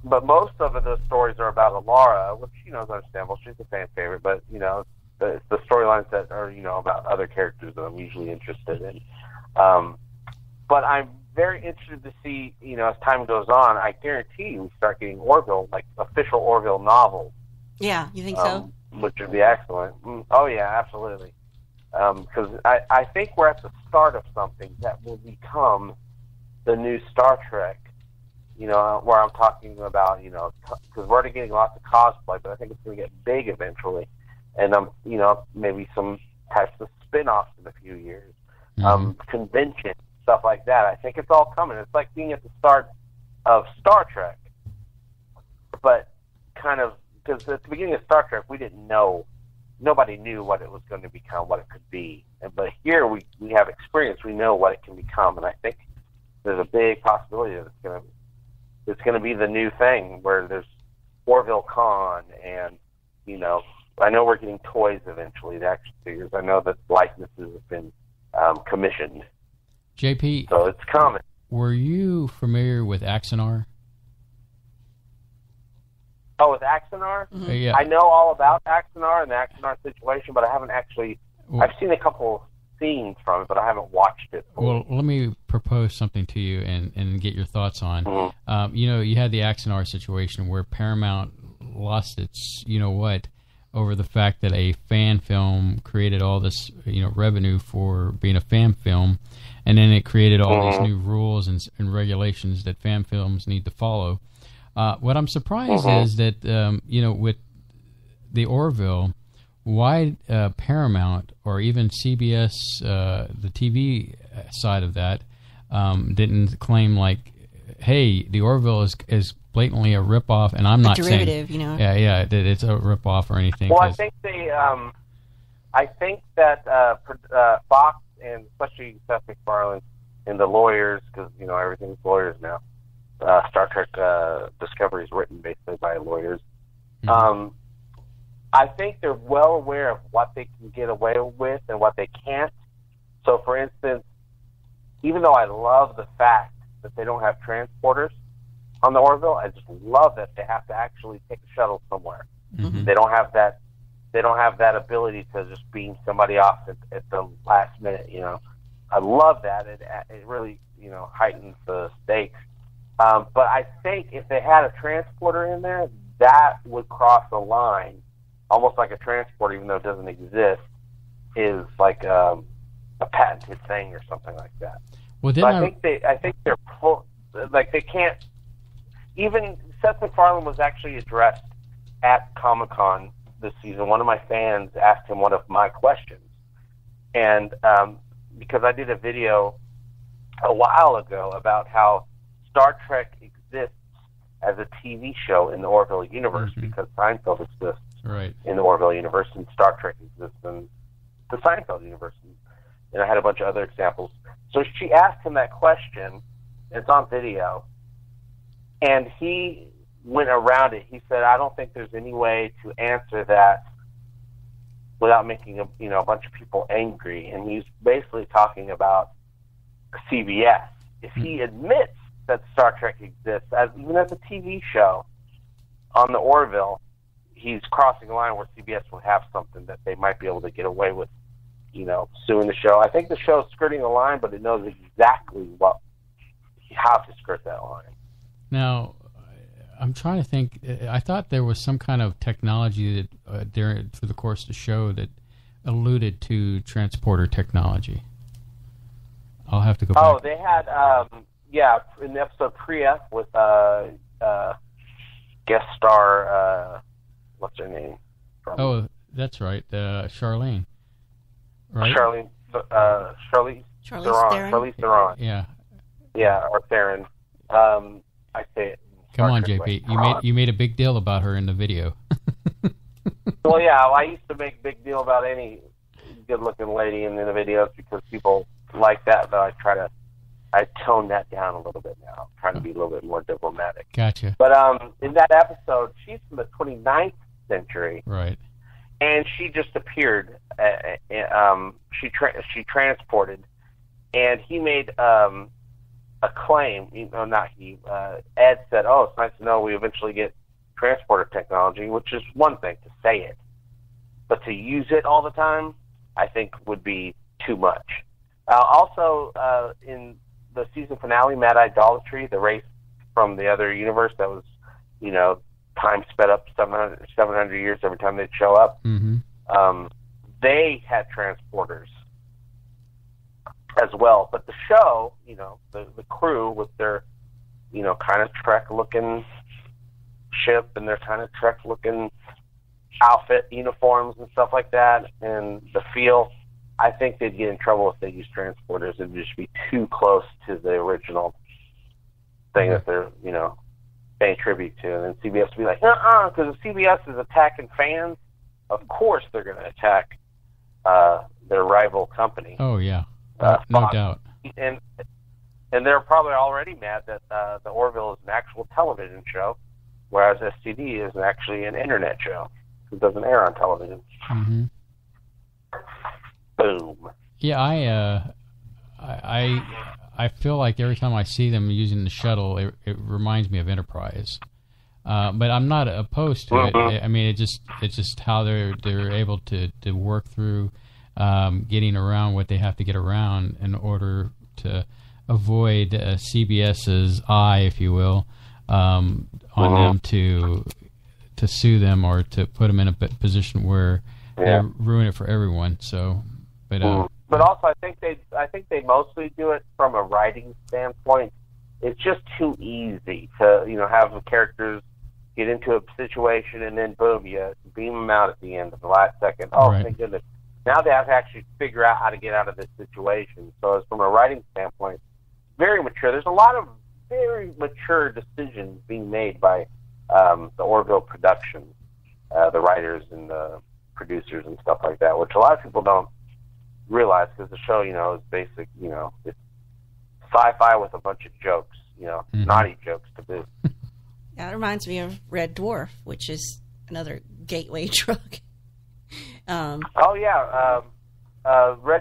But most of the stories are about Alara, which, is understandable. She's a fan favorite, but, it's the storylines that are, about other characters that I'm usually interested in. But I'm very interested to see, as time goes on, I guarantee we start getting Orville, like official Orville novels. Yeah, you think so? Which would be excellent. Oh, yeah, absolutely. Because I think we're at the start of something that will become the new Star Trek, where I'm talking about, because we're already getting lots of cosplay, but I think it's going to get big eventually. And, maybe some types of spin-offs in a few years, conventions, stuff like that. I think it's all coming. It's like being at the start of Star Trek, but kind of, because at the beginning of Star Trek, we didn't know. Nobody knew what it was going to become, what it could be. But here we have experience. We know what it can become, and I think there's a big possibility that it's going to be the new thing where there's Orville Con, and I know we're getting toys eventually, the action figures. I know that likenesses have been commissioned. JP, so it's coming. Were you familiar with Axanar? Oh, with Axanar? Mm-hmm. Yeah. I know all about Axanar and the Axanar situation, but I haven't actually... I've seen a couple scenes from it, but I haven't watched it. Well, let me propose something to you and get your thoughts on. Mm-hmm. You had the Axanar situation where Paramount lost its you-know-what over the fact that a fan film created all this revenue for being a fan film, and then it created all these new rules and regulations that fan films need to follow. What I'm surprised is that, with the Orville, why Paramount or even CBS, the TV side of that, didn't claim like, hey, the Orville is blatantly a ripoff, and I'm not saying... derivative, Yeah, that it's a ripoff or anything. Well, I think I think that Fox, and especially Seth MacFarlane and the lawyers, because, everything's lawyers now, Star Trek Discovery is written basically by lawyers. Mm-hmm. I think they're well aware of what they can get away with and what they can't. So, for instance, even though I love the fact that they don't have transporters on the Orville, I just love that they have to actually take a shuttle somewhere. Mm-hmm. They don't have that. They don't have that ability to just beam somebody off at the last minute. I love that. It really heightens the stakes. But I think if they had a transporter in there, that would cross a line, almost like a transporter, even though it doesn't exist, is like a patented thing or something like that. Well, so I think they're full, like they can't. Even Seth MacFarlane was actually addressed at Comic-Con this season. One of my fans asked him one of my questions, and because I did a video a while ago about how Star Trek exists as a TV show in the Orville universe because Seinfeld exists. right. in the Orville universe, and Star Trek exists in the Seinfeld universe. And I had a bunch of other examples. So she asked him that question. It's on video. And he went around it. He said, I don't think there's any way to answer that without making a bunch of people angry. And he's basically talking about CBS. If he admits that Star Trek exists, even as a TV show on the Orville, he's crossing a line where CBS will have something that they might be able to get away with, suing the show. I think the show is skirting the line, but it knows exactly how to skirt that line. Now, I'm trying to think. I thought there was some kind of technology that through the course of the show that alluded to transporter technology. I'll have to go back. Oh, they had, in the episode Priya with guest star, what's her name? That's right, Charlene. Right? Charlize Theron. Yeah. Yeah, or Theron. I say it. Come on, JP. You made a big deal about her in the video. Well, yeah, I used to make a big deal about any good-looking lady in the videos because people like that, but I tone that down a little bit now. I'm trying to be a little bit more diplomatic. Gotcha. But in that episode, she's from the 29th century. Right. And she just appeared. She transported, and he made a claim. Ed said, "Oh, it's nice to know we eventually get transporter technology," which is one thing to say it, but to use it all the time, I think would be too much. Also, in the season finale, Mad Idolatry, the race from the other universe that was, time sped up 700 years every time they'd show up. Mm-hmm. They had transporters as well, but the show, the crew with their, kind of Trek-looking ship and their kind of Trek-looking outfit, uniforms and stuff like that, and the feel, I think they'd get in trouble if they used transporters. It'd just be too close to the original thing that they're, paying tribute to. And then CBS would be like, because if CBS is attacking fans, of course they're going to attack their rival company. Oh, yeah. No doubt. And they're probably already mad that the Orville is an actual television show, whereas STD is actually an internet show. It doesn't air on television. Mm-hmm. Boom. Yeah, I feel like every time I see them using the shuttle, it reminds me of Enterprise. But I'm not opposed to it. I mean, it's just how they're able to work through getting around what they have to get around in order to avoid CBS's eye, if you will, on them to sue them or to put them in a position where they ruin it for everyone. So, but also I think they mostly do it from a writing standpoint. It's just too easy to have the characters get into a situation and then boom, you beam them out at the end of the last second. Oh, right. Thank goodness! Now they have to actually figure out how to get out of this situation. So, as from a writing standpoint, very mature. There's a lot of very mature decisions being made by the Orville production, the writers and the producers and stuff like that, which a lot of people don't realize because the show, is basic, it's sci-fi with a bunch of jokes, naughty jokes to boot. That reminds me of Red Dwarf, which is another gateway drug. Red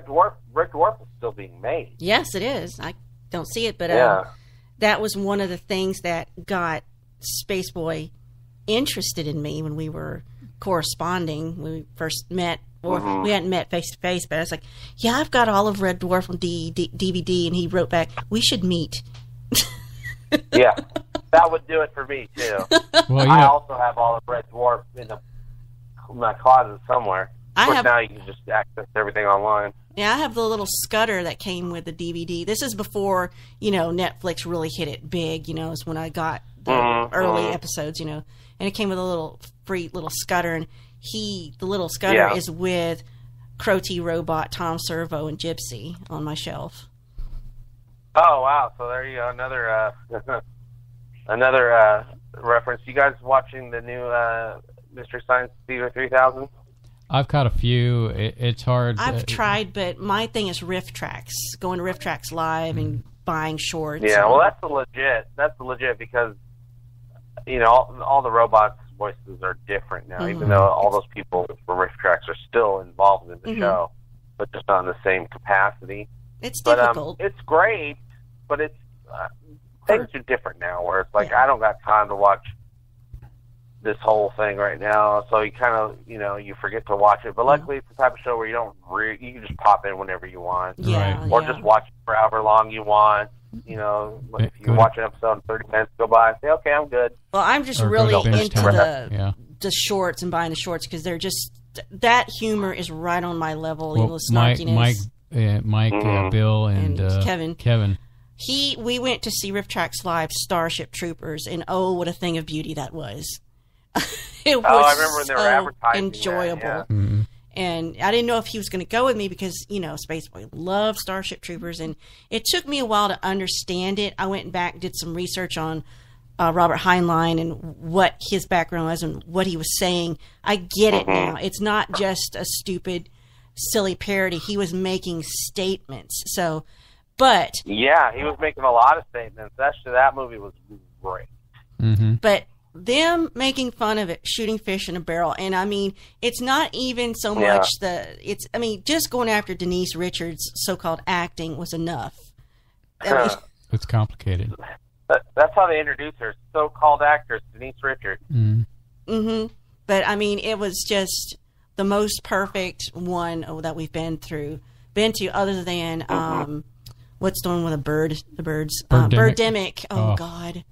Dwarf is still being made. Yes, it is. I don't see it, but that was one of the things that got Spaceboy interested in me when we were corresponding when we first met, or we hadn't met face to face, but I was like, yeah, I've got all of Red Dwarf on DVD, and he wrote back, we should meet. Yeah, that would do it for me too. Well, I also have all of Red Dwarf in my closet somewhere. Of course, now you can just access everything online. Yeah, I have the little Scudder that came with the DVD. This is before, Netflix really hit it big, is when I got the early episodes, and it came with a little free little Scudder, and the little Scudder is with Crotty Robot, Tom Servo, and Gypsy on my shelf. Oh, wow. So there you go. Another reference. You guys watching the new Mystery Science Theater 3000? I've caught a few. It's hard. I've tried, but my thing is Riff Tracks. Going to Riff Tracks Live and buying shorts. Yeah, well, that's the legit. That's the legit because, all the robots' voices are different now, even though all those people for Riff Tracks are still involved in the show, but just not in the same capacity. It's difficult. It's great, but it's things are different now, where it's like I don't got time to watch this whole thing right now, so you kind of you forget to watch it. But luckily, it's the type of show where you can just pop in whenever you want, or just watch it for however long you want. If you watch an episode in 30 minutes, go by and say, okay, I'm good. Well, I'm just really into the shorts and buying the shorts because they're just that humor is right on my level. Well, the snarkiness. Mike, Bill, and Kevin. We went to see Riff Tracks Live, Starship Troopers, and oh, what a thing of beauty that was! It was I remember when they were advertising enjoyable. That, yeah. And I didn't know if he was going to go with me because, Spaceboy loved Starship Troopers, and it took me a while to understand it. I went back, did some research on Robert Heinlein and what his background was and what he was saying. I get it now. It's not just a stupid, silly parody. He was making statements. But yeah, he was making a lot of statements. Actually, that movie was great. But them making fun of it, shooting fish in a barrel, and I mean, it's not even so much just going after Denise Richards' so-called acting was enough. It's complicated. That's how they introduce her, so-called actress Denise Richards. But I mean, it was just the most perfect one that we've been to, other than what's the one with the birds? Birdemic. Oh God.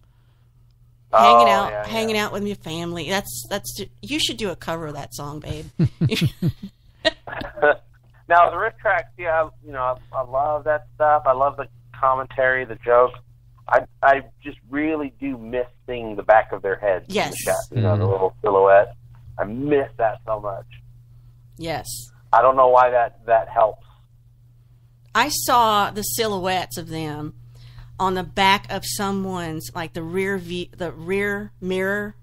Hanging out with your family. That's. You should do a cover of that song, babe. Now the Riff Tracks, I love that stuff. I love the commentary, the jokes. I just really do miss seeing the back of their heads. Yes. In the shot, the little silhouette. I miss that so much. Yes. I don't know why that helps. I saw the silhouettes of them on the back of someone's, like the rear mirror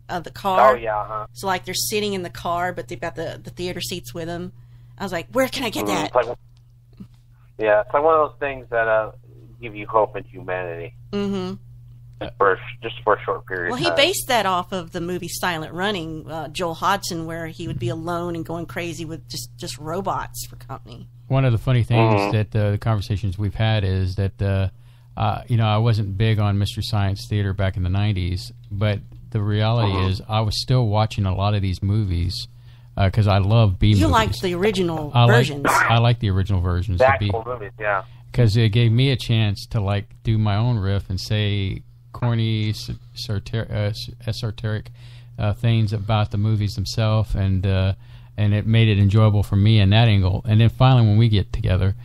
of the car. Oh yeah. So like they're sitting in the car, but they've got the theater seats with them. I was like, where can I get that? It's like one of those things that give you hope in humanity. Just for a short period. Well, he based that off of the movie Silent Running, Joel Hodgson, where he would be alone and going crazy with just robots for company. One of the funny things that the conversations we've had is that I wasn't big on Mystery Science Theater back in the 90s, but the reality is I was still watching a lot of these movies because I love B movies. You liked the original versions. I like the original versions. The actual movies, yeah. Because it gave me a chance to do my own riff and say corny, esoteric things about the movies themselves, and it made it enjoyable for me in that angle. And then finally, when we get together,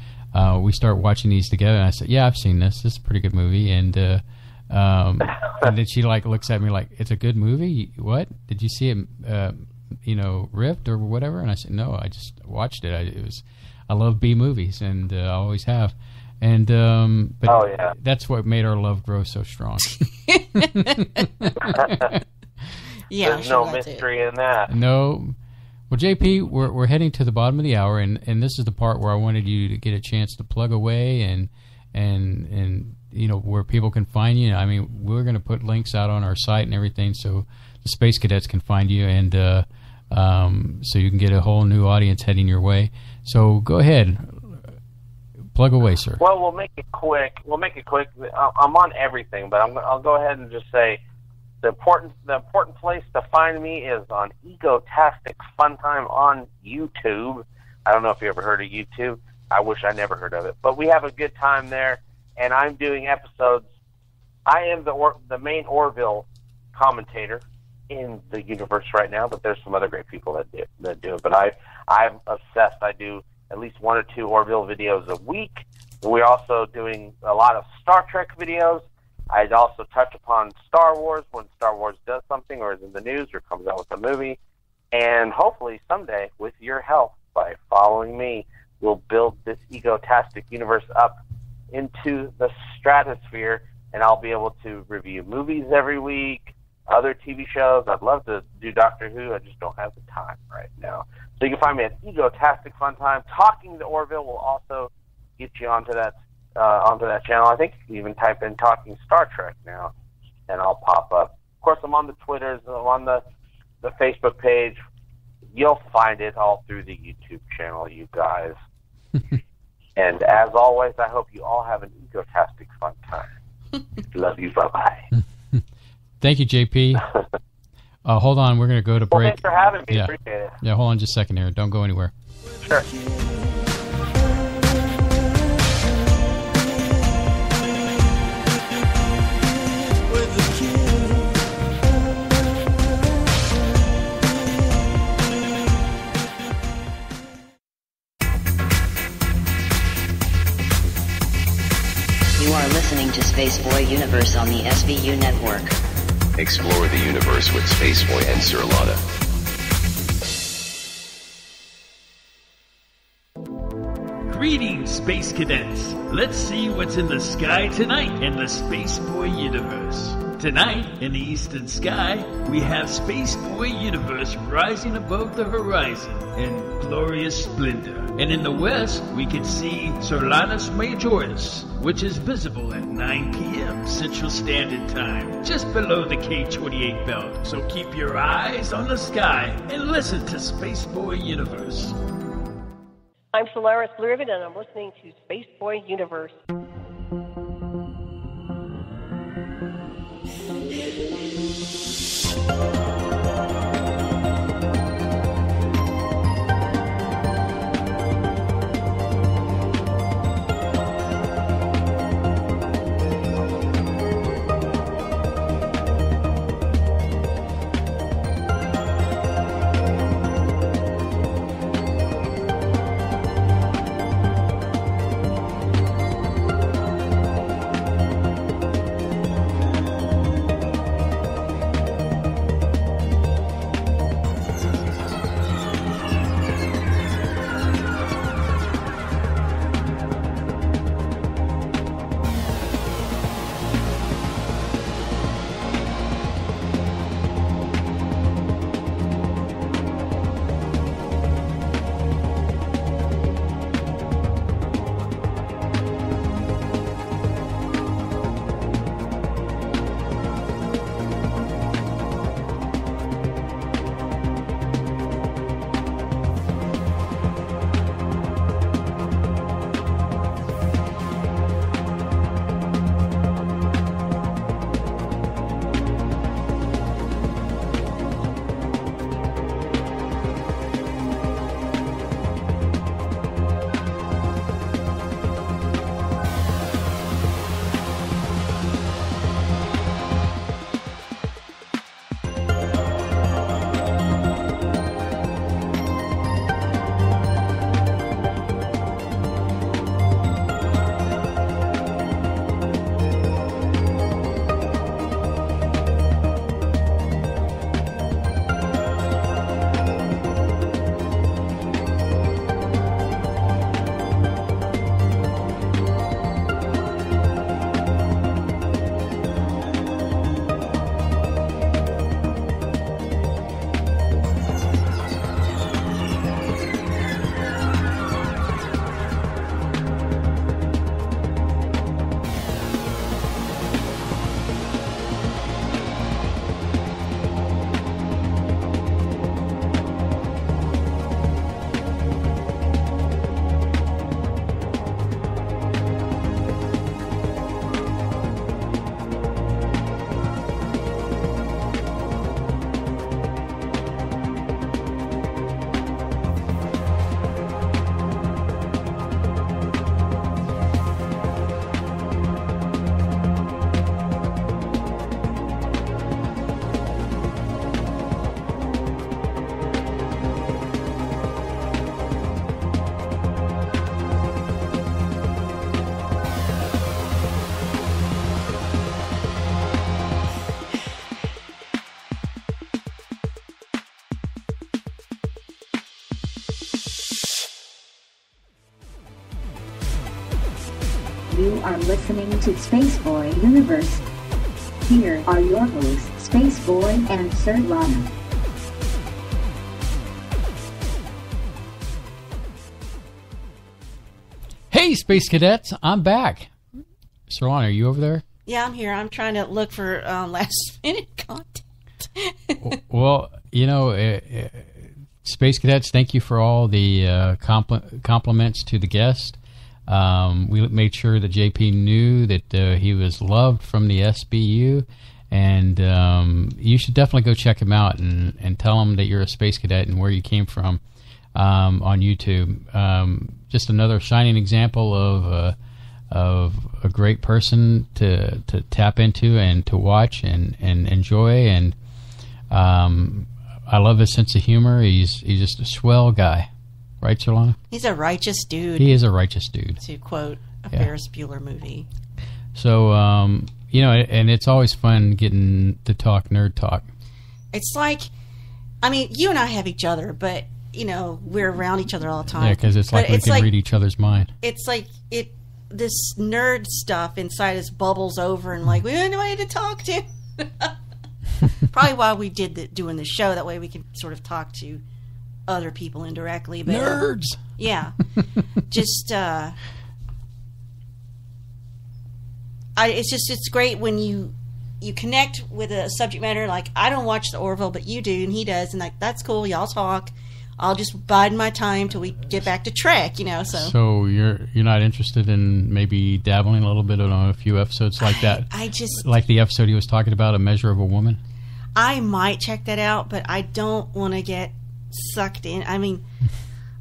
we start watching these together, and I said, "Yeah, I've seen this. This is a pretty good movie." And and then she looks at me like, "It's a good movie? What? Did you see it? Ripped or whatever?" And I said, "No, I just watched it. I love B movies, and I always have." And but that's what made our love grow so strong. There's no mystery in that. No. Well, JP, we're heading to the bottom of the hour, and this is the part where I wanted you to get a chance to plug away and where people can find you. I mean, we're going to put links out on our site and everything, so the Space Cadets can find you, and so you can get a whole new audience heading your way. So go ahead, plug away, sir. Well, we'll make it quick. I'm on everything, but I'll go ahead and just say. The important place to find me is on EgoTasticFunTime on YouTube. I don't know if you ever heard of YouTube. I wish I never heard of it. But we have a good time there, and I'm doing episodes. I am the main Orville commentator in the universe right now, but there's some other great people that do it. But I'm obsessed. I do at least 1 or 2 Orville videos a week. We're also doing a lot of Star Trek videos. I'd also touch upon Star Wars when Star Wars does something or is in the news or comes out with a movie. And hopefully someday, with your help, by following me, we'll build this egotastic universe up into the stratosphere, and I'll be able to review movies every week, other TV shows. I'd love to do Doctor Who. I just don't have the time right now. So you can find me at EgoTasticFunTime. Talking to Orville will also get you onto that channel. I think you can even type in Talking Star Trek now, and I'll pop up. Of course, I'm on the Twitters, I'm on the Facebook page. You'll find it all through the YouTube channel, you guys. And as always, I hope you all have an egotastic fun time. Love you. Bye-bye. Thank you, JP. Hold on. We're going to go to break. Well, thanks for having me. Yeah. Appreciate it. Yeah, hold on just a second here. Don't go anywhere. Sure. You are listening to Spaceboy Universe on the SBU network. Explore the universe with Spaceboy and Sir Lotta. Greetings, Space Cadets. Let's see what's in the sky tonight in the Spaceboy Universe. Tonight, in the eastern sky, we have Spaceboy Universe rising above the horizon in glorious splendor. And in the west, we can see Solanus Majoris, which is visible at 9 p.m. Central Standard Time, just below the K28 belt. So keep your eyes on the sky and listen to Spaceboy Universe. I'm Solaris Blurvid, and I'm listening to Spaceboy Universe. You are listening to Spaceboy Universe. Here are your hosts, Space Boy and Sir Lana. Hey, Space Cadets, I'm back. Sir Lana, are you over there? Yeah, I'm here. I'm trying to look for last-minute content. Well, you know, Space Cadets, thank you for all the compliments to the guest. We made sure that JP knew that he was loved from the SBU, and you should definitely go check him out and tell him that you're a Space Cadet and where you came from on YouTube. Just another shining example of a great person to tap into and to watch and enjoy. And I love his sense of humor. He's just a swell guy. Right, Solana? He's a righteous dude. He is a righteous dude. To quote a Ferris Bueller movie. So, you know, and it's always fun getting to talk nerd talk. It's like, I mean, you and I have each other, but, you know, we're around each other all the time. Yeah, because it's like we can read each other's mind. It's like this nerd stuff inside us bubbles over and like, we don't know anybody to talk to. Probably why we did doing the show. That way we can sort of talk to other people indirectly, but nerds. Yeah, just it's great when you connect with a subject matter. Like, I don't watch the Orville, but you do, and he does, and like, that's cool. Y'all talk. I'll just bide my time till we get back to Trek, you know. So you're not interested in maybe dabbling a little bit on a few episodes like that? I just like the episode he was talking about, A Measure of a Woman. I might check that out, but I don't want to get sucked in. I mean,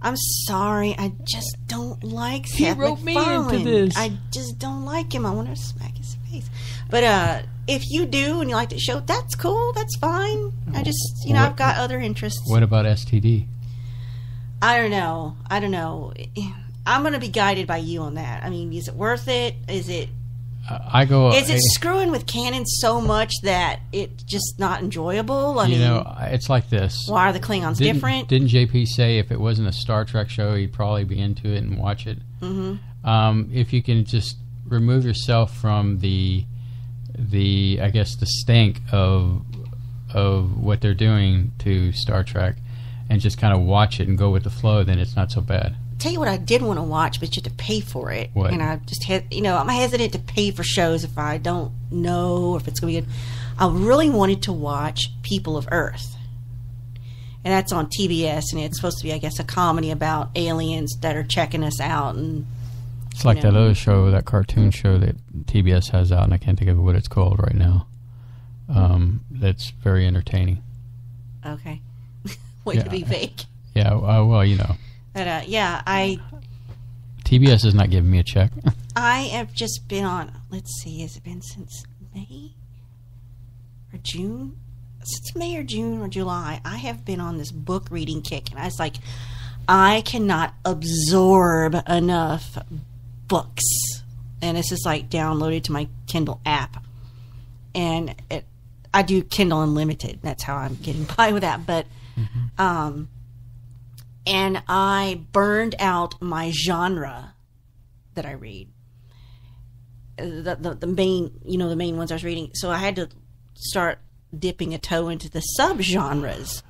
I'm sorry, I just don't like Seth He wrote MacFarlane. Me into this. I just don't like him. I want to smack his face. But if you do and you like the show, that's cool. That's fine. I just, you know, I've got other interests. What about STD? I don't know. I'm going to be guided by you on that. I mean, is it worth it? Is it? Is it screwing with canon so much that it's just not enjoyable? I mean, it's like this. Why are the Klingons different? Didn't JP say if it wasn't a Star Trek show, he'd probably be into it and watch it? Mm-hmm. If you can just remove yourself from the I guess the stink of what they're doing to Star Trek, and just kind of watch it and go with the flow, then it's not so bad. Tell you what I did want to watch, but you have to pay for it. What? And I just had, I'm hesitant to pay for shows if I don't know if it's going to be good. I really wanted to watch People of Earth. And that's on TBS, and it's supposed to be, I guess, a comedy about aliens that are checking us out. And it's like that other show, that cartoon show that TBS has out, and I can't think of what it's called right now. That's very entertaining. Okay. Way to be vague. Yeah, well, you know. But, TBS is not giving me a check. I have just been on, let's see, has it been since May or June? Since May or June or July, I have been on this book reading kick, and I was like, I cannot absorb enough books. And this is like downloaded to my Kindle app. And I do Kindle Unlimited. That's how I'm getting by with that. But, and I burned out my genre that I read. The main, the main ones I was reading. So I had to start dipping a toe into the subgenres.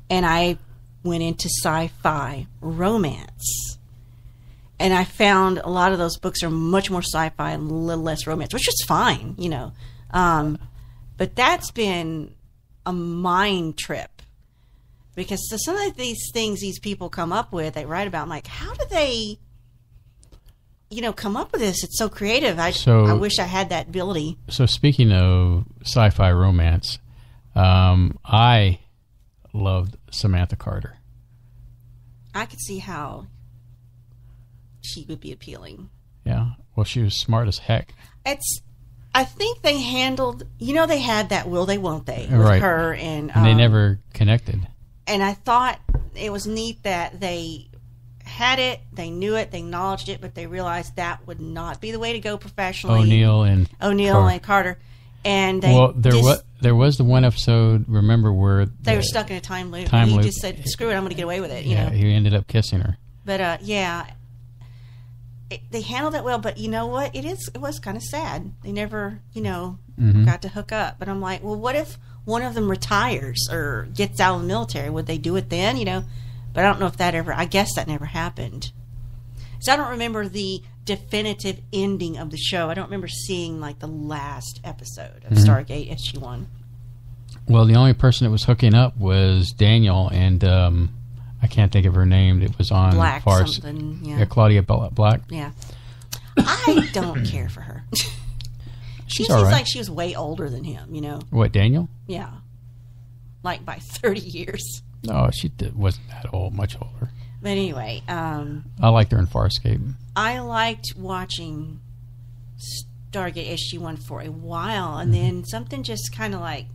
And I went into sci-fi romance. And I found a lot of those books are much more sci-fi and a little less romance, which is fine, But that's been a mind trip. Because some of these things these people come up with, they write about, I'm like, how do they, come up with this? It's so creative. I wish I had that ability. So speaking of sci-fi romance, I loved Samantha Carter. I could see how she would be appealing. Yeah. Well, she was smart as heck. I think they handled, they had that will they, won't they with her. And they never connected. And I thought it was neat that they had it, they knew it, they acknowledged it, but they realized that would not be the way to go professionally. O'Neill and Carter. And they there was the one episode, remember, where they were stuck in a time loop. He just said, screw it, I'm going to get away with it. Yeah, he ended up kissing her. But, they handled it well, but you know what? It was kind of sad. They never, Mm-hmm. got to hook up. But I'm like, well, what if one of them retires or gets out of the military? Would they do it then? But I don't know if I guess that never happened. So I don't remember the definitive ending of the show. I don't remember seeing like the last episode of Stargate SG-1. Well, the only person that was hooking up was Daniel, and I can't think of her name. It was on Black Farce. something. Yeah. Claudia Black. Yeah. I don't care for her. She all seems right. like she was way older than him, What, Daniel? Yeah. Like by 30 years. No, wasn't that old, much older. But anyway. I liked her in Farscape. I liked watching Stargate SG-1 for a while, and then something just kind of like...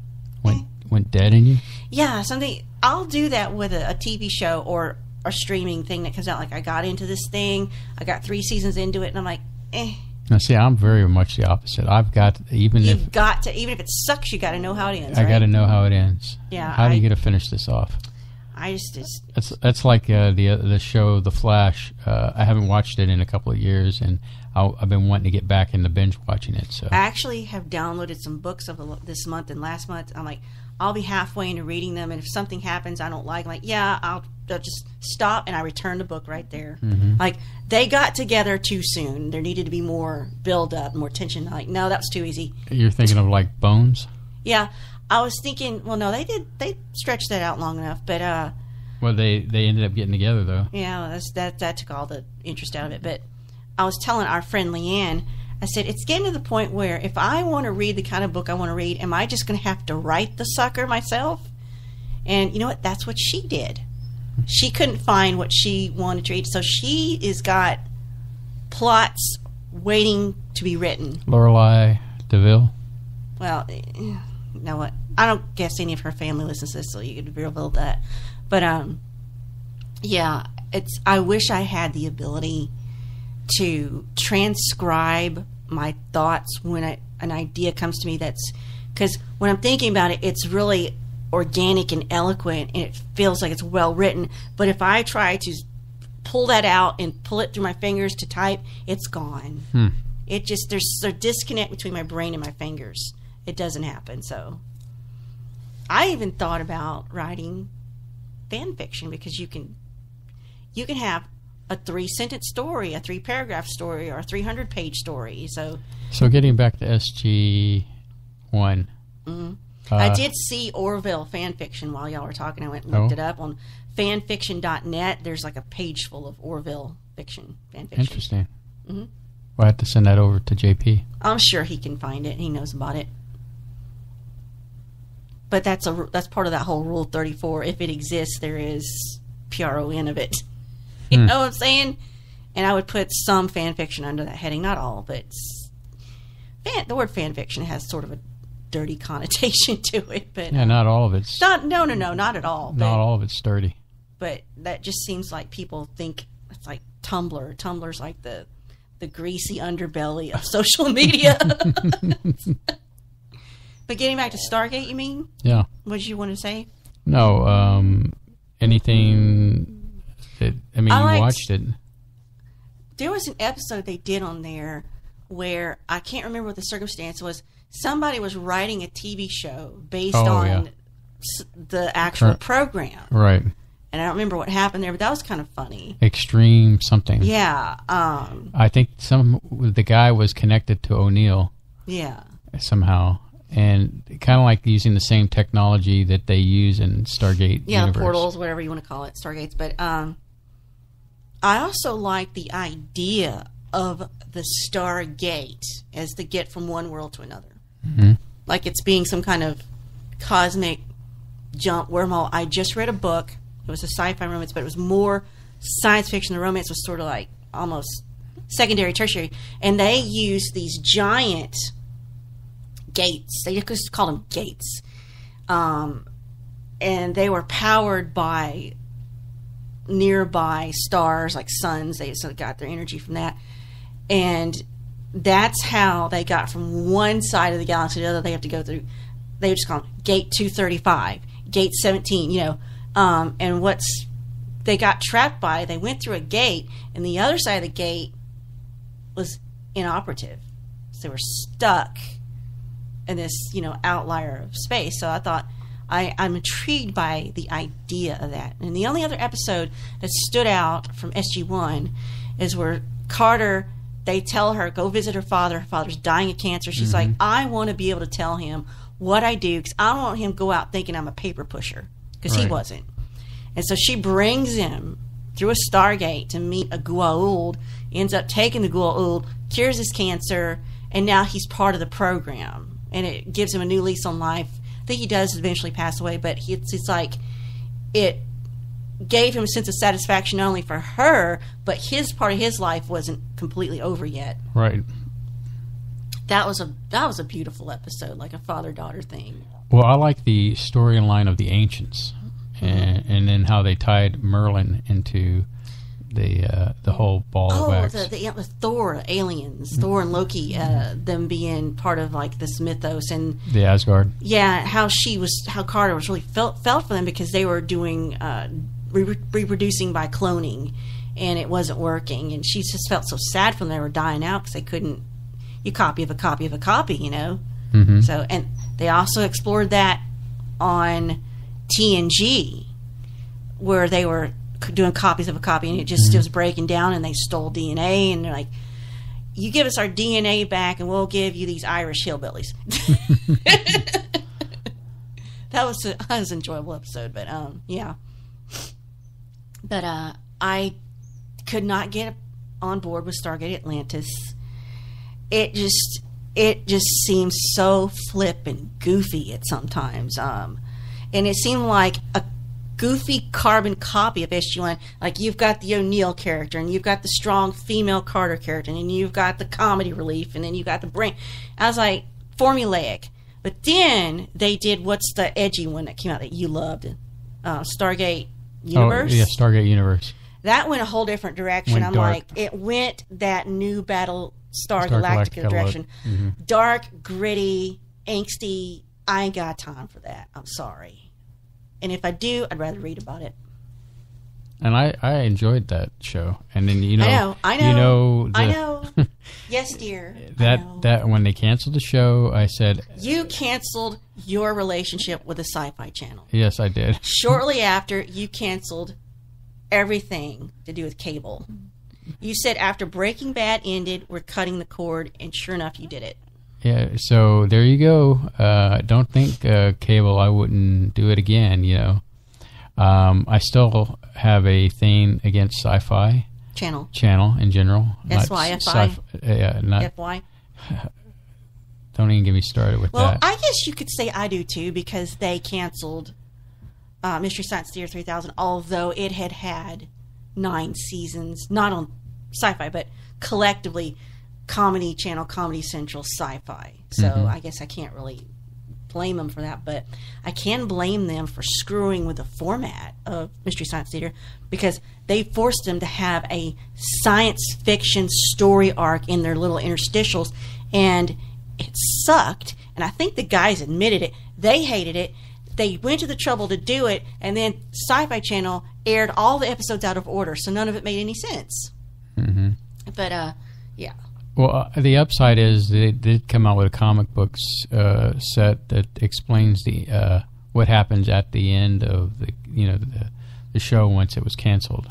Went dead in you? Yeah, something... I'll do that with a TV show or a streaming thing that comes out. Like, I got into this thing, I got 3 seasons into it, and I'm like, Now, see, I'm very much the opposite. I've got even if it sucks, you got to know how it ends. I right? got to know how it ends. Yeah. How do you get to finish this off? I just that's like the show The Flash. I haven't watched it in a couple of years, and I've been wanting to get back into binge watching it. So I actually have downloaded some books of this month and last month. I'm like, I'll be halfway into reading them, and if something happens I don't like, I'm like, yeah, I'll just stop, and I return the book right there. Mm-hmm. Like, they got together too soon. There needed to be more build up, more tension. Like, no, that was too easy. You're thinking of like Bones? Yeah, I was thinking. Well, no, they stretched that out long enough, but well, they ended up getting together though. Yeah, that took all the interest out of it. But I was telling our friend Leanne, I said, it's getting to the point where if I want to read the kind of book I want to read, am I just going to have to write the sucker myself? And you know what? That's what she did. She couldn't find what she wanted to read, so she has got plots waiting to be written. Lorelei DeVille? Well, you know what? I don't guess any of her family listens to this, so you could reveal that. But, yeah, I wish I had the ability to transcribe my thoughts when an idea comes to me. Because when I'm thinking about it, it's really organic and eloquent, and it feels like it's well written. But if I try to pull that out and pull it through my fingers to type, it's gone. It just, there's a disconnect between my brain and my fingers. It doesn't happen. So I even thought about writing fan fiction, because you can have a 3-sentence story, a 3-paragraph story, or a 300-page story. So getting back to SG-1. Mm-hmm. I did see Orville fan fiction while y'all were talking. I went and looked it up on fanfiction.net. There's like a page full of Orville fan fiction. Interesting. Mm-hmm. Well, I have to send that over to JP. I'm sure he can find it. He knows about it. But that's part of that whole Rule 34. If it exists, there is PRON of it. You know what I'm saying? And I would put some fan fiction under that heading. Not all, but the word fan fiction has sort of a dirty connotation to it. But yeah, not all of it's... No, not at all. Not all of it's dirty. But that just seems like people think it's like Tumblr. Tumblr's like the greasy underbelly of social media. But getting back to Stargate, you mean? Yeah. What did you want to say? No, anything that, you watched it. There was an episode they did on there where I can't remember what the circumstance was. Somebody was writing a TV show based on the actual program. Right. And I don't remember what happened there, but that was kind of funny. Extreme something. Yeah. I think the guy was connected to O'Neill. Yeah. Somehow. And kind of like using the same technology that they use in Stargate universe. Portals, whatever you want to call it, Stargates. But I also like the idea of the Stargate as the get from one world to another. Mm-hmm. Like it's being some kind of cosmic jump wormhole. I just read a book. It was a sci-fi romance, but it was more science fiction. The romance was sort of like almost secondary, tertiary. And they used these giant gates. They just called them gates. And they were powered by nearby stars like suns. They sort of got their energy from that. And that's how they got from one side of the galaxy to the other. They have to go through, they just call them Gate 235, Gate 17, and they got trapped by, they went through a gate, and the other side of the gate was inoperative. So they were stuck in this, outlier of space. So I thought, I'm intrigued by the idea of that. And the only other episode that stood out from SG-1 is where Carter, they tell her, go visit her father. Her father's dying of cancer. She's like, I want to be able to tell him what I do, because I don't want him to go out thinking I'm a paper pusher, because he wasn't. And so she brings him through a Stargate to meet a Goa'uld, ends up taking the Goa'uld, cures his cancer, and now he's part of the program. And it gives him a new lease on life. I think he does eventually pass away, but it's like it gave him a sense of satisfaction not only for her, but his part of his life wasn't completely over yet. Right. That was a beautiful episode, like a father-daughter thing. Well, I like the storyline of the Ancients, and then how they tied Merlin into the whole ball of wax. The Thor aliens, Thor and Loki, them being part of like this mythos, and the Asgard. Yeah, how Carter was really felt for them, because they were doing reproducing by cloning, and it wasn't working, and she just felt so sad for them. They were dying out because they couldn't. You copy of a copy of a copy, Mm-hmm. So, and they also explored that on TNG, where they were doing copies of a copy, and it just was breaking down, and they stole DNA, and they're like, you give us our DNA back and we'll give you these Irish hillbillies. That was an enjoyable episode, but yeah. But I could not get on board with Stargate Atlantis. It just seems so flip and goofy at sometimes, and it seemed like a goofy carbon copy of SG-1. Like, you've got the O'Neill character, and you've got the strong female Carter character, and then you've got the comedy relief, and then you've got the brain. I was like, formulaic. But then they did, what's the edgy one that came out that you loved? Stargate Universe? Oh, yeah, Stargate Universe. That went a whole different direction. I'm dark. Like, it went that new Star Galactica direction. Mm-hmm. Dark, gritty, angsty. I ain't got time for that. I'm sorry. And if I do, I'd rather read about it. And I enjoyed that show. And then I know. Yes, dear. That when they canceled the show, I said, you canceled your relationship with the Sci-Fi Channel. Yes, I did. Shortly after, you canceled everything to do with cable. You said after Breaking Bad ended, we're cutting the cord, and sure enough, you did it. Yeah, so there you go. Don't think cable, I wouldn't do it again, I still have a thing against Sci-Fi Channel in general. SYFI? Not FY? Don't even get me started with that. Well, I guess you could say I do too, because they canceled Mystery Science Theater 3000, although it had 9 seasons, not on Sci-Fi, but collectively Comedy Channel, Comedy Central, Sci-Fi. So I guess I can't really blame them for that, but I can blame them for screwing with the format of Mystery Science Theater, because they forced them to have a science fiction story arc in their little interstitials, and it sucked. And I think the guys admitted it. They hated it. They went to the trouble to do it, and then Sci-Fi Channel aired all the episodes out of order, so none of it made any sense. Mm-hmm. But, yeah. Well, the upside is they did come out with a comic books set that explains the what happens at the end of the show once it was canceled.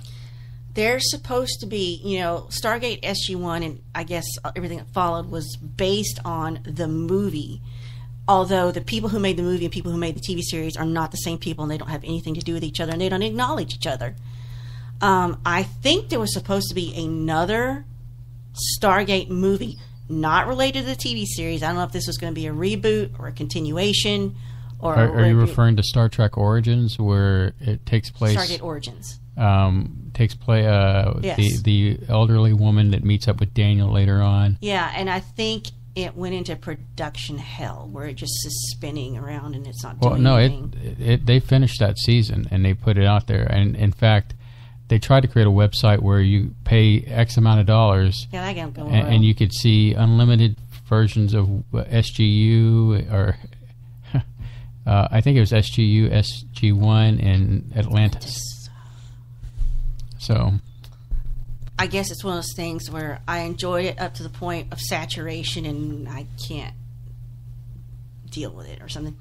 There's supposed to be, Stargate SG-1, and I guess everything that followed was based on the movie. Although the people who made the movie and people who made the TV series are not the same people, and they don't have anything to do with each other, and they don't acknowledge each other. I think there was supposed to be another Stargate movie not related to the TV series. I don't know if this was going to be a reboot or a continuation. Or are you referring to Star Trek Origins, where it takes place? Stargate Origins. Takes place. Yes. The elderly woman that meets up with Daniel later on. Yeah, and I think it went into production hell, where it just is spinning around and it's not doing anything. They finished that season and they put it out there. And in fact, they tried to create a website where you pay X amount of dollars, and you could see unlimited versions of SGU, or I think it was SGU, SG-1, and Atlantis. So, I guess it's one of those things where I enjoyed it up to the point of saturation, and I can't deal with it or something.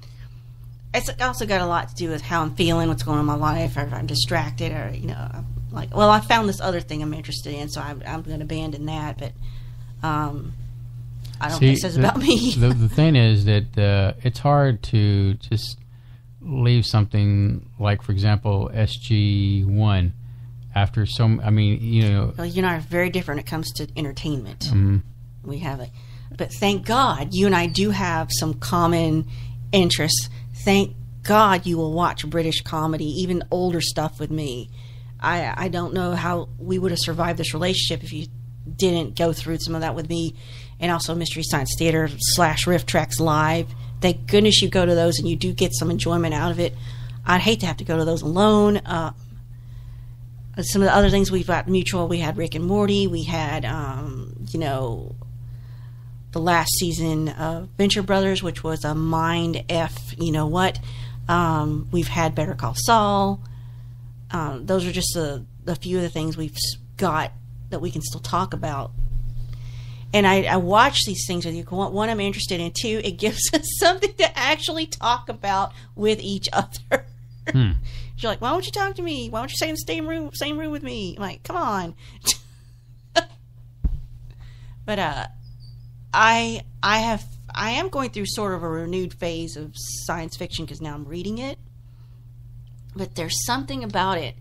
It's also got a lot to do with how I'm feeling, what's going on in my life, or if I'm distracted, or like, well, I found this other thing I'm interested in, so I'm going to abandon that. But I don't think it says about me. the thing is that it's hard to just leave something like, for example, SG1 after some. I mean, well, you and I are very different when it comes to entertainment. Mm-hmm. We have it, but thank God you and I do have some common interests. Thank God you will watch British comedy, even older stuff with me. I don't know how we would have survived this relationship if you didn't go through some of that with me, and also Mystery Science Theater / Riff Tracks Live. Thank goodness you go to those and you do get some enjoyment out of it. I'd hate to have to go to those alone. Some of the other things we've got mutual, we had Rick and Morty, we had, the last season of Venture Brothers, which was a mind F, what. We've had Better Call Saul. Those are just a few of the things we've got that we can still talk about. And I watch these things with you. One, I'm interested in. Two, it gives us something to actually talk about with each other. You're like, why won't you talk to me? Why don't you stay in the same room with me? I'm like, come on. But I am going through sort of a renewed phase of science fiction because now I'm reading it. But there's something about it.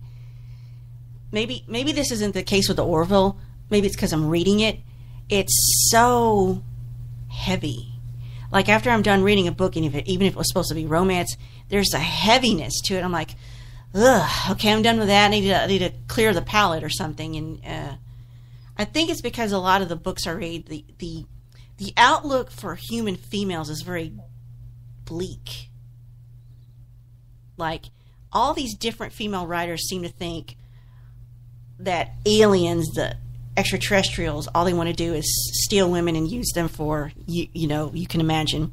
Maybe this isn't the case with the Orville. Maybe it's because I'm reading it. It's so heavy. Like after I'm done reading a book, and even if it was supposed to be romance, there's a heaviness to it. I'm like, ugh, okay, I'm done with that. I need to clear the palate or something. And I think it's because a lot of the books I read, the outlook for human females is very bleak. Like all these different female writers seem to think that aliens, the extraterrestrials, all they want to do is steal women and use them for, you can imagine,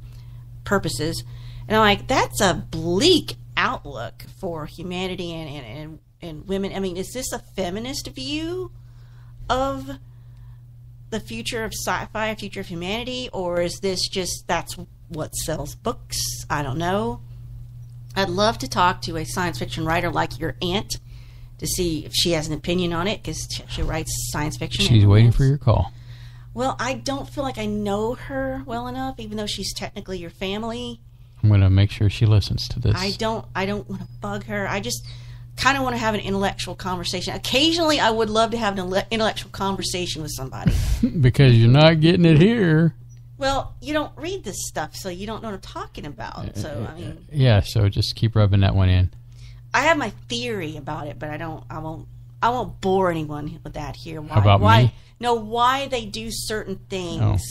purposes. And I'm like, that's a bleak outlook for humanity and women. I mean, is this a feminist view of the future of sci-fi, future of humanity, or is this just that's what sells books? I don't know. I'd love to talk to a science fiction writer like your aunt to see if she has an opinion on it, because she writes science fiction. She's waiting for your call. Well, I don't feel like I know her well enough, even though she's technically your family. I'm going to make sure she listens to this. I don't want to bug her. I just kind of want to have an intellectual conversation. Occasionally, I would love to have an intellectual conversation with somebody. Because you're not getting it here. Well, you don't read this stuff, so you don't know what I'm talking about. So, I mean... Yeah, so just keep rubbing that one in. I have my theory about it, but I won't bore anyone with that here. How about me? No, why they do certain things.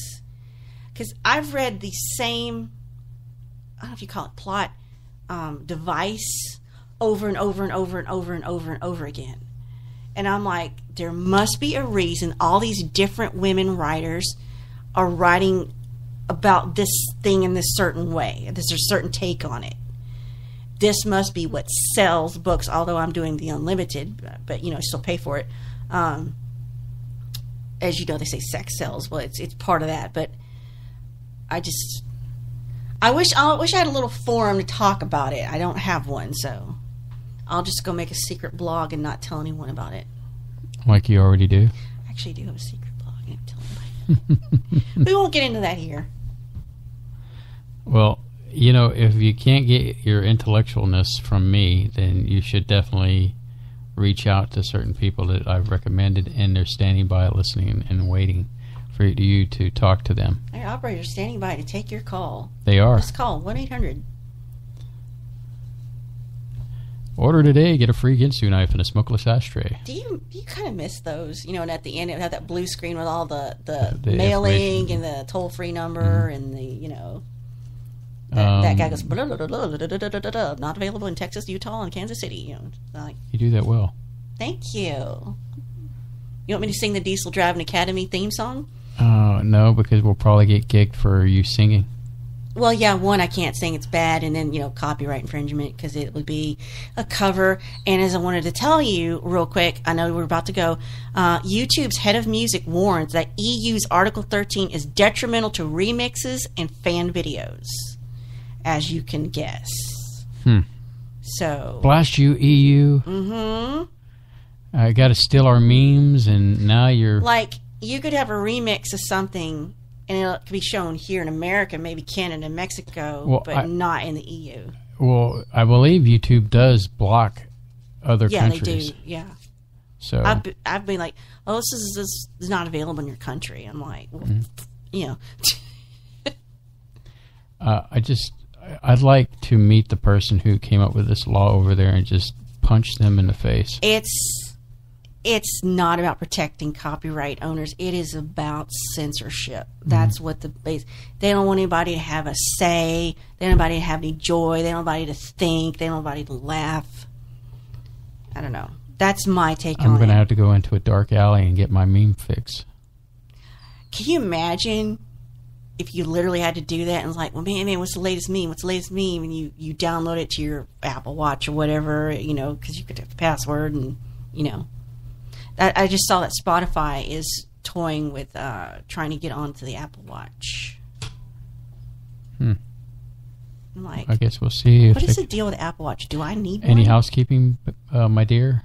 Because I've read the same, I don't know if you call it plot, device over and over and over and over and over and over again. And I'm like, there must be a reason all these different women writers are writing about this thing in this certain way. There's a certain take on it. This must be what sells books, although I'm doing the unlimited, but I still pay for it. As you know, they say sex sells. Well, it's part of that, but I wish I had a little forum to talk about it. I don't have one, so I'll just go make a secret blog and not tell anyone about it. Like you already do? I actually do have a secret blog. I don't tell anybody. We won't get into that here. Well, if you can't get your intellectualness from me, then you should definitely reach out to certain people that I've recommended, and they're standing by listening and waiting for you to talk to them. Our operator's standing by to take your call. They are. Just call 1-800. Order today, get a free Ginsu knife and a smokeless ashtray. Do you kind of miss those? And at the end it had that blue screen with all the mailing and the toll-free number and the, that guy goes, blah, blah, blah, blah, blah, blah, blah, blah, not available in Texas, Utah, and Kansas City. Like, you do that well. Thank you. You want me to sing the Diesel Driving Academy theme song? No, because we'll probably get kicked for you singing. Well, yeah, one, I can't sing, it's bad, and then, copyright infringement, because it would be a cover. And as I wanted to tell you real quick, I know we're about to go, YouTube's head of music warns that EU's Article 13 is detrimental to remixes and fan videos, as you can guess. So. Blast you, EU. I got to steal our memes, and now you're... Like, you could have a remix of something, and it could be shown here in America, maybe Canada and Mexico, but not in the EU. Well, I believe YouTube does block other countries. Yeah, they do, yeah. So I've been like, oh, this is not available in your country. I'm like, well, I'd like to meet the person who came up with this law over there and just punch them in the face. It's not about protecting copyright owners. It is about censorship. That's what the base. They don't want anybody to have a say. They don't want anybody to have any joy. They don't want anybody to think. They don't want anybody to laugh. I don't know. That's my take on it. I'm going to have to go into a dark alley and get my meme fix. Can you imagine if you literally had to do that and was like, well, man, what's the latest meme? What's the latest meme? And you download it to your Apple Watch or whatever, because you could have the password and, I just saw that Spotify is toying with trying to get onto the Apple Watch. I'm like, I guess we'll see. What is the deal with the Apple Watch? Do I need any one? housekeeping, my dear?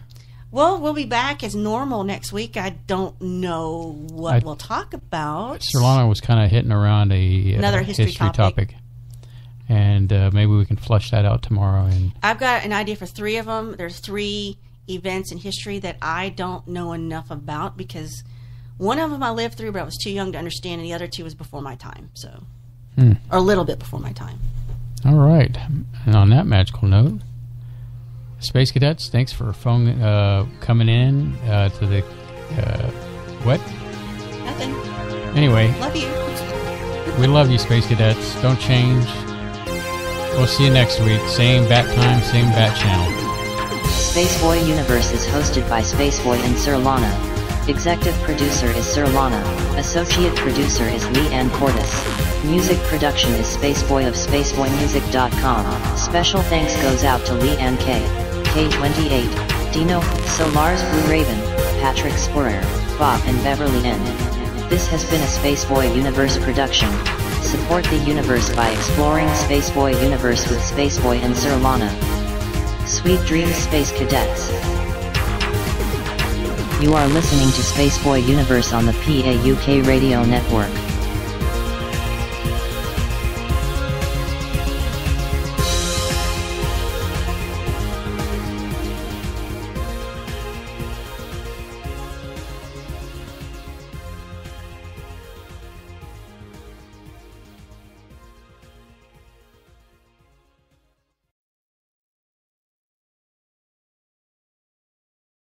Well, we'll be back as normal next week. I don't know what we'll talk about. Solana was kind of hitting around another history topic. And maybe we can flush that out tomorrow. And I've got an idea for 3 of them. There's 3 events in history that I don't know enough about, because one of them I lived through, but I was too young to understand, and the other 2 was before my time, or a little bit before my time. All right. And on that magical note, Space Cadets, thanks for coming in to the what? Nothing. Anyway, love you. We love you, Space Cadets. Don't change. We'll see you next week. Same bat time, same bat channel. Spaceboy Universe is hosted by Spaceboy and Sir Lana. Executive producer is Sir Lana. Associate producer is Leanne Cordes. Music production is Spaceboy of SpaceboyMusic.com. Special thanks goes out to Leanne K, K28, Dino, Solars Blue Raven, Patrick Sporer, Bob and Beverly N. This has been a Spaceboy Universe production. Support the universe by exploring Spaceboy Universe with Spaceboy and Sir Lana. Sweet dreams, Space Cadets. You are listening to Spaceboy Universe on the PAUK Radio Network.